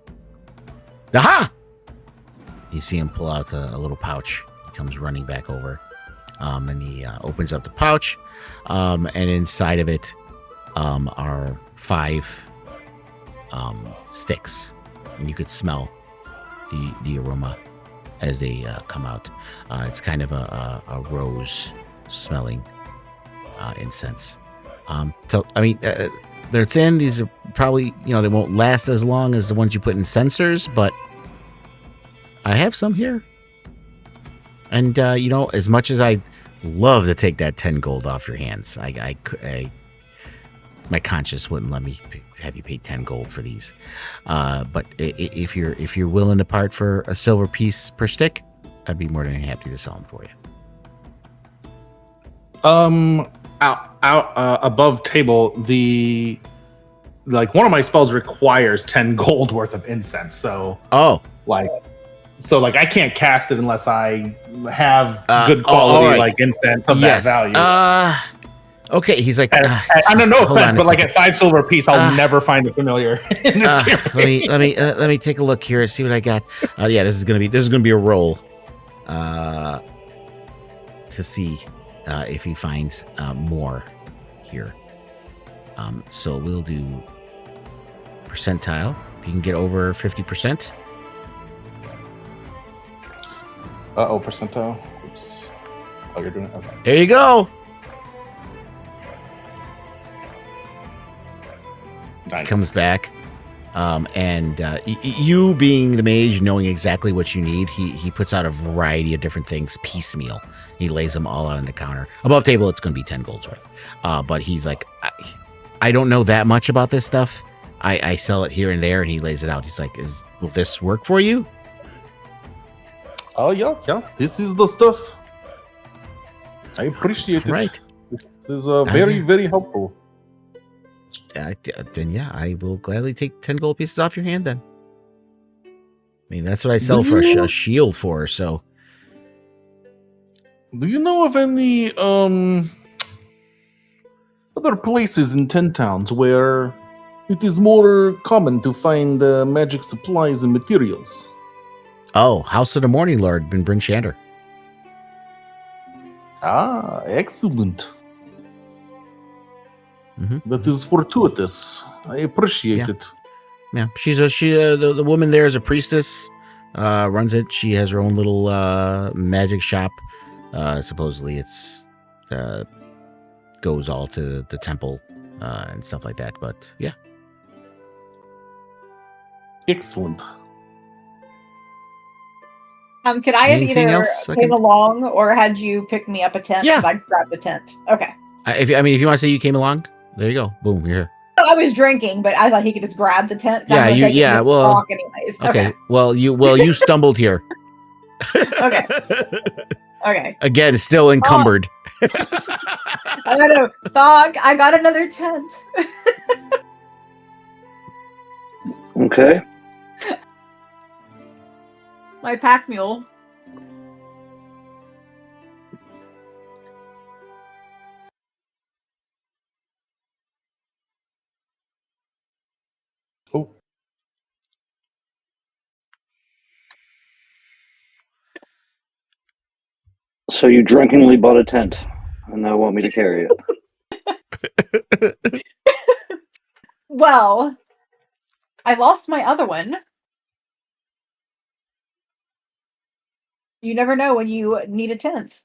Aha! You see him pull out a little pouch. He comes running back over, and he opens up the pouch, and inside of it are 5 sticks, and you could smell the aroma as they come out. It's kind of a rose smelling incense. So I mean, they're thin. These are probably, they won't last as long as the ones you put in sensors, but I have some here. And as much as I love to take that 10 gold off your hands, I my conscience wouldn't let me have you pay 10 gold for these. But if you're willing to part for a silver piece per stick, I'd be more than happy to sell them for you. Out above table, one of my spells requires 10 gold worth of incense. So I can't cast it unless I have good quality right. incense of that value. Okay, he's like, I don't know offense, but at 5 silver piece, I'll never find a familiar in this campaign. Let me take a look here and see what I got. This is gonna be a roll to see if he finds more here. So we'll do percentile. If you can get over 50%. Percentile. Oops. Oh, you're doing it? Okay. There you go. Nice. Comes back. And you being the mage, knowing exactly what you need, he puts out a variety of different things piecemeal. He lays them all out on the counter. Above table, it's going to be 10 gold's worth. But he's like, I don't know that much about this stuff. I sell it here and there, and he lays it out. He's like, will this work for you? Oh, yeah. This is the stuff. I appreciate it. Right. This is very, very helpful. Then I will gladly take 10 gold pieces off your hand then. I mean, that's what I sell for a shield for, so. Do you know of any other places in 10 towns where it is more common to find magic supplies and materials? Oh, House of the Morning Lord in Bryn Shander. Ah, excellent. Mm-hmm. That is fortuitous. I appreciate it. Yeah, the woman there is a priestess, runs it. She has her own little magic shop. Supposedly it's goes all to the temple and stuff like that. But yeah, excellent. Could I have Anything either else I came can- along or had you pick me up a tent? Yeah. 'Cause I grabbed a tent. Okay. if you want to say you came along, there you go. Boom, you're here. I was drinking, but I thought he could just grab the tent. Yeah, well, anyways. Okay. Well, you stumbled here. Okay. Okay. Again, still encumbered. I know. Thog, I got another tent. Okay. My pack mule. Oh. So you drunkenly bought a tent and now want me to carry it. Well, I lost my other one. You never know when you need a tent.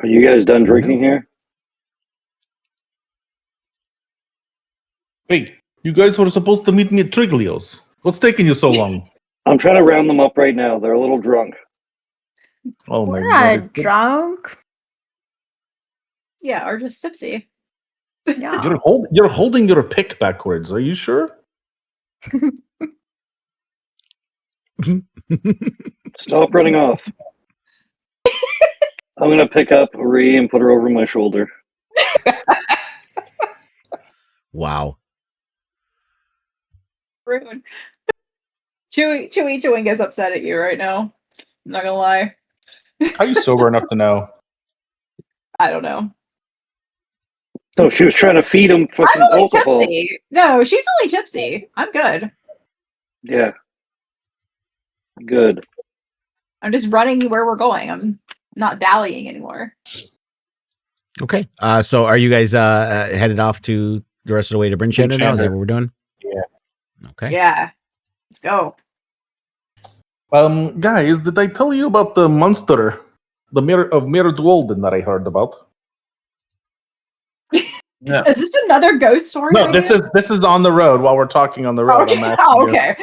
Are you guys done drinking here? Hey, you guys were supposed to meet me at Triglio's. What's taking you so long? I'm trying to round them up right now. They're a little drunk. Oh my We're god. not drunk. Yeah, or just tipsy. Yeah. You're holding your pick backwards. Are you sure? Stop running off. I'm going to pick up Ree and put her over my shoulder. Wow. Rude. Chewy gets upset at you right now. I'm not gonna lie. Are you sober enough to know? I don't know. So she was trying to feed him I'm fucking only alcohol. tipsy. No, she's only tipsy. I'm good. Yeah. Good. I'm just running where we're going. I'm not dallying anymore. Okay. So are you guys headed off to the rest of the way to Bryn Shander now? Is that what we're doing? Yeah. Okay. Yeah. Let's go. Guys, did I tell you about the monster, the mirror of Mirrored Walden that I heard about? Yeah. Is this another ghost story? No, right this here? is on the road. While we're talking on the road, Okay. I'm asking Oh, you. okay.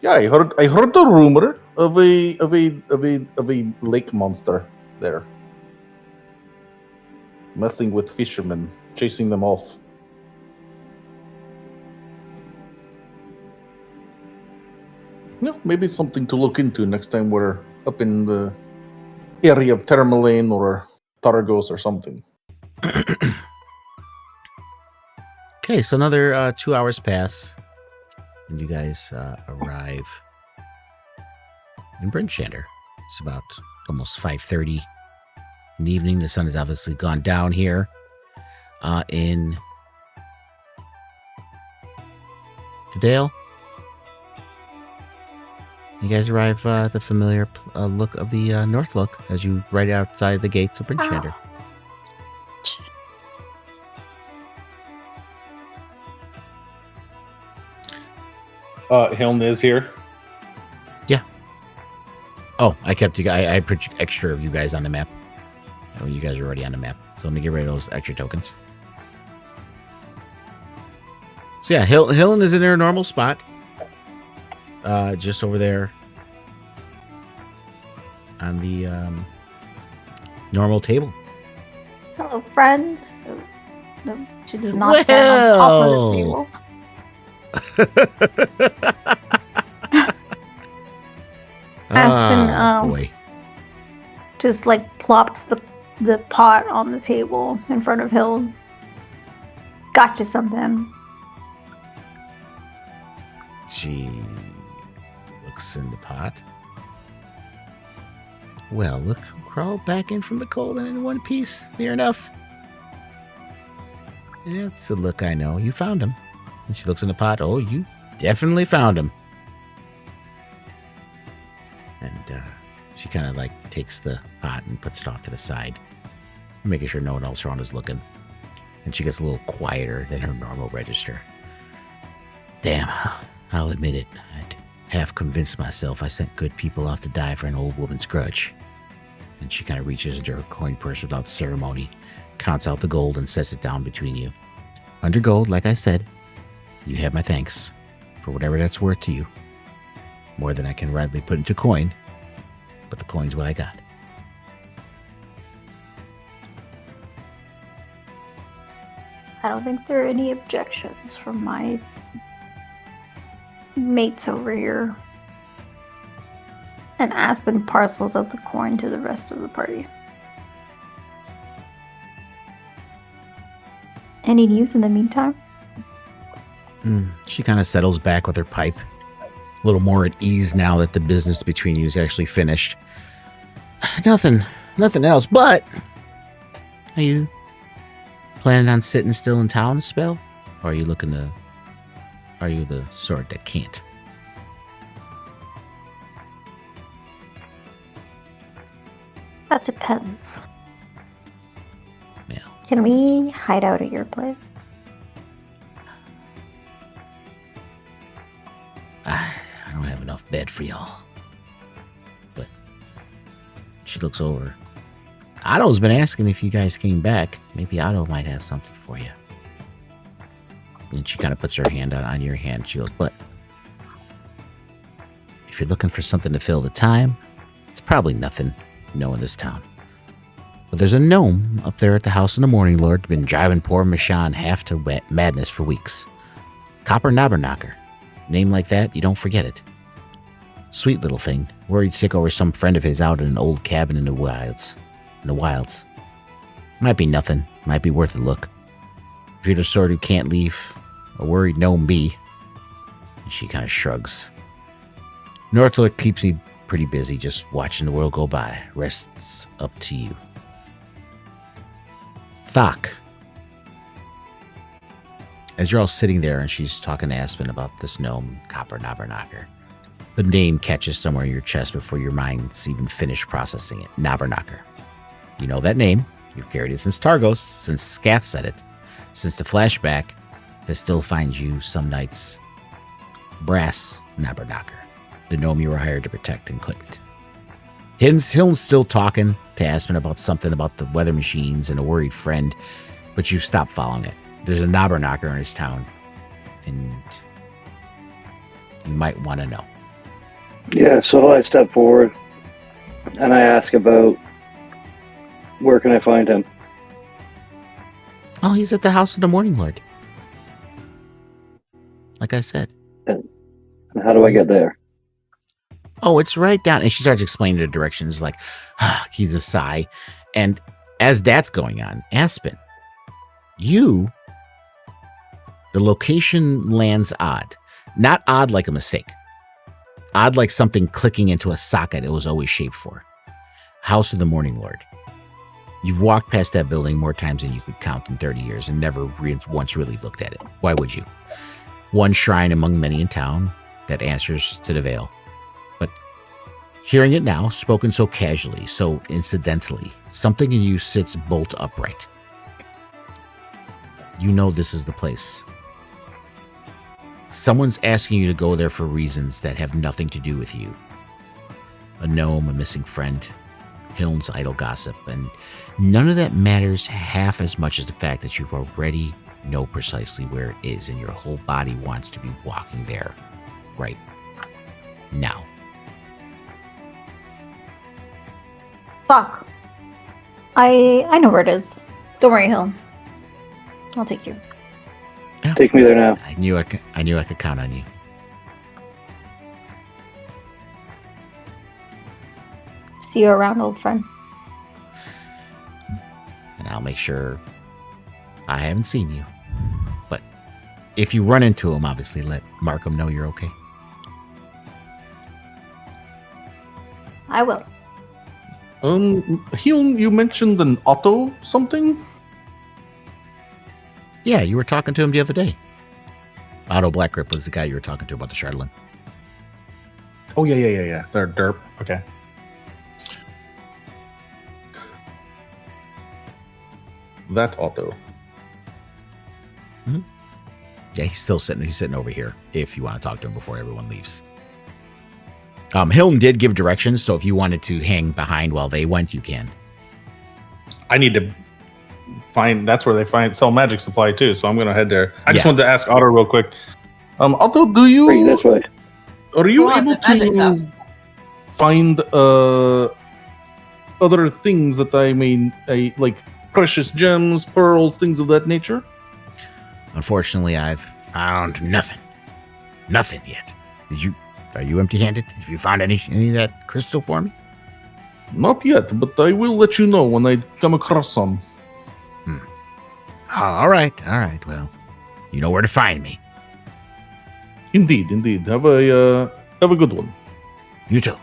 Yeah, I heard the rumor of a lake monster there, messing with fishermen, chasing them off. No, maybe something to look into next time we're up in the area of Termalane or Targos or something. Okay, so another 2 hours pass, and you guys arrive in Bryn Shander. It's about almost 5:30 in the evening. The sun has obviously gone down here in Dale. You guys arrive at the familiar look of the North Look as you right outside the gates of Bryn Shander. Hiln is here. Oh, I kept you guys. I put extra of you guys on the map. Oh, you guys are already on the map. So let me get rid of those extra tokens. So yeah, Hillen is in her normal spot. Just over there on the normal table. Hello, friend. No, she does not stand on top of the table. Aspen, Boy. just like plops the pot on the table in front of Hill. Gotcha something. She looks in the pot. Well, look, crawl back in from the cold and in one piece. Near enough. That's a look I know. You found him. And she looks in the pot. Oh, you definitely found him. And she kind of like takes the pot and puts it off to the side, making sure no one else around is looking. And she gets a little quieter than her normal register. Damn, I'll admit it. I'd half convinced myself I sent good people off to die for an old woman's grudge. And she kind of reaches into her coin purse without ceremony, counts out the gold, and sets it down between you. 100 gold, like I said. You have my thanks for whatever that's worth to you. More than I can readily put into coin, but the coin's what I got. I don't think there are any objections from my mates over here. And Aspen parcels out the coin to the rest of the party. Any news in the meantime? She kind of settles back with her pipe. A little more at ease now that the business between you is actually finished. Nothing else, but are you planning on sitting still in town a spell? Or are you are you the sort that can't? That depends. Yeah. Can we hide out at your place? I don't have enough bed for y'all. But she looks over. Otto's been asking if you guys came back. Maybe Otto might have something for you. And she kind of puts her hand on your hand. She goes, but if you're looking for something to fill the time, it's probably nothing, in this town. But there's a gnome up there at the House of the Morning Lord, been driving poor Michonne half to madness for weeks. Copper Knobberknocker. Name like that, you don't forget it. Sweet little thing, worried sick over some friend of his out in an old cabin in the wilds. Might be nothing, might be worth a look. If you're the sort who can't leave a worried gnome be. And she kind of shrugs. Northlook keeps me pretty busy just watching the world go by. Rest's up to you. Thok. As you're all sitting there and she's talking to Aspen about this gnome, Copper Knobberknocker, the name catches somewhere in your chest before your mind's even finished processing it. Knobberknocker. You know that name. You've carried it since Targos, since Scath said it, since the flashback that still finds you some nights. Brass Knobberknocker, the gnome you were hired to protect and couldn't. Hilton's still talking to Aspen about something about the weather machines and a worried friend, but you've stopped following it. There's a Knobberknocker in his town, and you might want to know. Yeah, so I step forward and I ask about where can I find him? Oh, he's at the house of the Morning Lord. Like I said. And how do I get there? Oh, it's right down. And she starts explaining the directions, like, he's a sigh. And as that's going on, Aspen, the location lands odd. Not odd like a mistake. Odd like something clicking into a socket it was always shaped for. House of the Morning Lord. You've walked past that building more times than you could count in 30 years and never once really looked at it. Why would you? One shrine among many in town that answers to the veil. But hearing it now, spoken so casually, so incidentally, something in you sits bolt upright. You know this is the place. Someone's asking you to go there for reasons that have nothing to do with you. A gnome, a missing friend, Hiln's idle gossip, and none of that matters half as much as the fact that you've already know precisely where it is and your whole body wants to be walking there right now. Fuck. I know where it is. Don't worry, Hill. I'll take you. Take me there now. I knew I could count on you. See you around, old friend. And I'll make sure I haven't seen you. But if you run into him, obviously let Markham know you're okay. I will. Heel, you mentioned an Otto something? Yeah, you were talking to him the other day. Otto Blackgrip was the guy you were talking to about the Shardlin. Oh, yeah. They're derp. Okay. That Otto. Yeah, he's still sitting. He's sitting over here. If you want to talk to him before everyone leaves. Hilton did give directions, so if you wanted to hang behind while they went, you can. I need to find. That's where they sell magic supply too. So I'm gonna head there. I just Yeah. wanted to ask Otto real quick. Otto, do you? Bring this way. Are you Go on, able the magic to stuff. find other things that I mean, like precious gems, pearls, things of that nature? Unfortunately, I've found nothing. Nothing yet. Are you empty-handed? Have you found any of that crystal for me? Not yet, but I will let you know when I come across some. Oh, all right. Well, you know where to find me. Indeed. Have a good one. You too.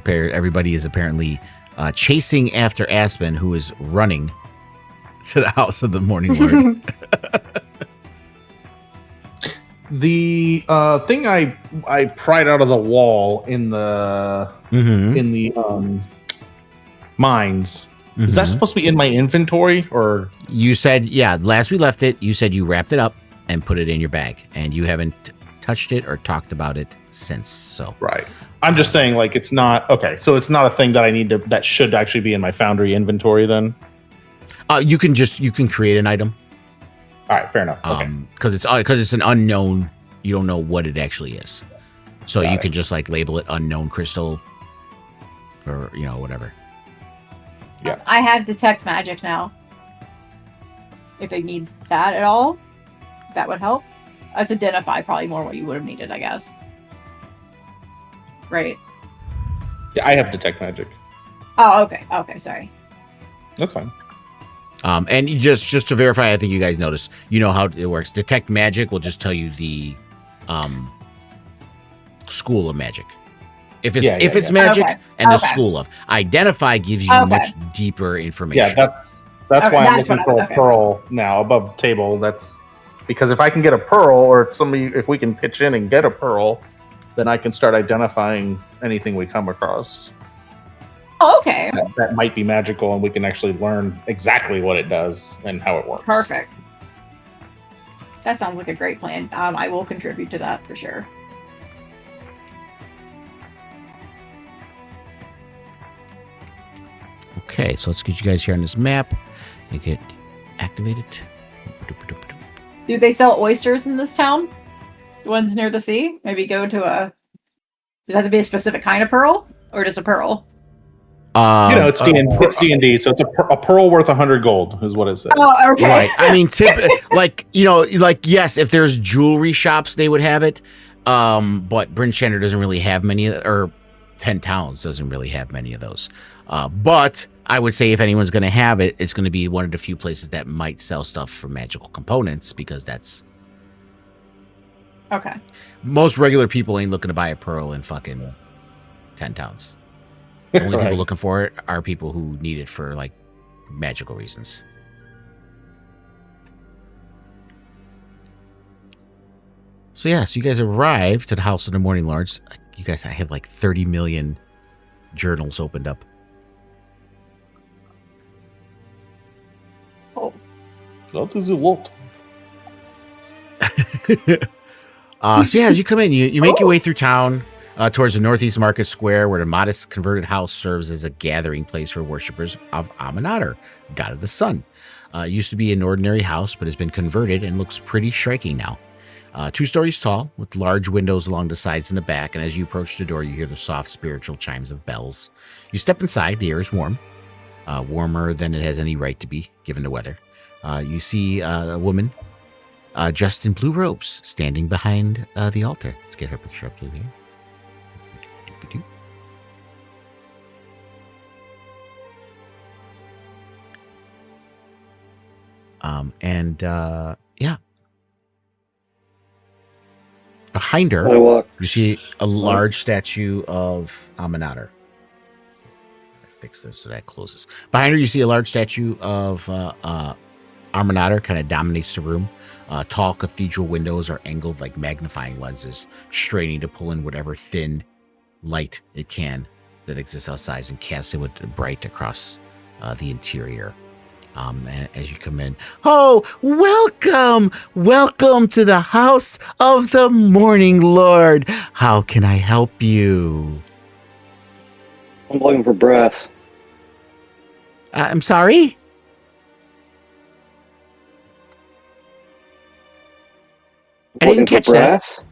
Everybody is apparently chasing after Aspen, who is running to the house of the Morning Lord. The thing I pried out of the wall in the mines, is that supposed to be in my inventory, or? You said, yeah, last we left it, you said you wrapped it up and put it in your bag, and you haven't touched it or talked about it since. So Right. I'm just saying, like, it's not okay. So it's not a thing that I need to. That should actually be in my Foundry inventory. Then. you can create an item. All right. Fair enough. Okay. Because it's an unknown. You don't know what it actually is, so Got you it. can just like label it unknown crystal, or whatever. Yeah. I have detect magic now. If I need that at all, that would help. Let's identify probably more what you would have needed, I guess. Right. Yeah, I have detect magic. Oh, okay. Okay, sorry. That's fine. And you just to verify, I think you guys noticed. You know how it works. Detect magic will just tell you the school of magic. If it's Yeah, if yeah, it's yeah. magic Okay, and okay. a school of. Identify gives you Okay. much deeper information. Yeah, that's Okay, why I'm that's looking what for a okay. pearl now above table. That's because if I can get a pearl, or if we can pitch in and get a pearl, then I can start identifying anything we come across Oh, okay. that might be magical, and we can actually learn exactly what it does and how it works. Perfect. That sounds like a great plan. I will contribute to that for sure. Okay, so let's get you guys here on this map. Make it activated. Do they sell oysters in this town? The ones near the sea? Maybe go to a. Does it have to be a specific kind of pearl, or just a pearl? It's D&D, so it's a pearl worth 100 gold is what it says. Oh, okay. Right. I mean, yes, if there's jewelry shops, they would have it. But Bryn Shander doesn't really have many, or 10 Towns doesn't really have many of those. But I would say if anyone's going to have it, it's going to be one of the few places that might sell stuff for magical components, because that's Okay. most regular people ain't looking to buy a pearl in fucking 10 Towns. The only Right. people looking for it are people who need it for like magical reasons. So you guys arrived to the House of the Morning Lords. You guys, I have like 30 million journals opened up. Oh, That is a lot. As you come in, you make your way through town towards the Northeast Market Square, where the modest converted house serves as a gathering place for worshippers of Aminatar, god of the sun. It used to be an ordinary house, but has been converted and looks pretty striking now. 2 stories tall, with large windows along the sides and the back, and as you approach the door, you hear the soft spiritual chimes of bells. You step inside, the air is warm, warmer than it has any right to be, given the weather. You see a woman dressed in blue robes standing behind the altar. Let's get her picture up to here. Behind her, I walk. you see a large statue of Aminatar. Fix this so that closes. Behind her, you see a large statue of Aminatar, kind of dominates the room. Tall cathedral windows are angled like magnifying lenses, straining to pull in whatever thin light it can that exists outside and cast it with bright across the interior. And as you come in, welcome to the House of the Morning Lord. How can I help you? I'm looking for brass. I'm sorry? I didn't catch that.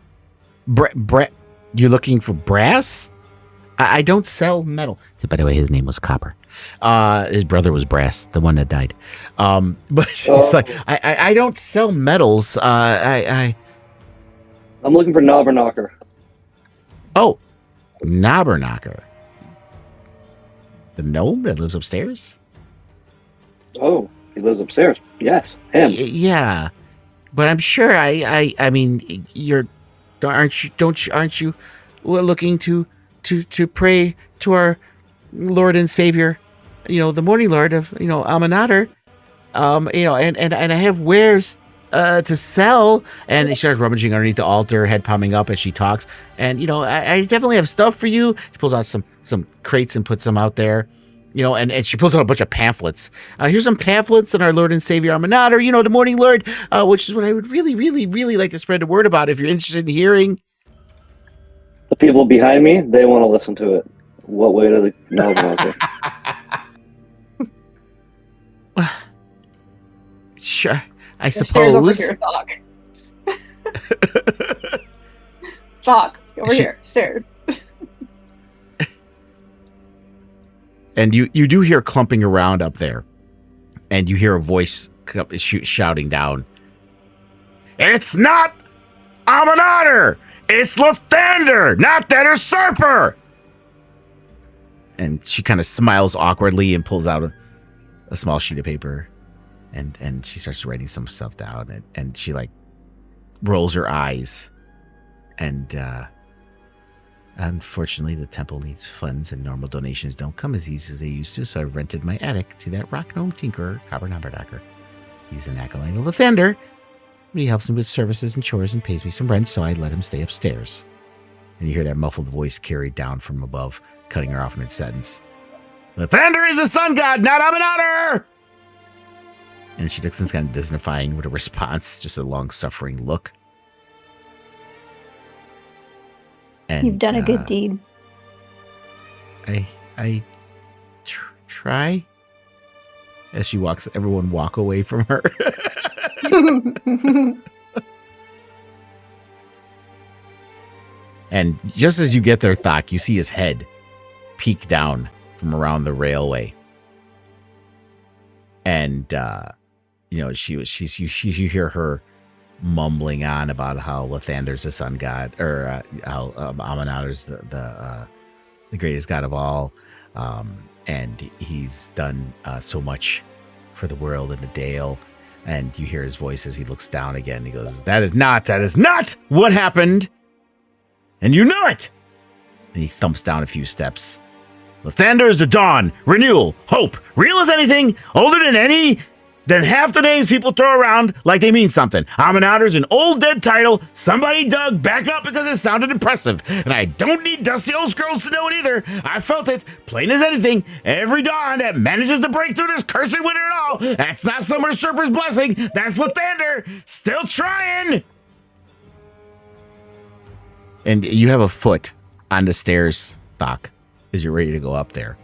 Brass? You're looking for brass? I don't sell metal. By the way, his name was Copper. His brother was Brass, the one that died. But it's like I don't sell metals. I'm looking for Knobberknocker. Oh, Knobberknocker. The gnome that lives upstairs? Oh, he lives upstairs. Yes, him. Yeah. But I'm sure I mean aren't you looking to pray to our Lord and Savior, the Morning Lord of, Aminatar, and I have wares to sell. And she starts rummaging underneath the altar, head palming up as she talks. And, I definitely have stuff for you. She pulls out some crates and puts them out there, and she pulls out a bunch of pamphlets. Here's some pamphlets on our Lord and Savior Aminatar, the Morning Lord, which is what I would really, really, really like to spread the word about if you're interested in hearing. The people behind me, they want to listen to it. What way do they know about it? Sure, I there's stairs over suppose. here, Doc. Doc, over here, stairs. And you do hear clumping around up there, and you hear a voice shouting down. It's not Aminatar! It's Lathander, not that usurper! And she kind of smiles awkwardly and pulls out a small sheet of paper, and she starts writing some stuff down, and she like rolls her eyes, and Unfortunately, the temple needs funds and normal donations don't come as easy as they used to, so I rented my attic to that rock gnome tinkerer, Copper Numberdocker. He's an acolyte of Lathander. He helps me with services and chores and pays me some rent, so I let him stay upstairs. And you hear that muffled voice carried down from above, cutting her off mid-sentence. Lathander is the sun god, not Aminader! And she looks kind of dignifying with a response, just a long-suffering look. And, You've done a good deed. I try. As she walks, everyone walk away from her. And just as you get there, Thok, you see his head peek down from around the railway. And, you hear her mumbling on about how Lathander's the sun god, or how Aminader's the greatest god of all. And he's done so much for the world and the Dale. And you hear his voice as he looks down again. He goes, that is not what happened. And you know it. And he thumps down a few steps. Lathander is the dawn, renewal, hope, real as anything, older than half the names people throw around like they mean something. Aminader's an old dead title somebody dug back up because it sounded impressive. And I don't need dusty old scrolls to know it either. I felt it, plain as anything. Every dawn that manages to break through this cursed winter at all, that's not some usurper's blessing. That's Lathander, still trying. And you have a foot on the stairs, Thok, as you're ready to go up there.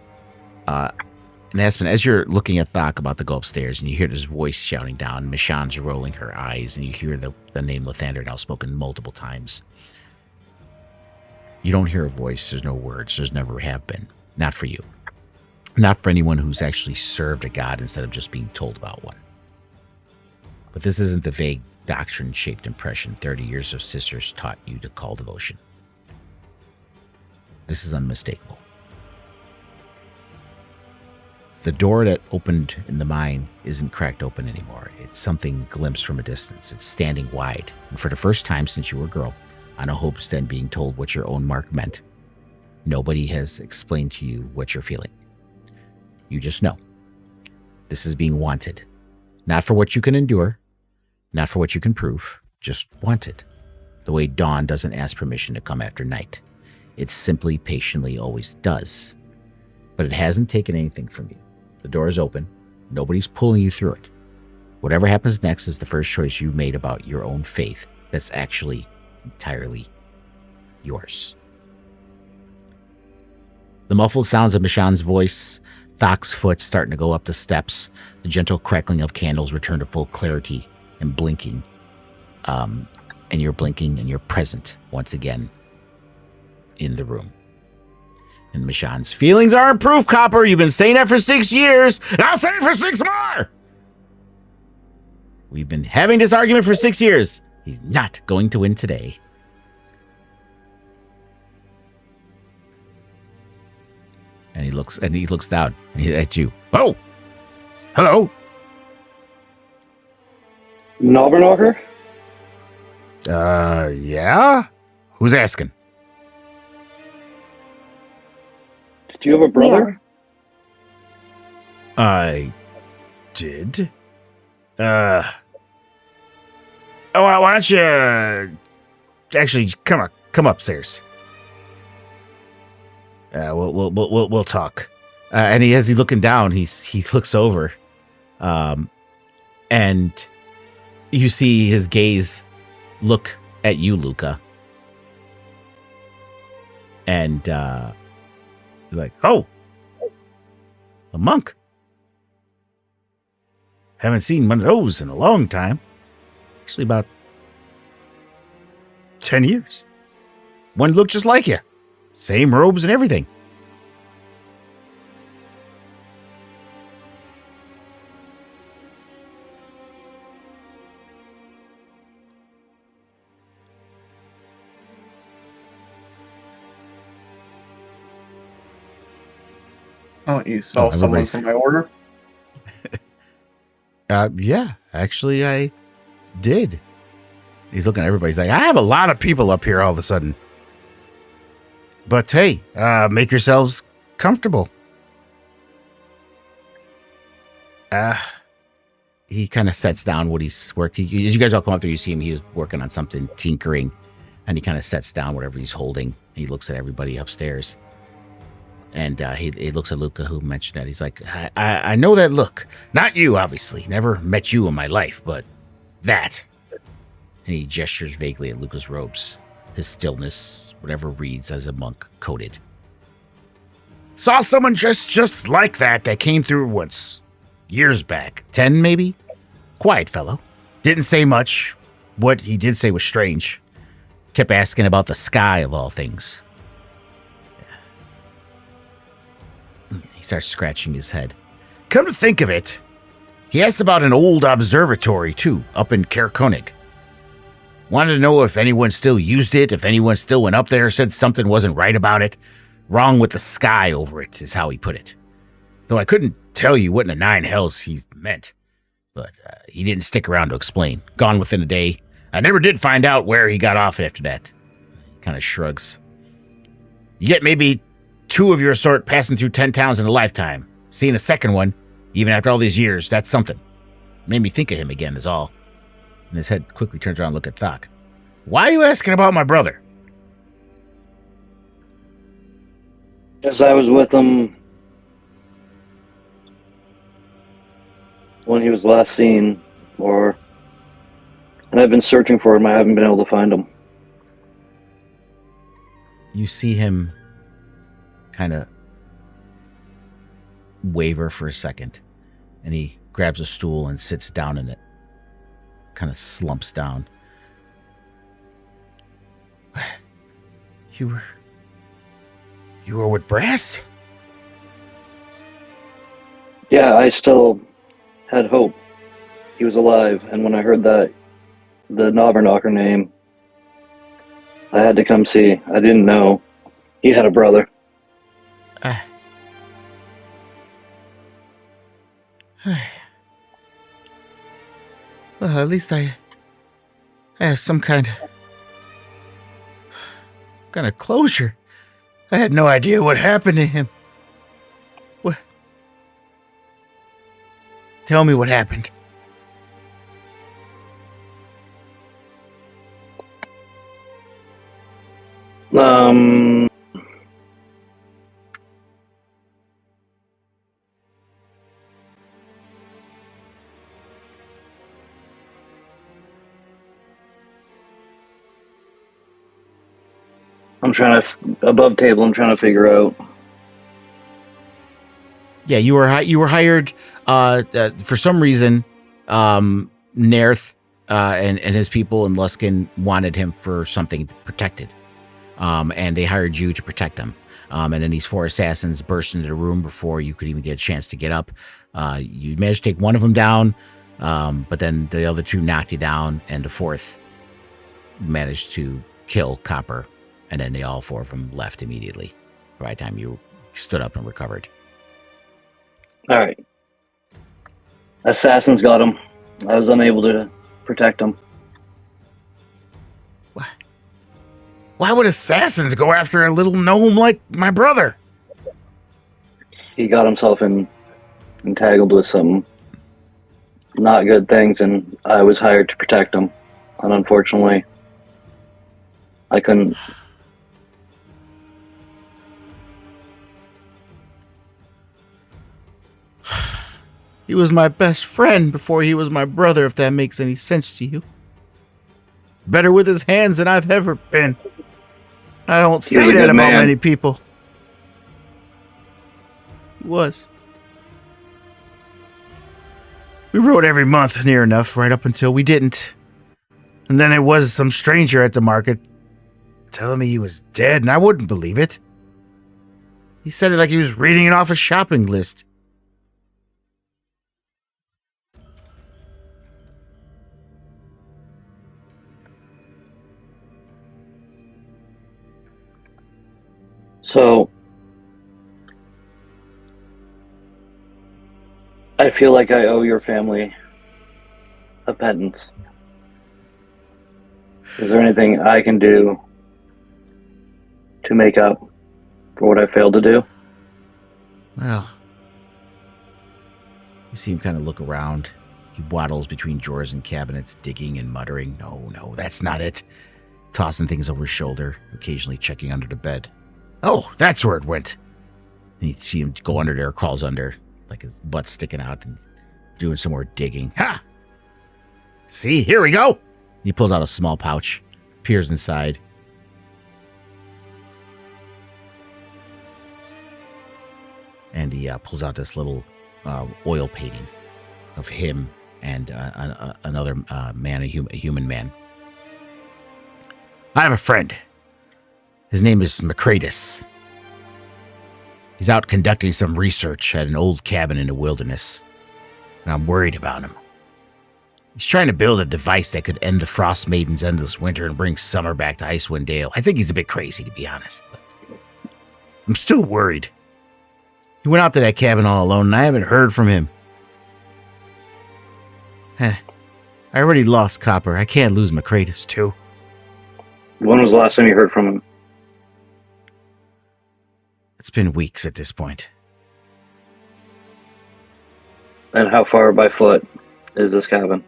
And Aspen, as you're looking at Thok about to go upstairs, and you hear this voice shouting down, Mishan's rolling her eyes, and you hear the name Lathander now spoken multiple times. You don't hear a voice. There's no words. There's never have been. Not for you. Not for anyone who's actually served a god instead of just being told about one. But this isn't the vague doctrine-shaped impression 30 years of sisters taught you to call devotion. This is unmistakable. The door that opened in the mine isn't cracked open anymore. It's something glimpsed from a distance. It's standing wide. And for the first time since you were a girl, on a homestead being told what your own mark meant, nobody has explained to you what you're feeling. You just know. This is being wanted. Not for what you can endure, not for what you can prove, just wanted. The way dawn doesn't ask permission to come after night. It simply, patiently always does. But it hasn't taken anything from you. The door is open. Nobody's pulling you through it. Whatever happens next is the first choice you made about your own faith that's actually entirely yours. The muffled sounds of Mishan's voice, Thok's foot starting to go up the steps, the gentle crackling of candles return to full clarity and blinking. And you're blinking and you're present once again in the room. And Mishan's feelings aren't proof, Copper. You've been saying that for 6 years, and I'll say it for 6 more! We've been having this argument for 6 years. He's not going to win today. And he looks down at you. Oh! Hello? Knobberknocker? Yeah? Who's asking? Did you have a brother? I did. Oh, why don't you actually come upstairs? We'll talk. And as he's looking down, he looks over, and you see his gaze look at you, Luca, and he's like, "Oh, a monk. Haven't seen one of those in a long time. Actually, about 10 years. One looked just like you. Same robes and everything." Oh, you saw someone from my order? Yeah, actually, I did. He's looking at everybody. He's like, I have a lot of people up here all of a sudden. But hey, make yourselves comfortable. He kind of sets down what he's working. As you guys all come up there, you see him. He was working on something, tinkering, and he kind of sets down whatever he's holding. He looks at everybody upstairs, and he looks at Luca, who mentioned that. He's like, I know that look. Not you, obviously. Never met you in my life, but that. And he gestures vaguely at Luca's robes. His stillness, whatever reads as a monk coated. Saw someone just like that came through once. Years back. 10, maybe? Quiet fellow. Didn't say much. What he did say was strange. Kept asking about the sky of all things. He starts scratching his head. Come to think of it, he asked about an old observatory, too, up in Kerkonig. Wanted to know if anyone still used it, if anyone still went up there, said something wasn't right about it. Wrong with the sky over it, is how he put it. Though I couldn't tell you what in the nine hells he meant. But he didn't stick around to explain. Gone within a day. I never did find out where he got off after that. Kind of shrugs. You get maybe 2 of your sort passing through 10 towns in a lifetime. Seeing a second one, even after all these years, that's something. Made me think of him again, is all. And his head quickly turns around and look at Thok. Why are you asking about my brother? As I was with him when he was last seen, and I've been searching for him. I haven't been able to find him. You see him kind of waver for a second, and he grabs a stool and sits down in it. Kind of slumps down. You were with Brass? Yeah, I still had hope he was alive, and when I heard that, the Knobberknocker name, I had to come see. I didn't know he had a brother. Well, at least I have some kind of closure. I had no idea what happened to him. What? Tell me what happened. I'm trying to, above table, I'm trying to figure out. Yeah, you were hired for some reason. Nerth and his people in Luskin wanted him for something protected, and they hired you to protect him. And then these 4 assassins burst into the room before you could even get a chance to get up. You managed to take one of them down, but then the other 2 knocked you down, and the 4th managed to kill Copper, and then all 4 of them left immediately by the time you stood up and recovered. All right. Assassins got him. I was unable to protect him. Why would assassins go after a little gnome like my brother? He got himself entangled with some not good things, and I was hired to protect him. And unfortunately, I couldn't. He was my best friend before he was my brother, if that makes any sense to you. Better with his hands than I've ever been. I don't He was say a that good about man. many people. He was. We rode every month near enough, right up until we didn't. And then it was some stranger at the market telling me he was dead, and I wouldn't believe it. He said it like he was reading it off a shopping list. So, I feel like I owe your family a penance. Is there anything I can do to make up for what I failed to do? Well, you see him kind of look around. He waddles between drawers and cabinets, digging and muttering, No, that's not it. Tossing things over his shoulder, occasionally checking under the bed. Oh, that's where it went. And you see him go under there, crawls under, like his butt sticking out and doing some more digging. Ha! See, here we go. He pulls out a small pouch, peers inside. And he pulls out this little oil painting of him and another man, a human man. I have a friend. His name is Macratus. He's out conducting some research at an old cabin in the wilderness, and I'm worried about him. He's trying to build a device that could end the Frost Maiden's endless winter and bring summer back to Icewind Dale. I think he's a bit crazy, to be honest, but I'm still worried. He went out to that cabin all alone, and I haven't heard from him. I already lost Copper. I can't lose Macratus, too. When was the last time you heard from him? It's been weeks at this point. And how far by foot is this cabin?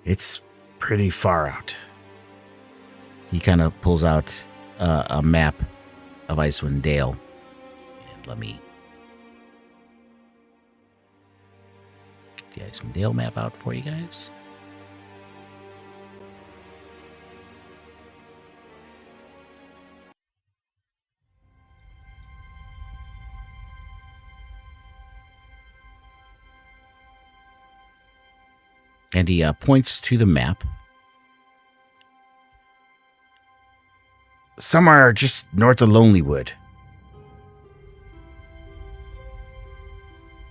It's pretty far out. He kind of pulls out a map of Icewind Dale. And let me get the Icewind Dale map out for you guys. And he points to the map. Somewhere just north of Lonelywood.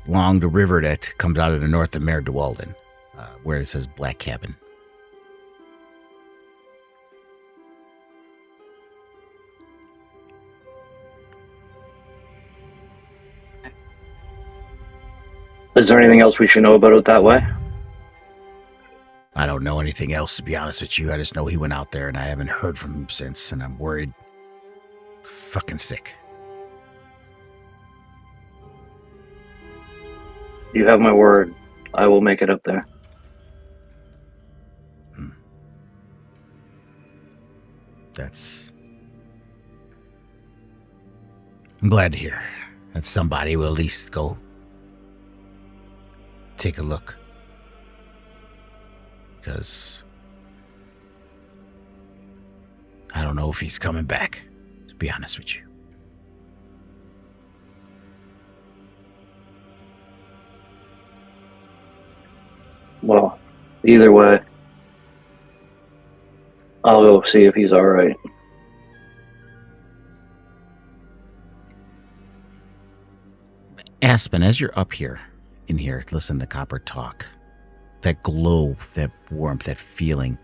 Along the river that comes out of the north of Mare de Walden, where it says Black Cabin. Is there anything else we should know about it that way? I don't know anything else, to be honest with you. I just know he went out there and I haven't heard from him since, and I'm worried. Fucking sick. You have my word. I will make it up there. That's... I'm glad to hear that somebody will at least go take a look. Because I don't know if he's coming back, to be honest with you. Well, either way, I'll go see if he's alright. Aspen, as you're up here, in here, listen to Copper talk. That glow, that warmth, that feeling,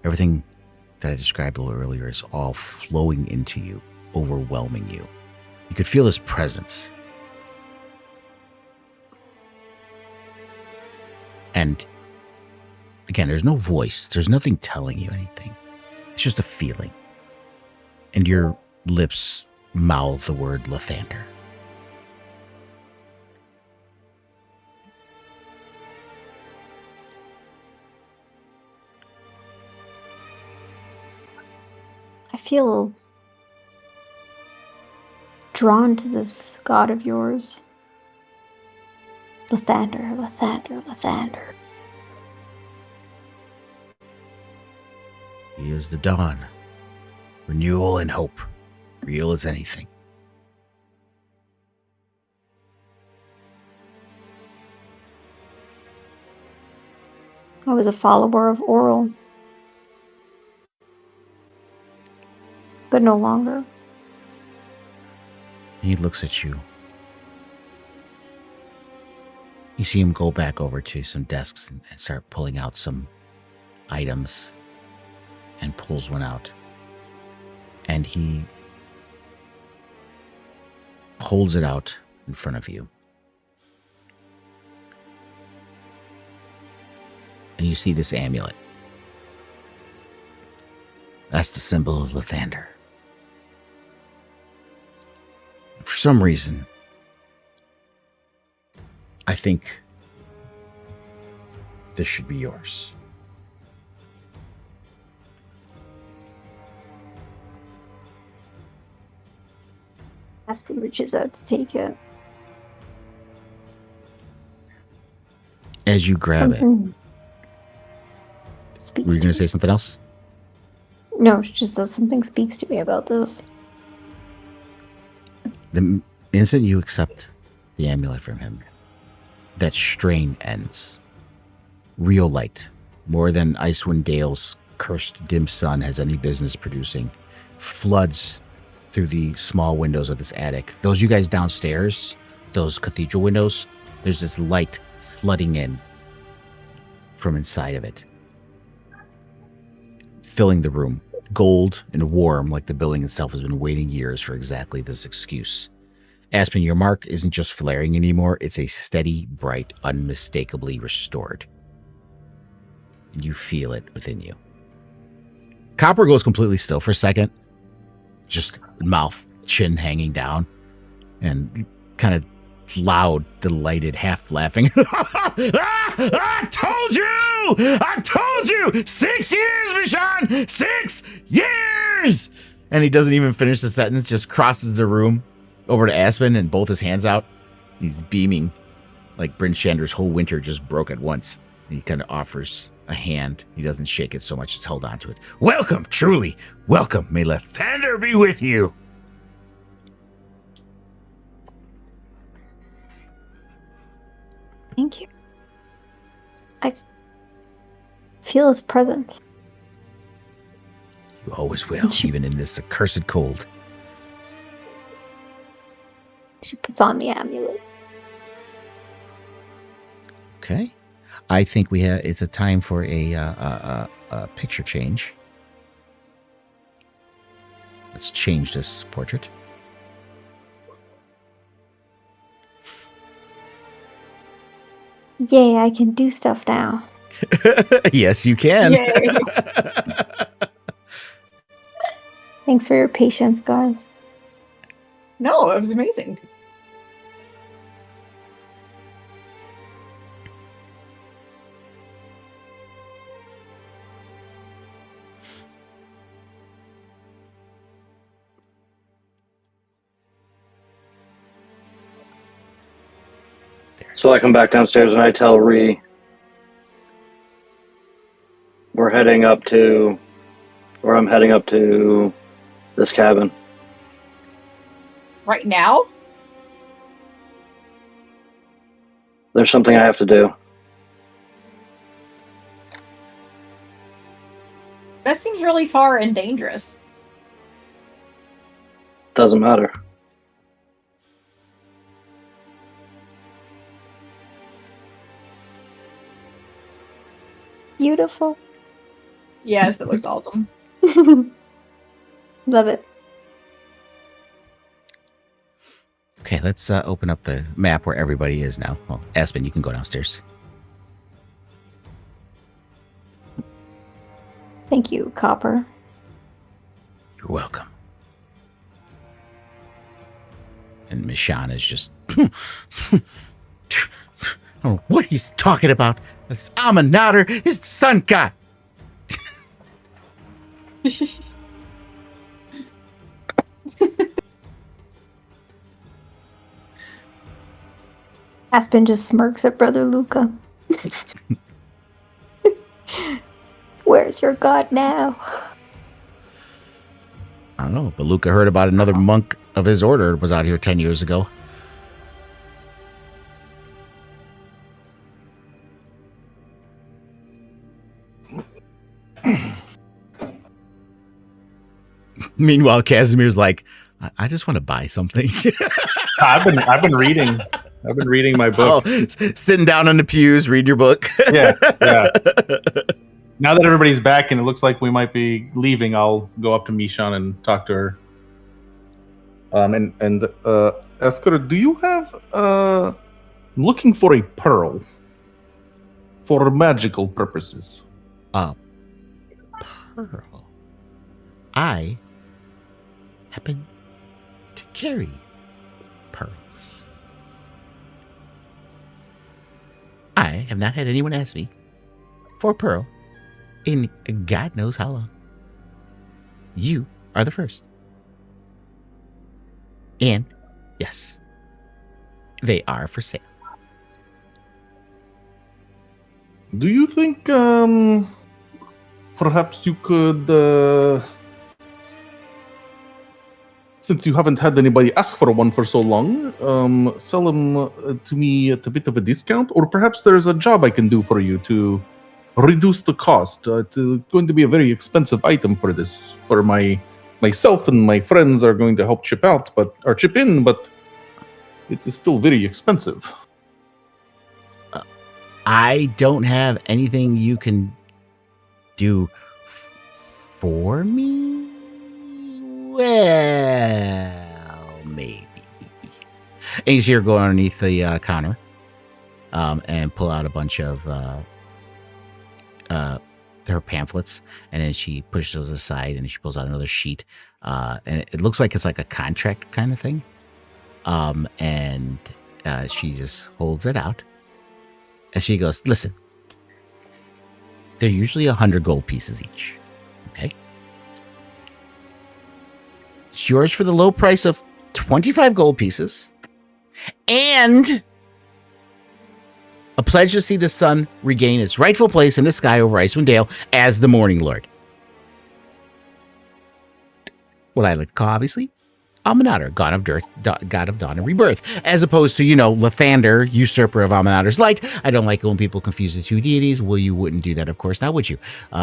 everything that I described a little earlier is all flowing into you, overwhelming you. You could feel his presence. And again, there's no voice. There's nothing telling you anything. It's just a feeling. And your lips mouth the word Lathander. I feel drawn to this god of yours. Lathander, Lathander, Lathander. He is the dawn. Renewal and hope. Real as anything. I was a follower of Oral. But no longer. He looks at you. You see him go back over to some desks and start pulling out some items and pulls one out. And he holds it out in front of you. And you see this amulet. That's the symbol of Lathander. some reason, I think this should be yours. Aspen reaches out to take it. As you grab it, Something speaks were you to going me. to say something else? No, she just says something speaks to me about this. The instant you accept the amulet from him, that strain ends. Real light, more than Icewind Dale's cursed dim sun has any business producing, floods through the small windows of this attic. Those you guys downstairs, those cathedral windows, there's this light flooding in from inside of it, filling the room. Gold and warm, like the building itself has been waiting years for exactly this excuse. Aspen, your mark isn't just flaring anymore. It's a steady, bright, unmistakably restored. And you feel it within you. Copper goes completely still for a second. Just mouth, chin hanging down. And kind of loud, delighted, half laughing. I told you! I told you! 6 years, Michonne! 6 years! And he doesn't even finish the sentence, just crosses the room over to Aspen and both his hands out. He's beaming like Bryn Shander's whole winter just broke at once. And he kind of offers a hand. He doesn't shake it so much as held onto it. Welcome, truly. Welcome. May Lathander be with you. Thank you. I feel his presence. You always will, even in this accursed cold. She puts on the amulet. Okay. I think it's a time for a picture change. Let's change this portrait. Yay, I can do stuff now. Yes, you can. Yay. Thanks for your patience, guys. No, it was amazing. So I come back downstairs and I tell Ree I'm heading up to this cabin. Right now? There's something I have to do. That seems really far and dangerous. Doesn't matter. Beautiful. Yes, that looks awesome. Love it. Okay, let's open up the map where everybody is now. Well, Aspen, you can go downstairs. Thank you, Copper. You're welcome. And Michonne is just... I don't know what he's talking about. This Amanather is the sun god. Aspen just smirks at Brother Luca. Where's your god now? I don't know, but Luca heard about another monk of his order was out here 10 years ago. Meanwhile, Casimir's like, I just want to buy something. I've been reading. I've been reading my book. Oh, sitting down on the pews, read your book. Yeah. Now that everybody's back and it looks like we might be leaving, I'll go up to Michonne and talk to her. And Esker, do you have I'm looking for a pearl for magical purposes? A pearl. I happen to carry pearls. I have not had anyone ask me for a pearl in God knows how long. You are the first. And yes, they are for sale. Do you think perhaps you could, since you haven't had anybody ask for one for so long, sell them to me at a bit of a discount? Or perhaps there's a job I can do for you to reduce the cost. It is going to be a very expensive item for this. For myself and my friends are going to help chip in, but it is still very expensive. I don't have anything you can do for me. Well, maybe. And you see her go underneath the counter and pull out a bunch of her pamphlets, and then she pushes those aside, and she pulls out another sheet, and it looks like it's like a contract kind of thing. And she just holds it out. And she goes, listen, they're usually 100 gold pieces each. Okay. It's yours for the low price of 25 gold pieces and a pledge to see the sun regain its rightful place in the sky over Icewind Dale as the Morning Lord. What I like to call, obviously, Aminatar, god of dawn and rebirth, as opposed to, Lathander, usurper of Aminatar's light. I don't like it when people confuse the two deities. Well, you wouldn't do that, of course, now would you?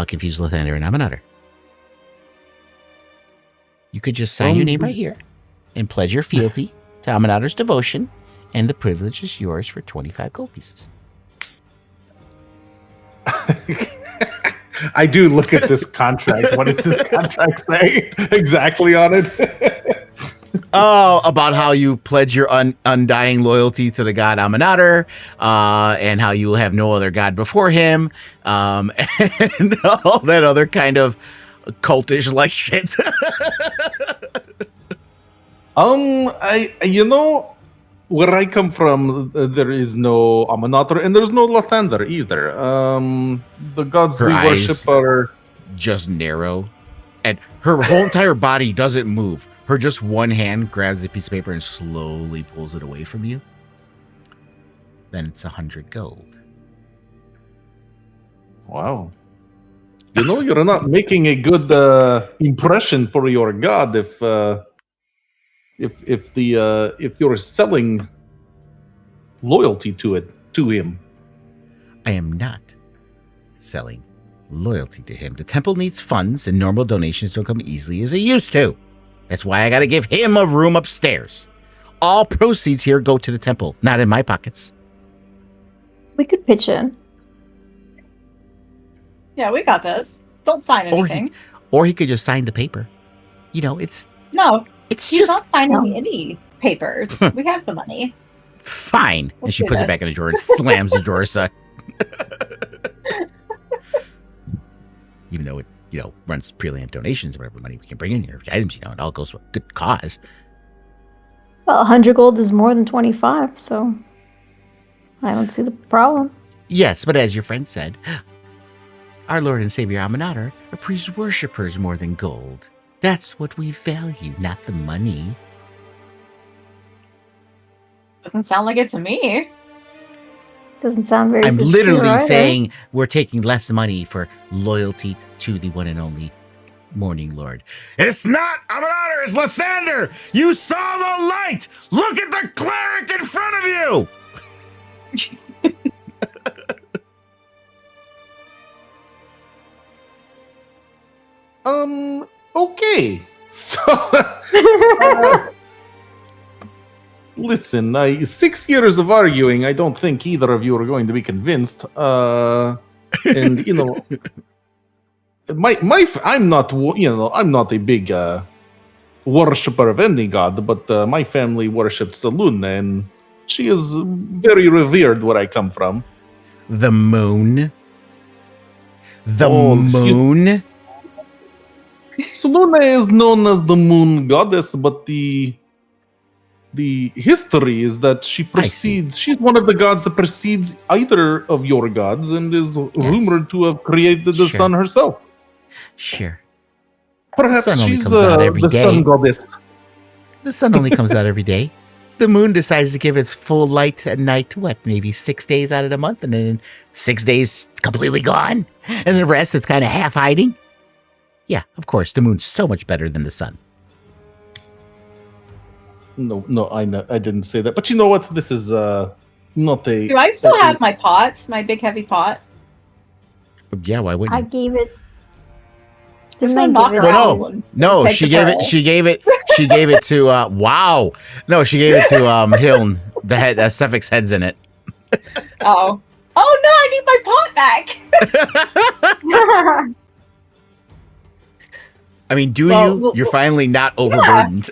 Confuse Lathander and Aminatar. You could just sign your name right here and pledge your fealty to Aminatar's devotion, and the privilege is yours for 25 gold pieces. I do look at this contract. What does this contract say exactly on it? Oh, about how you pledge your undying loyalty to the god Aminatar, and how you will have no other god before him, and all that other kind of cultish like shit. Where I come from, there is no Aminatar, and there's no Lathander either. The gods Her we eyes worship are just narrow, and her whole entire body doesn't move. Her just one hand grabs a piece of paper and slowly pulls it away from you. Then it's 100 gold. wow. You're not making a good impression for your god if you're selling loyalty to him. I am not selling loyalty to him. The temple needs funds, and normal donations don't come easily as they used to. That's why I gotta give him a room upstairs. All proceeds here go to the temple, not in my pockets. We could pitch in. Yeah, we got this. Don't sign anything. Or he could just sign the paper. It's No, it's he's just not signing any papers. We have the money. fine. Let's And she do puts it this. back in the drawer and slams the drawer shut. Even though it, runs purely on donations, whatever money we can bring in here, items, it all goes to a good cause. Well, 100 gold is more than 25, so I don't see the problem. Yes, but as your friend said, our Lord and Savior Aminatar appreciates worshippers more than gold. That's what we value, not the money. Doesn't sound like it to me. Doesn't sound very I'm sincere literally either. saying we're taking less money for loyalty to the one and only Morning Lord. It's not Aminatar, it's Lathander! You saw the light! Look at the cleric in front of you! Okay. So, listen, 6 years of arguing, I don't think either of you are going to be convinced. And I'm not a big worshiper of any god, but my family worships the Luna, and she is very revered where I come from. The moon? The Oh, excuse- moon? So Luna is known as the moon goddess, but the The history is that she precedes. She's one of the gods that precedes either of your gods, and is rumored to have created the sun herself. Sure. Perhaps sun only she's comes out every the day. sun goddess. The sun only comes out every day. The moon decides to give its full light at night, maybe 6 days out of the month, and then 6 days completely gone. And the rest, it's kind of half hiding. Yeah, of course, the moon's so much better than the sun. No, I didn't say that. But you know what? This is not a... Do I still have my pot? My big heavy pot? Yeah, why wouldn't I you? gave it. There's Didn't no I give it? knocker No, out. No, Take she the gave pearl. it. She gave it to. Wow. No, she gave it to Hiln. The head, suffix heads in it. Oh. Oh no! I need my pot back. I mean, do Well, you? well, You're finally not overburdened.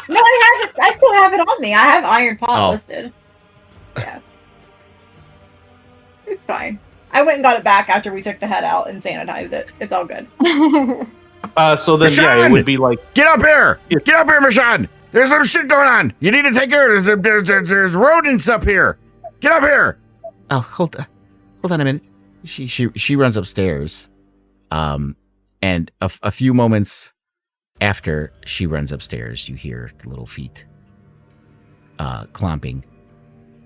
No, I have it. I still have it on me. I have iron pot Oh. listed. Yeah. It's fine. I went and got it back after we took the head out and sanitized it. It's all good. So then, yeah, it Rashawn! would be like... Get up here! Yeah. Get up here, Mashan! There's some shit going on. You need to take care of it. There's rodents up here. Get up here. Oh, hold on a minute. She runs upstairs, and a few moments after she runs upstairs, you hear the little feet clomping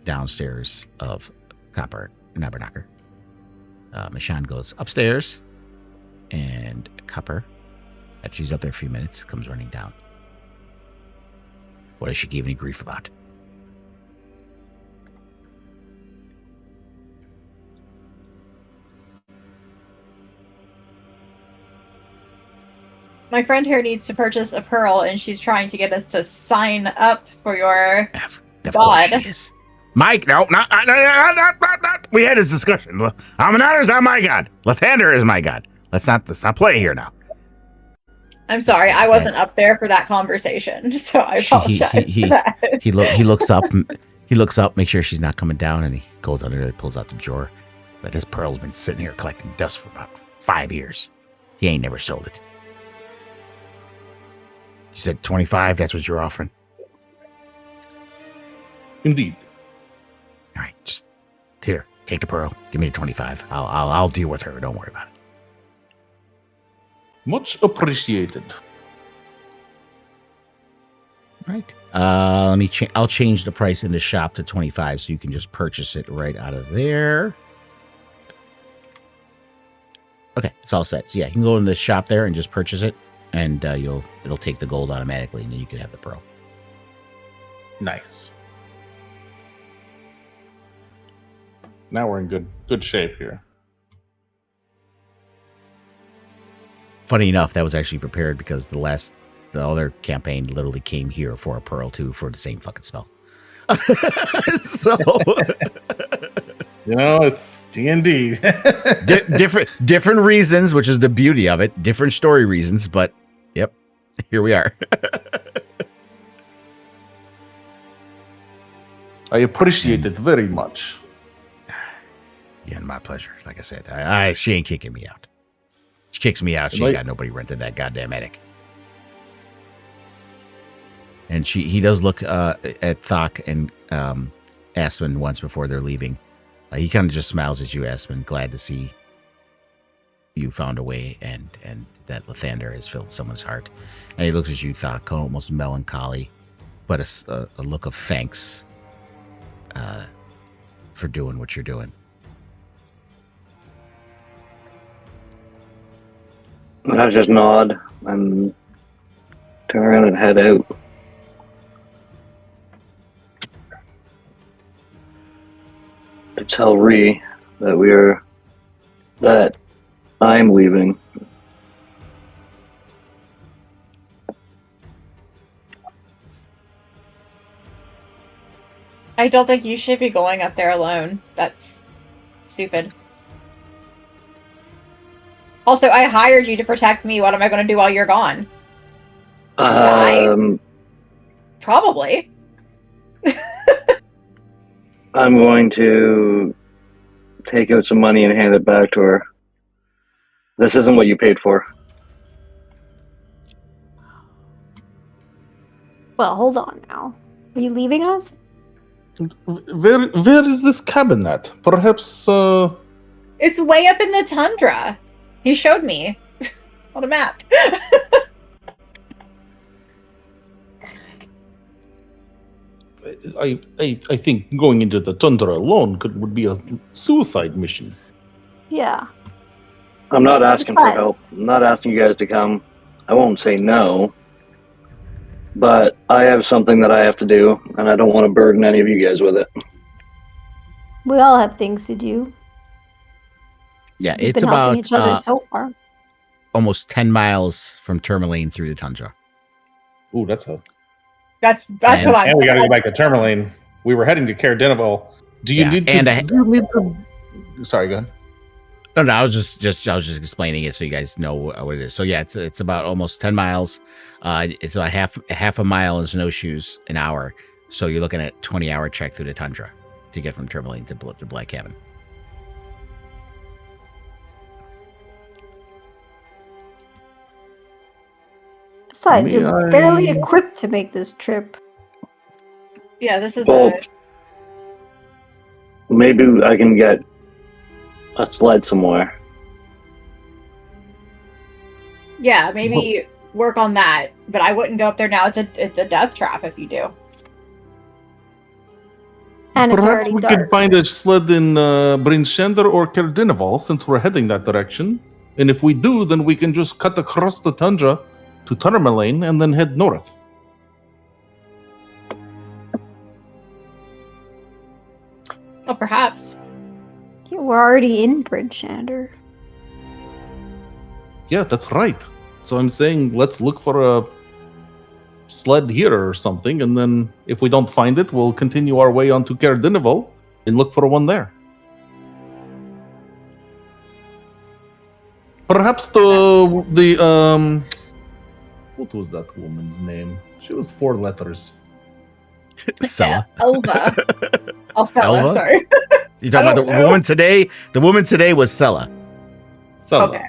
downstairs of Copper Nabernacker. Mashan goes upstairs, and Copper, after she's up there a few minutes, comes running down. What does she give any grief about? My friend here needs to purchase a pearl, and she's trying to get us to sign up for your. Of God. course she is. Mike, no, not. We had this discussion. Aminator is not my god. Lathander is my god. Let's not play here now. I'm sorry, I wasn't up there for that conversation, so I apologize for that. He looks up. He looks up, makes sure she's not coming down, and he goes under there, pulls out the drawer. But this pearl's been sitting here collecting dust for about 5 years. He ain't never sold it. You said 25. That's what you're offering. Indeed. All right, just here. Take the pearl. Give me the 25. I'll deal with her. Don't worry about it. Much appreciated. Right. Let me. I'll change the price in the shop to 25, so you can just purchase it right out of there. Okay, it's all set. So yeah, you can go in the shop there and just purchase it, and it'll take the gold automatically, and then you can have the pearl. Nice. Now we're in good shape here. Funny enough, that was actually prepared because the other campaign literally came here for a pearl too for the same fucking spell. So You know, it's D&D. different reasons, which is the beauty of it. Different story reasons, but yep, here we are. I appreciate it very much. Yeah, my pleasure. Like I said, she ain't kicking me out. She kicks me out. She ain't got nobody renting that goddamn attic. And he does look at Thok and Aspen once before they're leaving. He kind of just smiles at you, Aspen, glad to see you found a way and that Lathander has filled someone's heart. And he looks at you, Thok, almost melancholy, but a look of thanks for doing what you're doing. I just nod and turn around and head out. To tell Ree that I'm leaving. I don't think you should be going up there alone. That's stupid. Also, I hired you to protect me. What am I going to do while you're gone? Probably. I'm going to take out some money and hand it back to her. This isn't what you paid for. Well, hold on now. Are you leaving us? Where is this cabin at? Perhaps, It's way up in the tundra. He showed me on a map. I think going into the tundra alone would be a suicide mission. Yeah. I'm not asking for Besides- help. I'm not asking you guys to come. I won't say no. But I have something that I have to do, and I don't want to burden any of you guys with it. We all have things to do. Yeah, We've it's been helping about each other so far. almost 10 miles from Tourmaline through the tundra. Ooh, that's a... That's And- what I'm. And we got to go back to Tourmaline. We were heading to Caer Dineval. Do you Yeah, need to... and I- do you need to... Sorry, go ahead. No, I was just explaining it so you guys know what it is. So yeah, it's about almost 10 miles. It's about half a mile in snowshoes an hour. So you're looking at 20-hour trek through the tundra to get from Tourmaline to Black Cabin. Besides, you're May barely I- equipped to make this trip. Yeah, this is Well, a. maybe I can get a sled somewhere. Yeah, maybe work on that. But I wouldn't go up there now. It's a death trap if you do. And it's Perhaps already we dark. could find a sled in Bryn Shander or Caer Dineval, since we're heading that direction. And if we do, then we can just cut across the tundra to Tourmaline and then head north. Oh, perhaps. Yeah, we're already in Bridgeshander. Yeah, that's right. So I'm saying let's look for a sled here or something, and then if we don't find it, we'll continue our way on to Caer Dineval and look for one there. Perhaps the what was that woman's name? She was 4 letters. Sella. Elva. I'll sell Elva? it. Sorry. You talking I about don't the know. woman today? The woman today was Sella. Sella. Okay.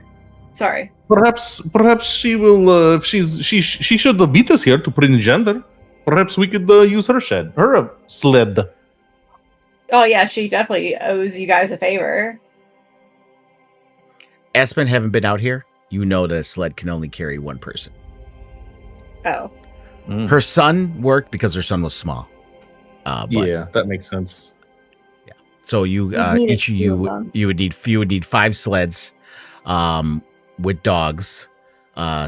Sorry. Perhaps she will. If she should have beat us here to Prince Gender. Perhaps we could use her sled. Oh yeah, she definitely owes you guys a favor. Aspen haven't been out here. You know that a sled can only carry one person. Oh. Her son worked because her son was small. But, Yeah, that makes sense. So you You'd need a each of few of you them. you would need 5 sleds, with dogs,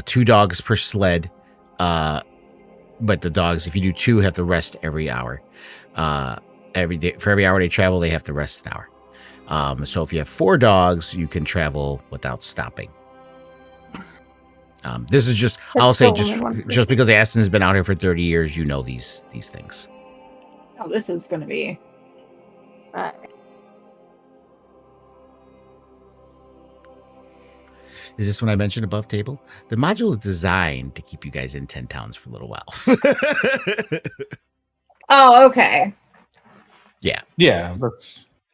2 dogs per sled. But the dogs, if you do 2, have to rest every hour. Every day for every hour they travel, they have to rest an hour. So if you have 4 dogs, you can travel without stopping. This is just That's I'll say still only one person. just because Aspen's been out here for 30 years, you know these things. Oh, this is gonna be. Right. Is this when I mentioned above table? The module is designed to keep you guys in 10 towns for a little while. Oh, okay. Yeah,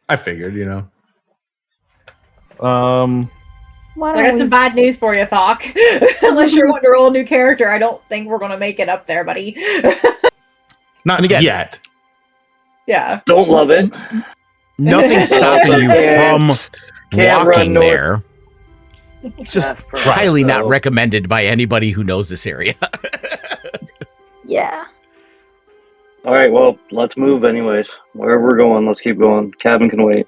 I figured, you know. Why So I got don't some we bad news for you, Thok. Unless you're wanting to roll a new character, I don't think we're gonna make it up there, buddy. Not And again- yet. Yeah. Don't love it. Nothing's stopping you from Can't run walking north. there. It's just highly not recommended by anybody who knows this area. Yeah. All right, well, let's move anyways. Wherever we're going, let's keep going. Cabin can wait.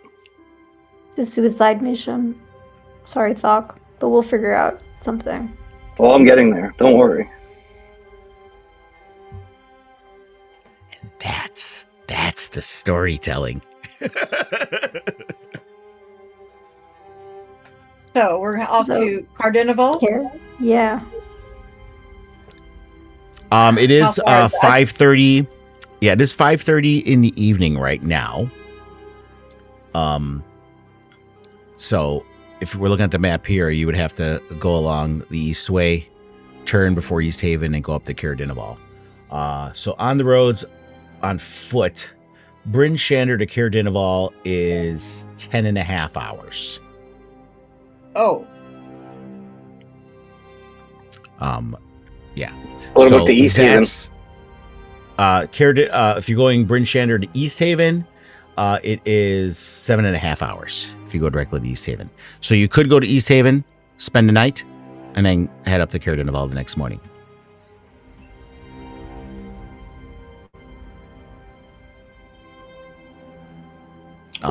It's a suicide mission. Sorry, Thok, but we'll figure out something. Well, I'm getting there. Don't worry. That's the storytelling. So we're off So- to Cardinival. Care? Yeah. It is How far is that? 5:30. Yeah, it is 5:30 in the evening right now. So if we're looking at the map here, you would have to go along the Eastway, turn before East Haven, and go up to Caer Dineval. So on the roads, on foot, Bryn Shander to Caer Dineval is 10 and a half hours. Oh. Yeah. What about the East Haven? that's- If you're going Bryn Shander to East Haven, it is 7.5 hours if you go directly to East Haven. So you could go to East Haven, spend the night, and then head up to Caer-Dineval the next morning.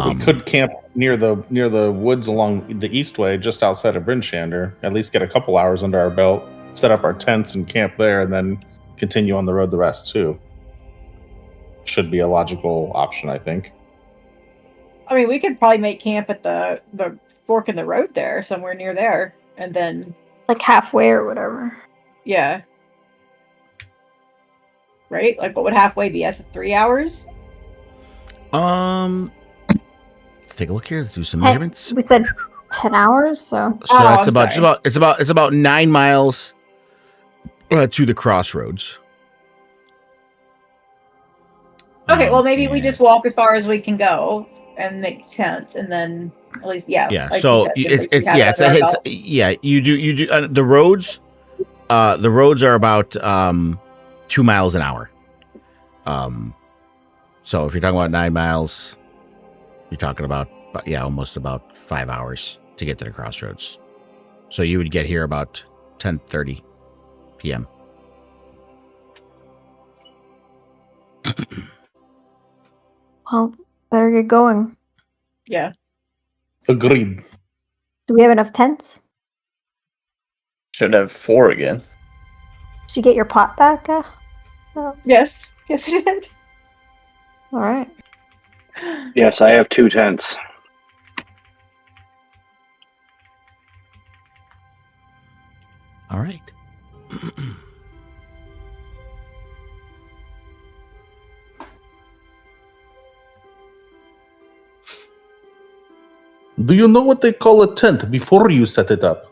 We could camp near the woods along the eastway, just outside of Bryn Shander. At least get a couple hours under our belt, set up our tents and camp there, and then continue on the road the rest too. Should be a logical option, I think. I mean, we could probably make camp at the fork in the road there, somewhere near there, and then Like halfway or whatever. yeah, right. Like, what would halfway be? As 3 hours? Let's take a look here. Let's do some measurements. We said 10 hours, so So that's I'm about sorry. it's about 9 miles to the crossroads. Okay, well, maybe we and- just walk as far as we can go and make tents, and then at least yeah. like So you said, it's you do the roads. The roads are about 2 miles an hour. So if you're talking about 9 miles, you're talking about almost about 5 hours to get to the crossroads. So you would get here about 10:30 p.m. well, better get going. Yeah. Agreed. Do we have enough tents? Should have 4 again. Did you get your pot back? Yes. Yes, it did. All right. Yes, I have 2 tents. All right. Do you know what they call a tent before you set it up?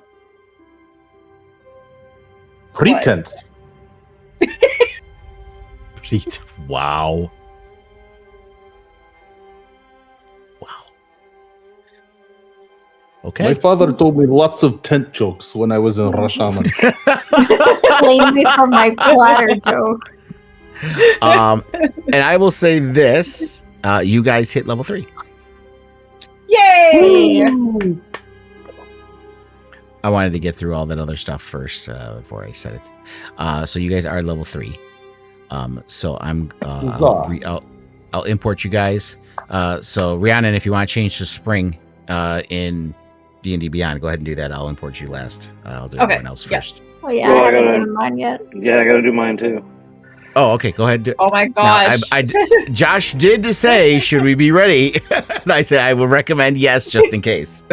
Pretense. Wow. Okay. My father told me lots of tent jokes when I was in Rashaman. Blame me for my platter joke. And I will say this: you guys hit level 3. Yay! I wanted to get through all that other stuff first before I said it. So you guys are level 3. So I'm I'll import you guys. So Rhiannon, if you want to change to spring in D&D Beyond, go ahead and do that. I'll import you last. I'll do everyone else first. Oh yeah, Well, I I haven't gotta- done mine yet. Yeah, I gotta do mine too. Oh, okay. Go ahead. Oh my Now, gosh. Josh did say, should we be ready? And I said, I would recommend yes, just in case.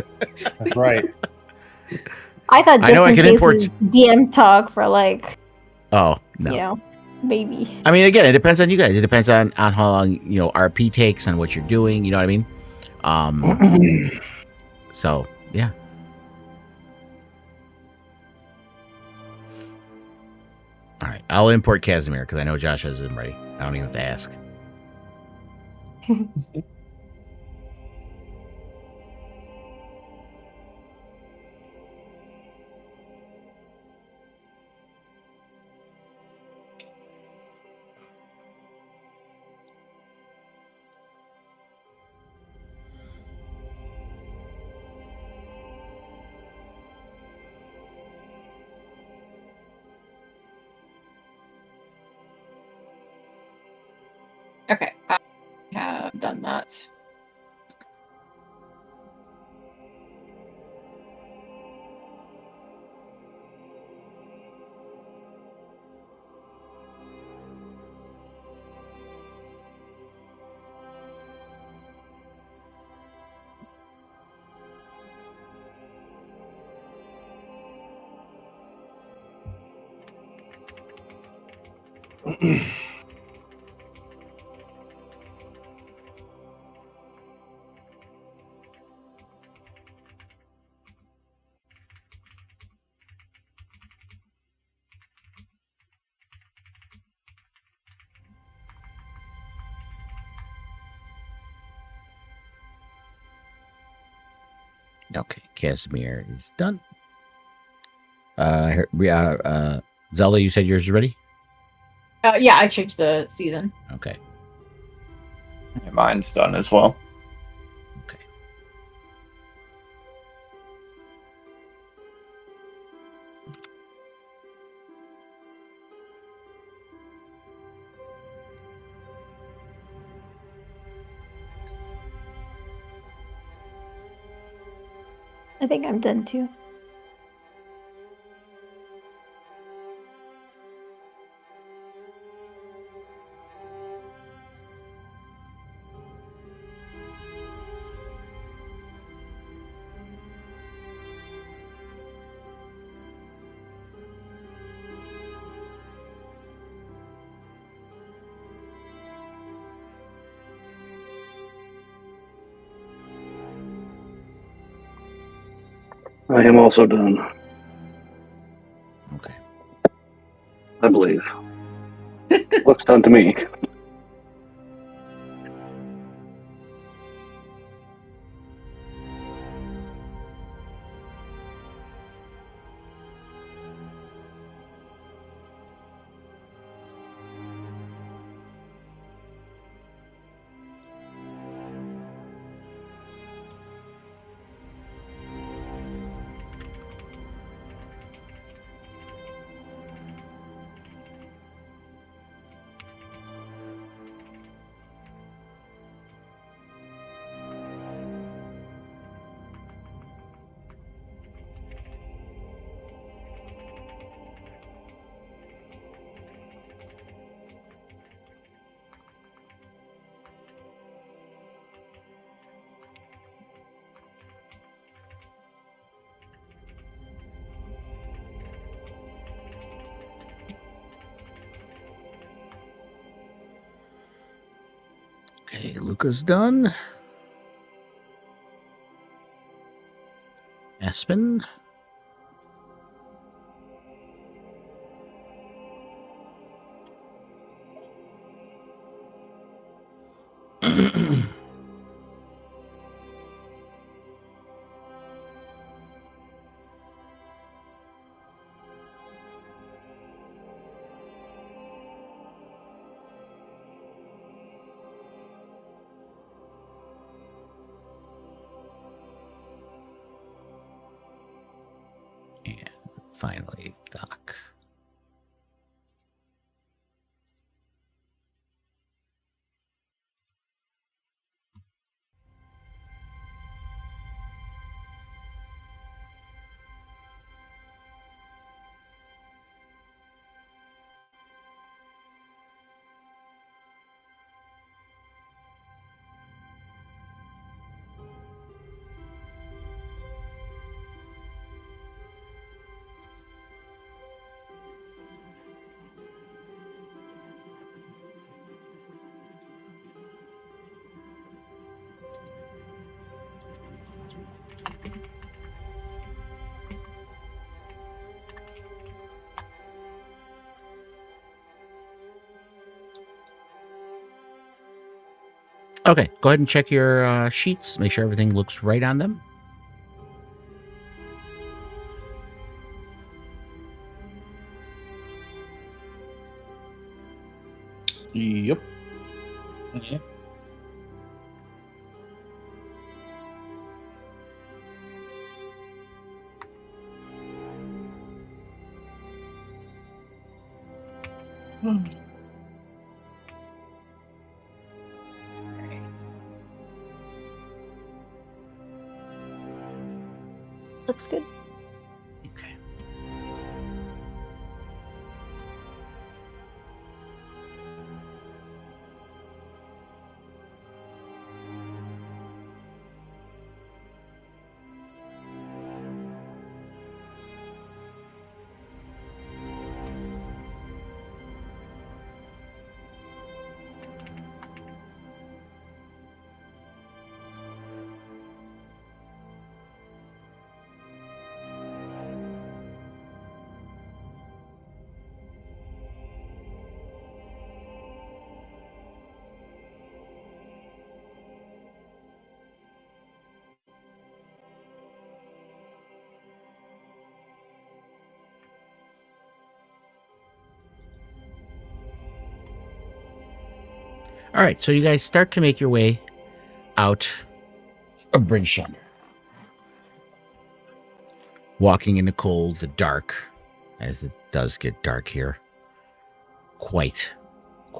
That's right. I thought I know just I in can case import- was DM talk for like, Oh, no. you know, maybe. I mean, again, it depends on you guys. It depends on how long, RP takes, on what you're doing. You know what I mean? So, yeah. All right. I'll import Casimir because I know Josh has him ready. I don't even have to ask. Okay, I have done that. Okay. Casimir is done. Zelda, you said yours is ready? Yeah, I changed the season. Okay. Mine's done as well. Okay. I think I'm done too. I am also done, Okay. I believe. Looks done to me. Okay, Luca's done. Aspen. And finally, Doc. Okay, go ahead and check your sheets. Make sure everything looks right on them. Yep. Yeah. Looks good. Okay. All right, so you guys start to make your way out of Brinshender. Walking in the cold, the dark, as it does get dark here. Quite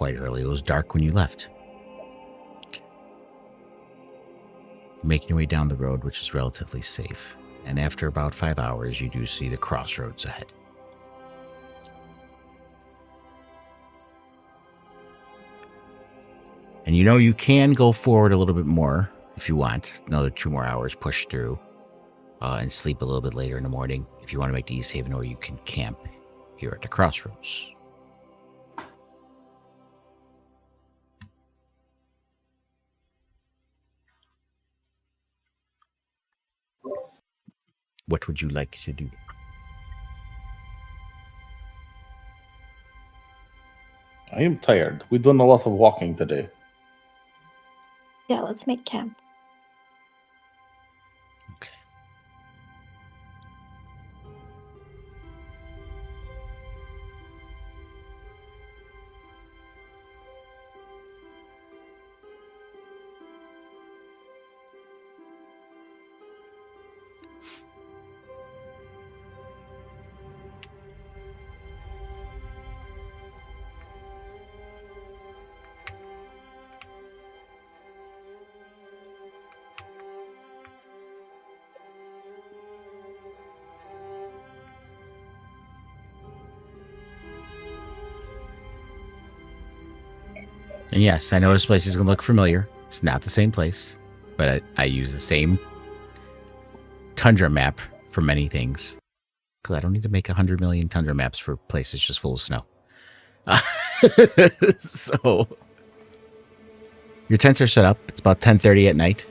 early. It was dark when you left. Making your way down the road, which is relatively safe. And after about 5 hours, you do see the crossroads ahead. And you know you can go forward a little bit more if you want. Another 2 more hours push through and sleep a little bit later in the morning if you want to make the East Haven, or you can camp here at the crossroads. What would you like to do? I am tired. We've done a lot of walking today. Yeah, let's make camp. Okay. And yes, I know this place is going to look familiar. It's not the same place, but I use the same tundra map for many things. Because I don't need to make 100 million tundra maps for places just full of snow. So, your tents are set up. It's about 10:30 at night.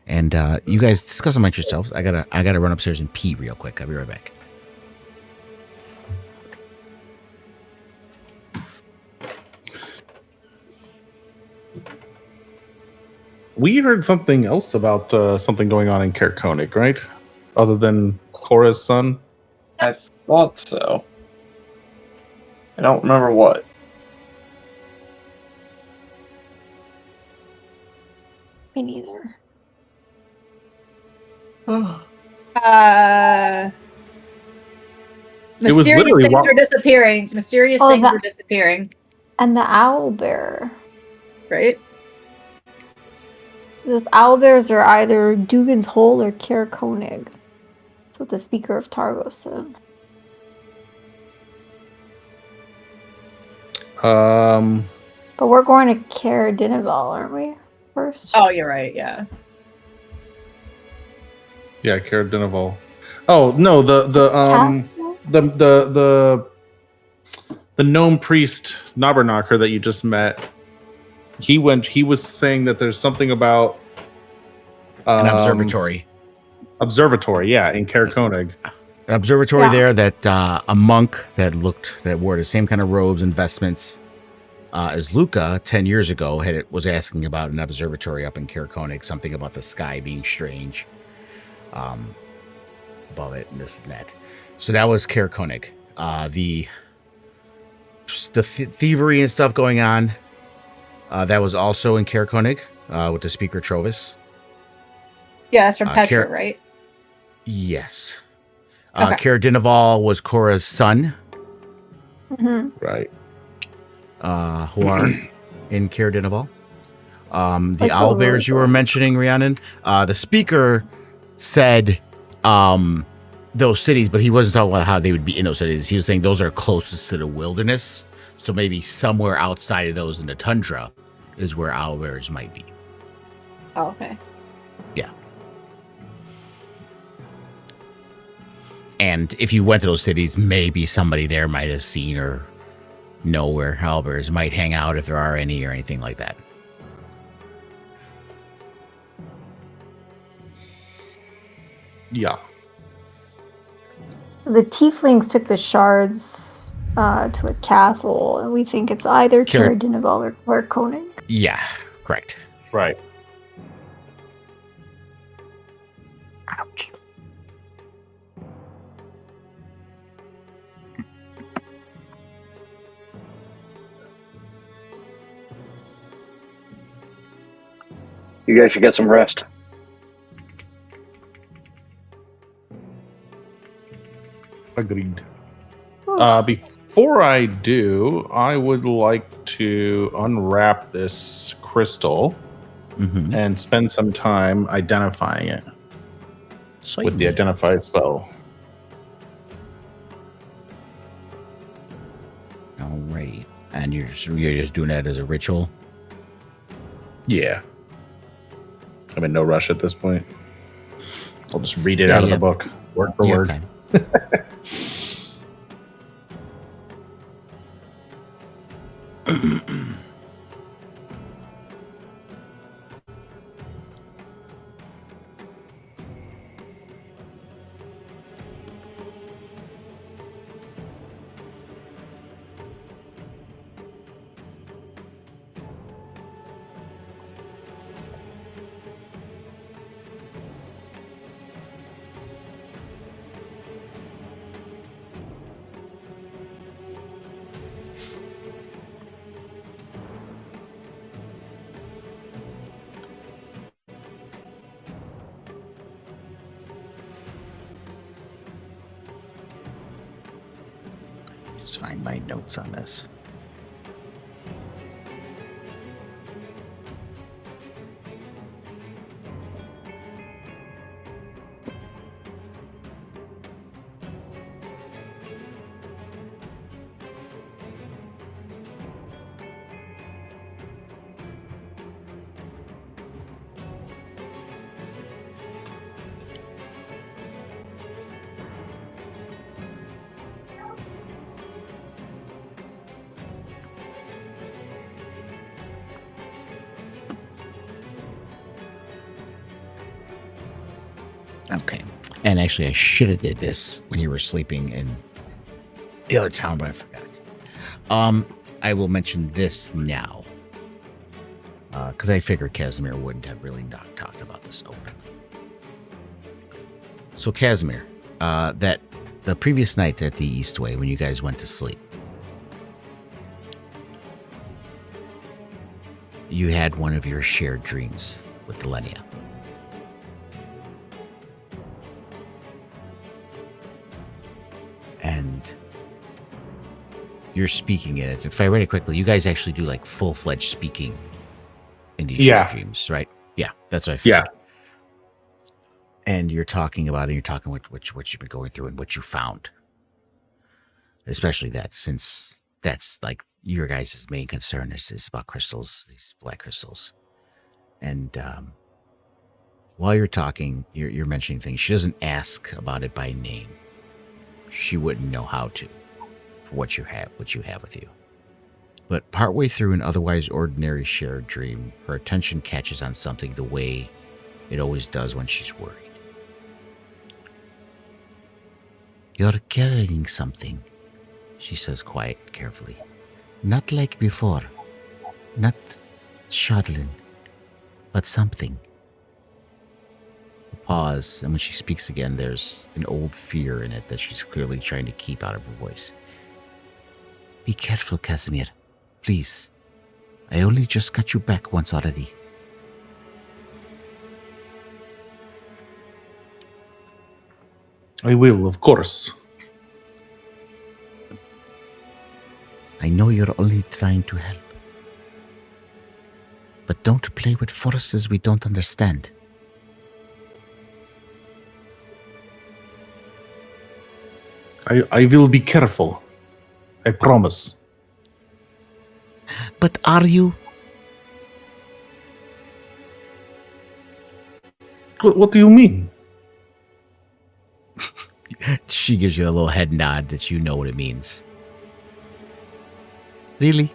And you guys discuss amongst yourselves. I gotta run upstairs and pee real quick. I'll be right back. We heard something else about something going on in Caer Konig, right? Other than Cora's son? I thought so. I don't remember what. Me neither. Mysterious literally things are disappearing. Mysterious Oh, things that- are disappearing. And the owl bear. Right? The owl bears are either Dugan's Hole or Caer Konig. That's what the speaker of Targos said. But we're going to Caer Dineval, aren't we? First. Oh, you're right. Yeah. Yeah, Caer Dineval. Oh no, Castle? the gnome priest Nobberknocker that you just met. He was saying that there's something about An observatory. Observatory, yeah, in Caer Konig. Observatory Yeah. there that a monk that wore the same kind of robes and vestments as Luca 10 years ago was asking about an observatory up in Caer Konig, something about the sky being strange above it and this and that. So that was Caer Konig. The thievery and stuff going on, that was also in Caer Konig with the speaker Trovis. Yeah, it's from Caer- Petra, right? Yes. Okay. Caer Dineval was Cora's son, Mm-hmm. Right. who are in Caer Dineval. The That's owl what bears really you were cool. mentioning, Rhiannon, the speaker said those cities, but he wasn't talking about how they would be in those cities. He was saying those are closest to the wilderness, so maybe somewhere outside of those in the tundra is where owl bears might be. Oh, okay. And if you went to those cities, maybe somebody there might have seen or know where owl bears might hang out, if there are any, or anything like that. Yeah. The tieflings took the shards to a castle, and we think it's either Caer- Caer Dineval or Konig. Yeah, correct. Right. Ouch. You guys should get some rest. Agreed. Before I do, I would like to unwrap this crystal Mm-hmm. and spend some time identifying it with the identify spell. Alrighty. And you're just doing that as a ritual? Yeah. I'm in no rush at this point. I'll just read it out of the book, word for You have word. time. Just find my notes on this. Okay. And actually, I should have did this when you were sleeping in the other town, but I forgot. I will mention this now. Because I figured Casimir wouldn't have really not talked about this openly. So Casimir, that the previous night at the Eastway when you guys went to sleep, you had one of your shared dreams with Delenia. And you're speaking in it. If I read it correctly, you guys actually do like full-fledged speaking in these shared dreams, right? Yeah, that's what I figured. Yeah. And you're talking about it, you're talking what you've been going through and what you found. Especially that, since that's like your guys' main concern is about crystals, these black crystals. And while you're talking, you're mentioning things. She doesn't ask about it by name. She wouldn't know how to, for what you have with you. But partway through an otherwise ordinary shared dream, her attention catches on something the way it always does when she's worried. You're carrying something, she says carefully. Not like before. Not Shadlin, but something. A pause, and when she speaks again, there's an old fear in it that she's clearly trying to keep out of her voice. Be careful, Casimir. Please. I only just got you back once already. I will, of course. I know you're only trying to help. But don't play with forces we don't understand. I will be careful. I promise. But are you? What do you mean? She gives you a little head nod that you know what it means. Really?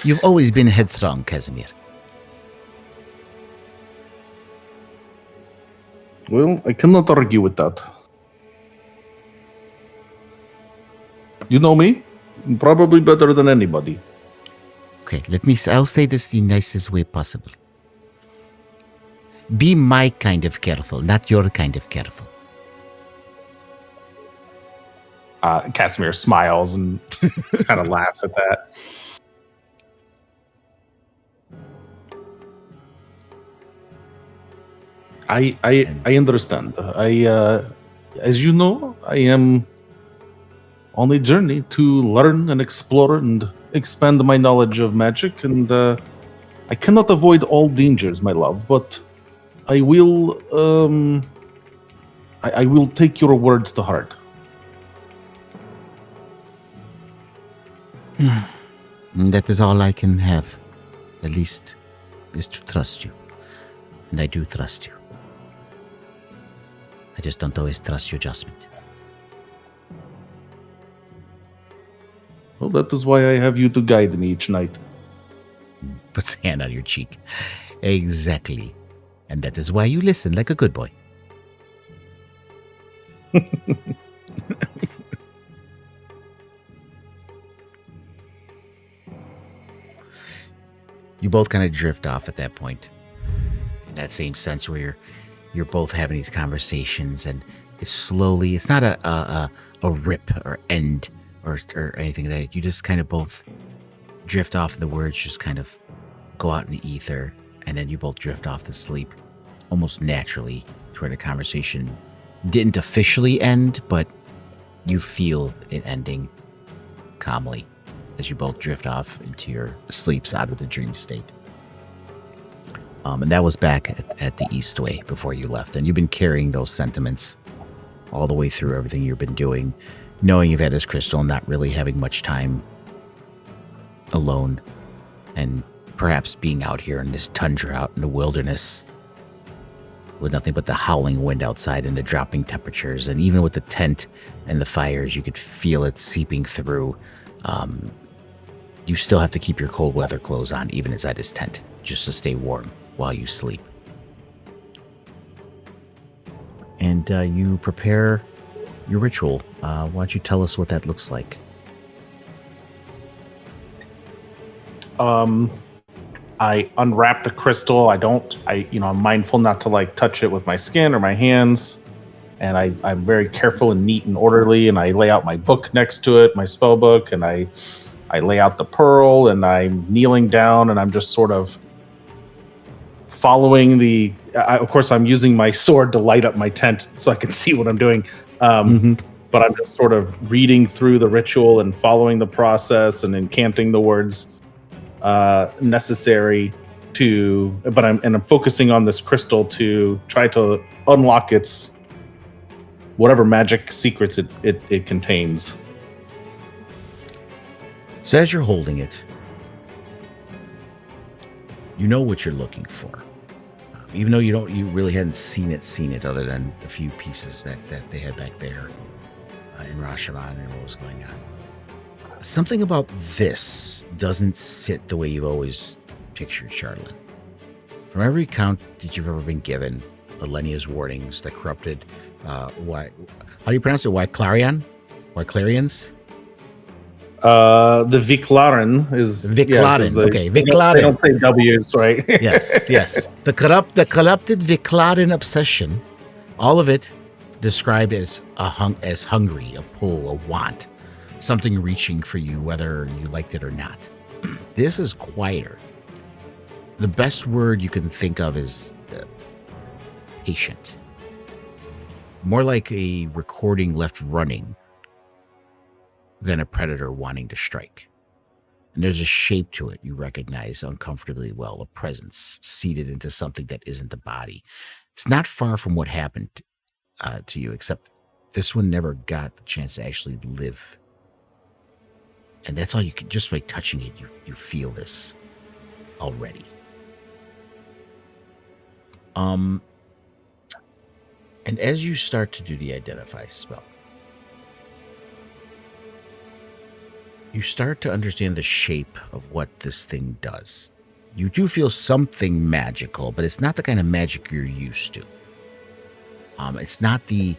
You've always been headstrong, Casimir. Well, I cannot argue with that. You know me? Probably better than anybody. Okay, I'll say this the nicest way possible. Be my kind of careful, not your kind of careful. Casimir smiles and kind of laughs at that. I understand. As you know, I am on a journey to learn and explore and expand my knowledge of magic, and I cannot avoid all dangers, my love. But I will, I will take your words to heart. And that is all I can have, at least, is to trust you. And I do trust you. I just don't always trust your judgment. Well, that is why I have you to guide me each night. Puts a hand on your cheek. Exactly. And that is why you listen like a good boy. You both kind of drift off at that point. In that same sense where you're both having these conversations, and it's not a rip or end or anything like that. You just kind of both drift off, and the words just kind of go out in the ether, and then you both drift off to sleep almost naturally, to where the conversation didn't officially end, but you feel it ending calmly as you both drift off into your sleeps out of the dream state. And that was back at the Eastway before you left. And you've been carrying those sentiments all the way through everything you've been doing, knowing you've had this crystal and not really having much time alone, and perhaps being out here in this tundra, out in the wilderness, with nothing but the howling wind outside and the dropping temperatures. And even with the tent and the fires, you could feel it seeping through. You still have to keep your cold weather clothes on, even inside this tent, just to stay warm while you sleep. And you prepare your ritual. Why don't you tell us what that looks like? I unwrap the crystal. I'm mindful not to touch it with my skin or my hands. And I'm very careful and neat and orderly. And I lay out my book next to it, my spell book, and I lay out the pearl, and I'm kneeling down, and I'm just sort of following of course, I'm using my sword to light up my tent so I can see what I'm doing. But I'm just sort of reading through the ritual and following the process and incanting the words necessary I'm focusing on this crystal to try to unlock its whatever magic secrets it contains. So as you're holding it, you know what you're looking for. Even though you really hadn't seen it other than a few pieces that they had back there in Rashomon and what was going on. Something about this doesn't sit the way you've always pictured Charlotte. From every account that you've ever been given, Elenia's warnings, the corrupted, how do you pronounce it? Wyclarians? The Viclaren is Viclaren. Okay, Viclaren. They don't say W's, right? yes. The corrupted Viclaren obsession, all of it described as as hungry, a pull, a want, something reaching for you, whether you liked it or not. This is quieter. The best word you can think of is patient. More like a recording left running than a predator wanting to strike. And there's a shape to it you recognize uncomfortably well, a presence seated into something that isn't a body. It's not far from what happened to you, except this one never got the chance to actually live. And that's all you can, just by touching it, you feel this already. And as you start to do the identify spell, you start to understand the shape of what this thing does. You do feel something magical, but it's not the kind of magic you're used to. It's not the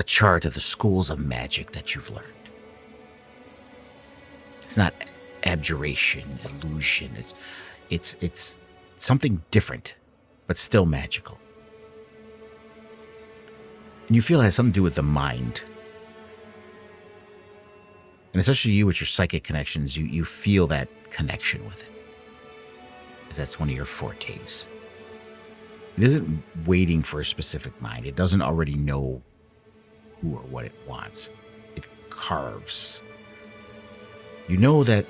chart of the schools of magic that you've learned. It's not abjuration, illusion. It's something different, but still magical. And you feel it has something to do with the mind. And especially you with your psychic connections, you feel that connection with it. That's one of your fortes. It isn't waiting for a specific mind. It doesn't already know who or what it wants. It carves. You know that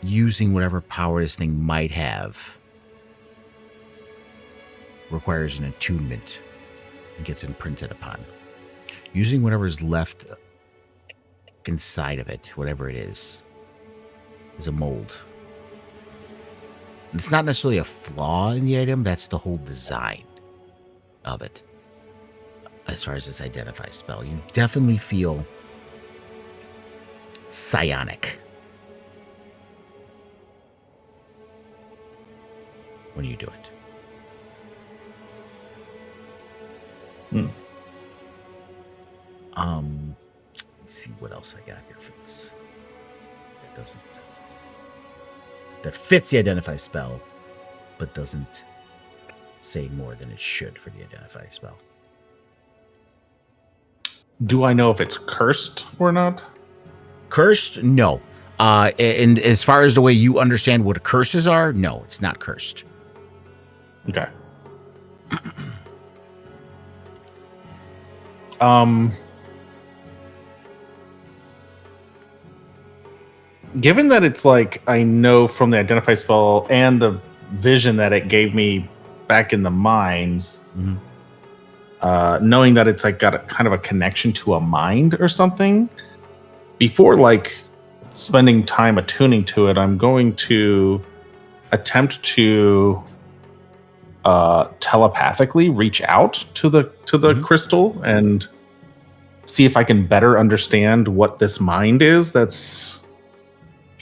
using whatever power this thing might have requires an attunement and gets imprinted upon. Using whatever is left inside of it, whatever it is a mold. It's not necessarily a flaw in the item, that's the whole design of it. As far as this identify spell, you definitely feel psionic when you do it. Let's see what else I got here for this. That fits the identify spell, but doesn't say more than it should for the identify spell. Do I know if it's cursed or not? Cursed? No. And as far as the way you understand what curses are, no, it's not cursed. Okay. Given that it's like I know from the identify spell and the vision that it gave me back in the mines, knowing that it's like got a kind of a connection to a mind or something, before like spending time attuning to it, I'm going to attempt to telepathically reach out to the crystal and see if I can better understand what this mind is that's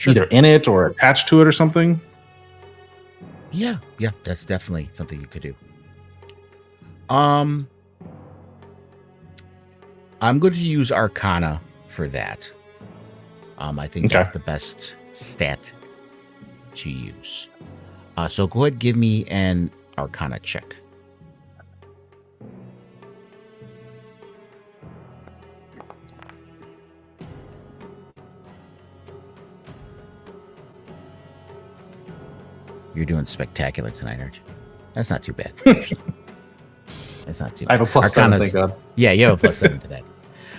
either in it or attached to it or something. Yeah, that's definitely something you could do. I'm going to use Arcana for that. I think that's the best stat to use. So go ahead, give me an Arcana check. You're doing spectacular tonight, aren't you? That's not too bad. That's not too bad. I have a plus 7, thank God. Yeah, you have a plus 7 to that.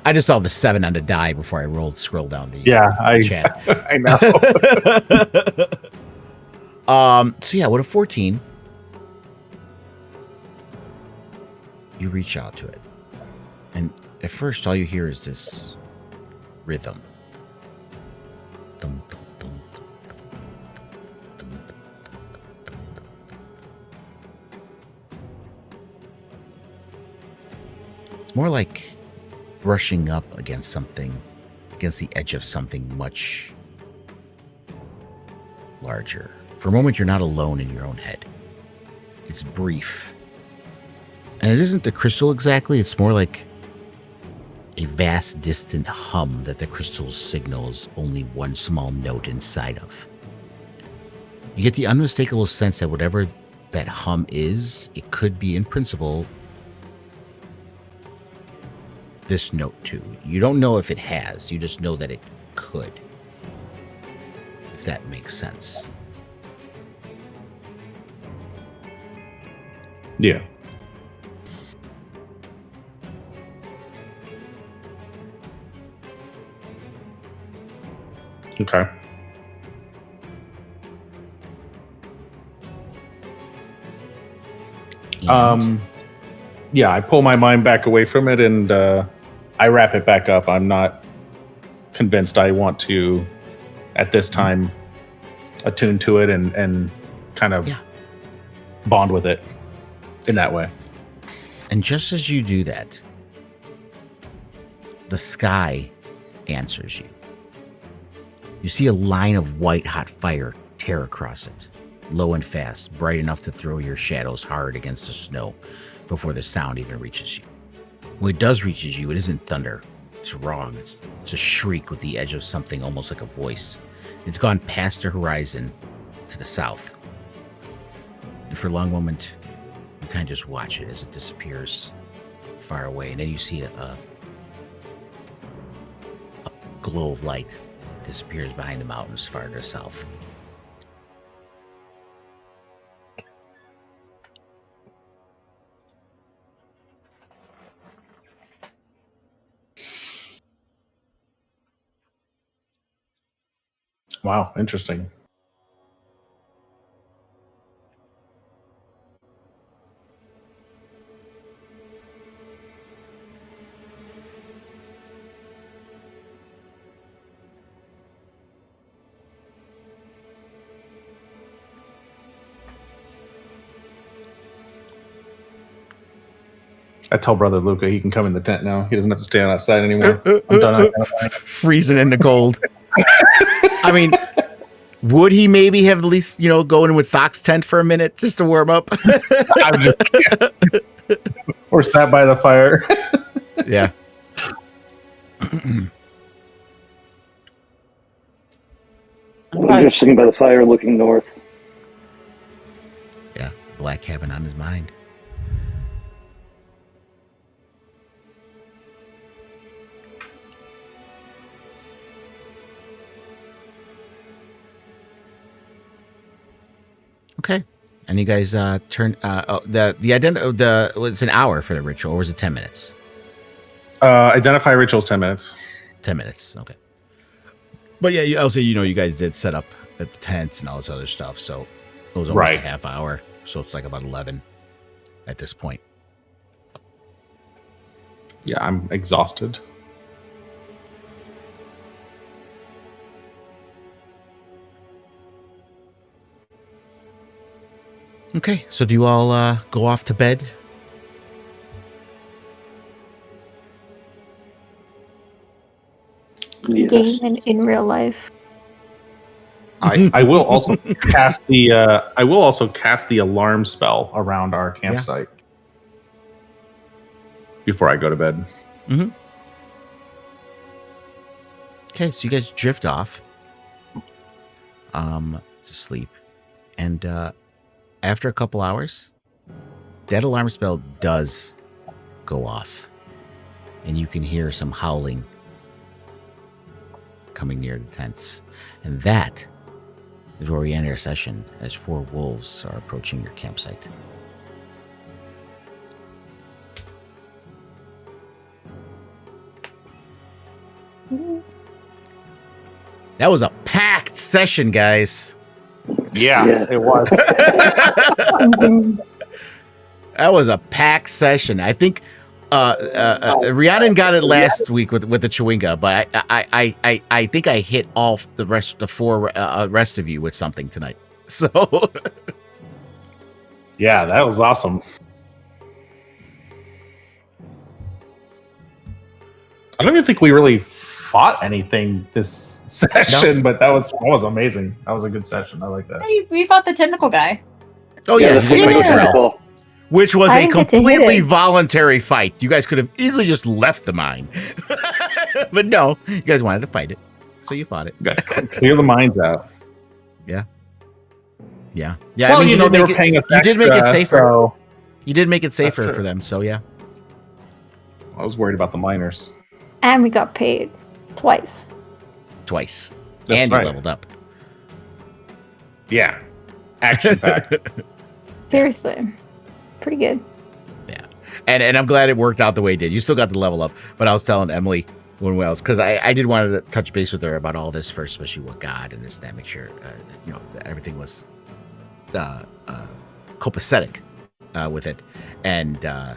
I just saw the 7 on the die before I scrolled down the chat. I know. So yeah, with a 14, you reach out to it. And at first all you hear is this rhythm. Dum, dum, dum, dum, dum, dum, dum, dum, dum. It's more like brushing up against something, against the edge of something much larger. For a moment, you're not alone in your own head. It's brief. And it isn't the crystal exactly, it's more like a vast, distant hum that the crystal signals only one small note inside of. You get the unmistakable sense that whatever that hum is, it could be, in principle, this note too. You don't know if it has, you just know that it could. If that makes sense. Yeah. Okay. Yeah, I pull my mind back away from it and I wrap it back up. I'm not convinced I want to, at this time, attune to it and kind of bond with it in that way. And just as you do that, the sky answers you. You see a line of white hot fire tear across it, low and fast, bright enough to throw your shadows hard against the snow before the sound even reaches you. When it does reaches you, it isn't thunder. It's wrong. It's a shriek with the edge of something almost like a voice. It's gone past the horizon to the south. And for a long moment, you kind of just watch it as it disappears far away. And then you see a glow of light disappears behind the mountains far to the south. Wow, interesting. I tell Brother Luca he can come in the tent now. He doesn't have to stand outside anymore. I'm done identifying. Freezing in the cold. I mean, would he maybe have at least, go in with Thok's tent for a minute just to warm up? I'm just or sat by the fire. Yeah. I'm just sitting by the fire looking north. Yeah, black cabin on his mind. Okay. And you guys turn it's an hour for the ritual, or was it 10 minutes? Identify rituals 10 minutes. 10 minutes. Okay. But yeah, you guys did set up at the tents and all this other stuff, so it was almost a half hour. So it's like about 11 at this point. Yeah, I'm exhausted. Okay, so do you all go off to bed? Yes. Game in real life. I will also cast the alarm spell around our campsite before I go to bed. Mm-hmm. Okay, so you guys drift off to sleep, and after a couple hours, that alarm spell does go off, and you can hear some howling coming near the tents, and that is where we end our session as 4 wolves are approaching your campsite. That was a packed session, guys. Yeah, it was. That was a packed session. I think Rhiannon got it last week with the Chewinga, but I think I hit all the 4 rest of you with something tonight. So yeah, that was awesome. I don't even think we really fought anything this session, but that was amazing. That was a good session. I like that. Hey, we fought the tentacle guy. oh yeah, that's you did what make I it was real. cool. Which was I a didn't get to hit completely it. voluntary fight. You guys could have easily just left the mine. But no, you guys wanted to fight it. So you fought it. Clear the minds out. Yeah. Yeah. Well, I mean, they were paying us. You did make it extra, safer. so You did make it safer true. for them, so yeah. I was worried about the miners. And we got paid twice. Twice. That's and right. you leveled up. Yeah, action packed. Seriously. Pretty good. Yeah. And I'm glad it worked out the way it did. You still got the level up, but I was telling Emily when else, because I did want to touch base with her about all this first, especially with God and this, that, make sure, that everything was copacetic with it. And I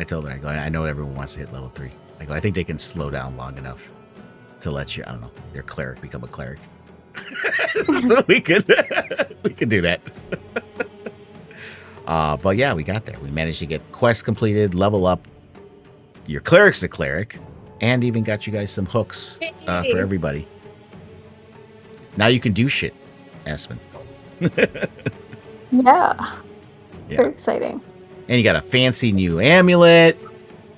told her, I know everyone wants to hit level 3. I think they can slow down long enough to let your cleric become a cleric. So we could do that. But yeah, we got there. We managed to get quests completed, level up. Your cleric's a cleric, and even got you guys some hooks for everybody. Now you can do shit, Aspen. Yeah. Yeah. Very exciting. And you got a fancy new amulet,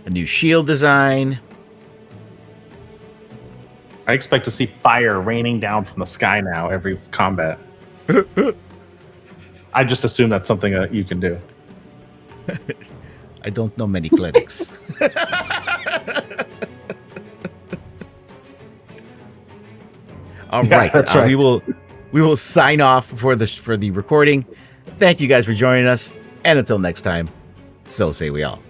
a new shield design. I expect to see fire raining down from the sky now every combat. I just assume that's something that you can do. I don't know many clerics. All Yeah, right, that's right. We will sign off for the recording. Thank you guys for joining us, and until next time, so say we all.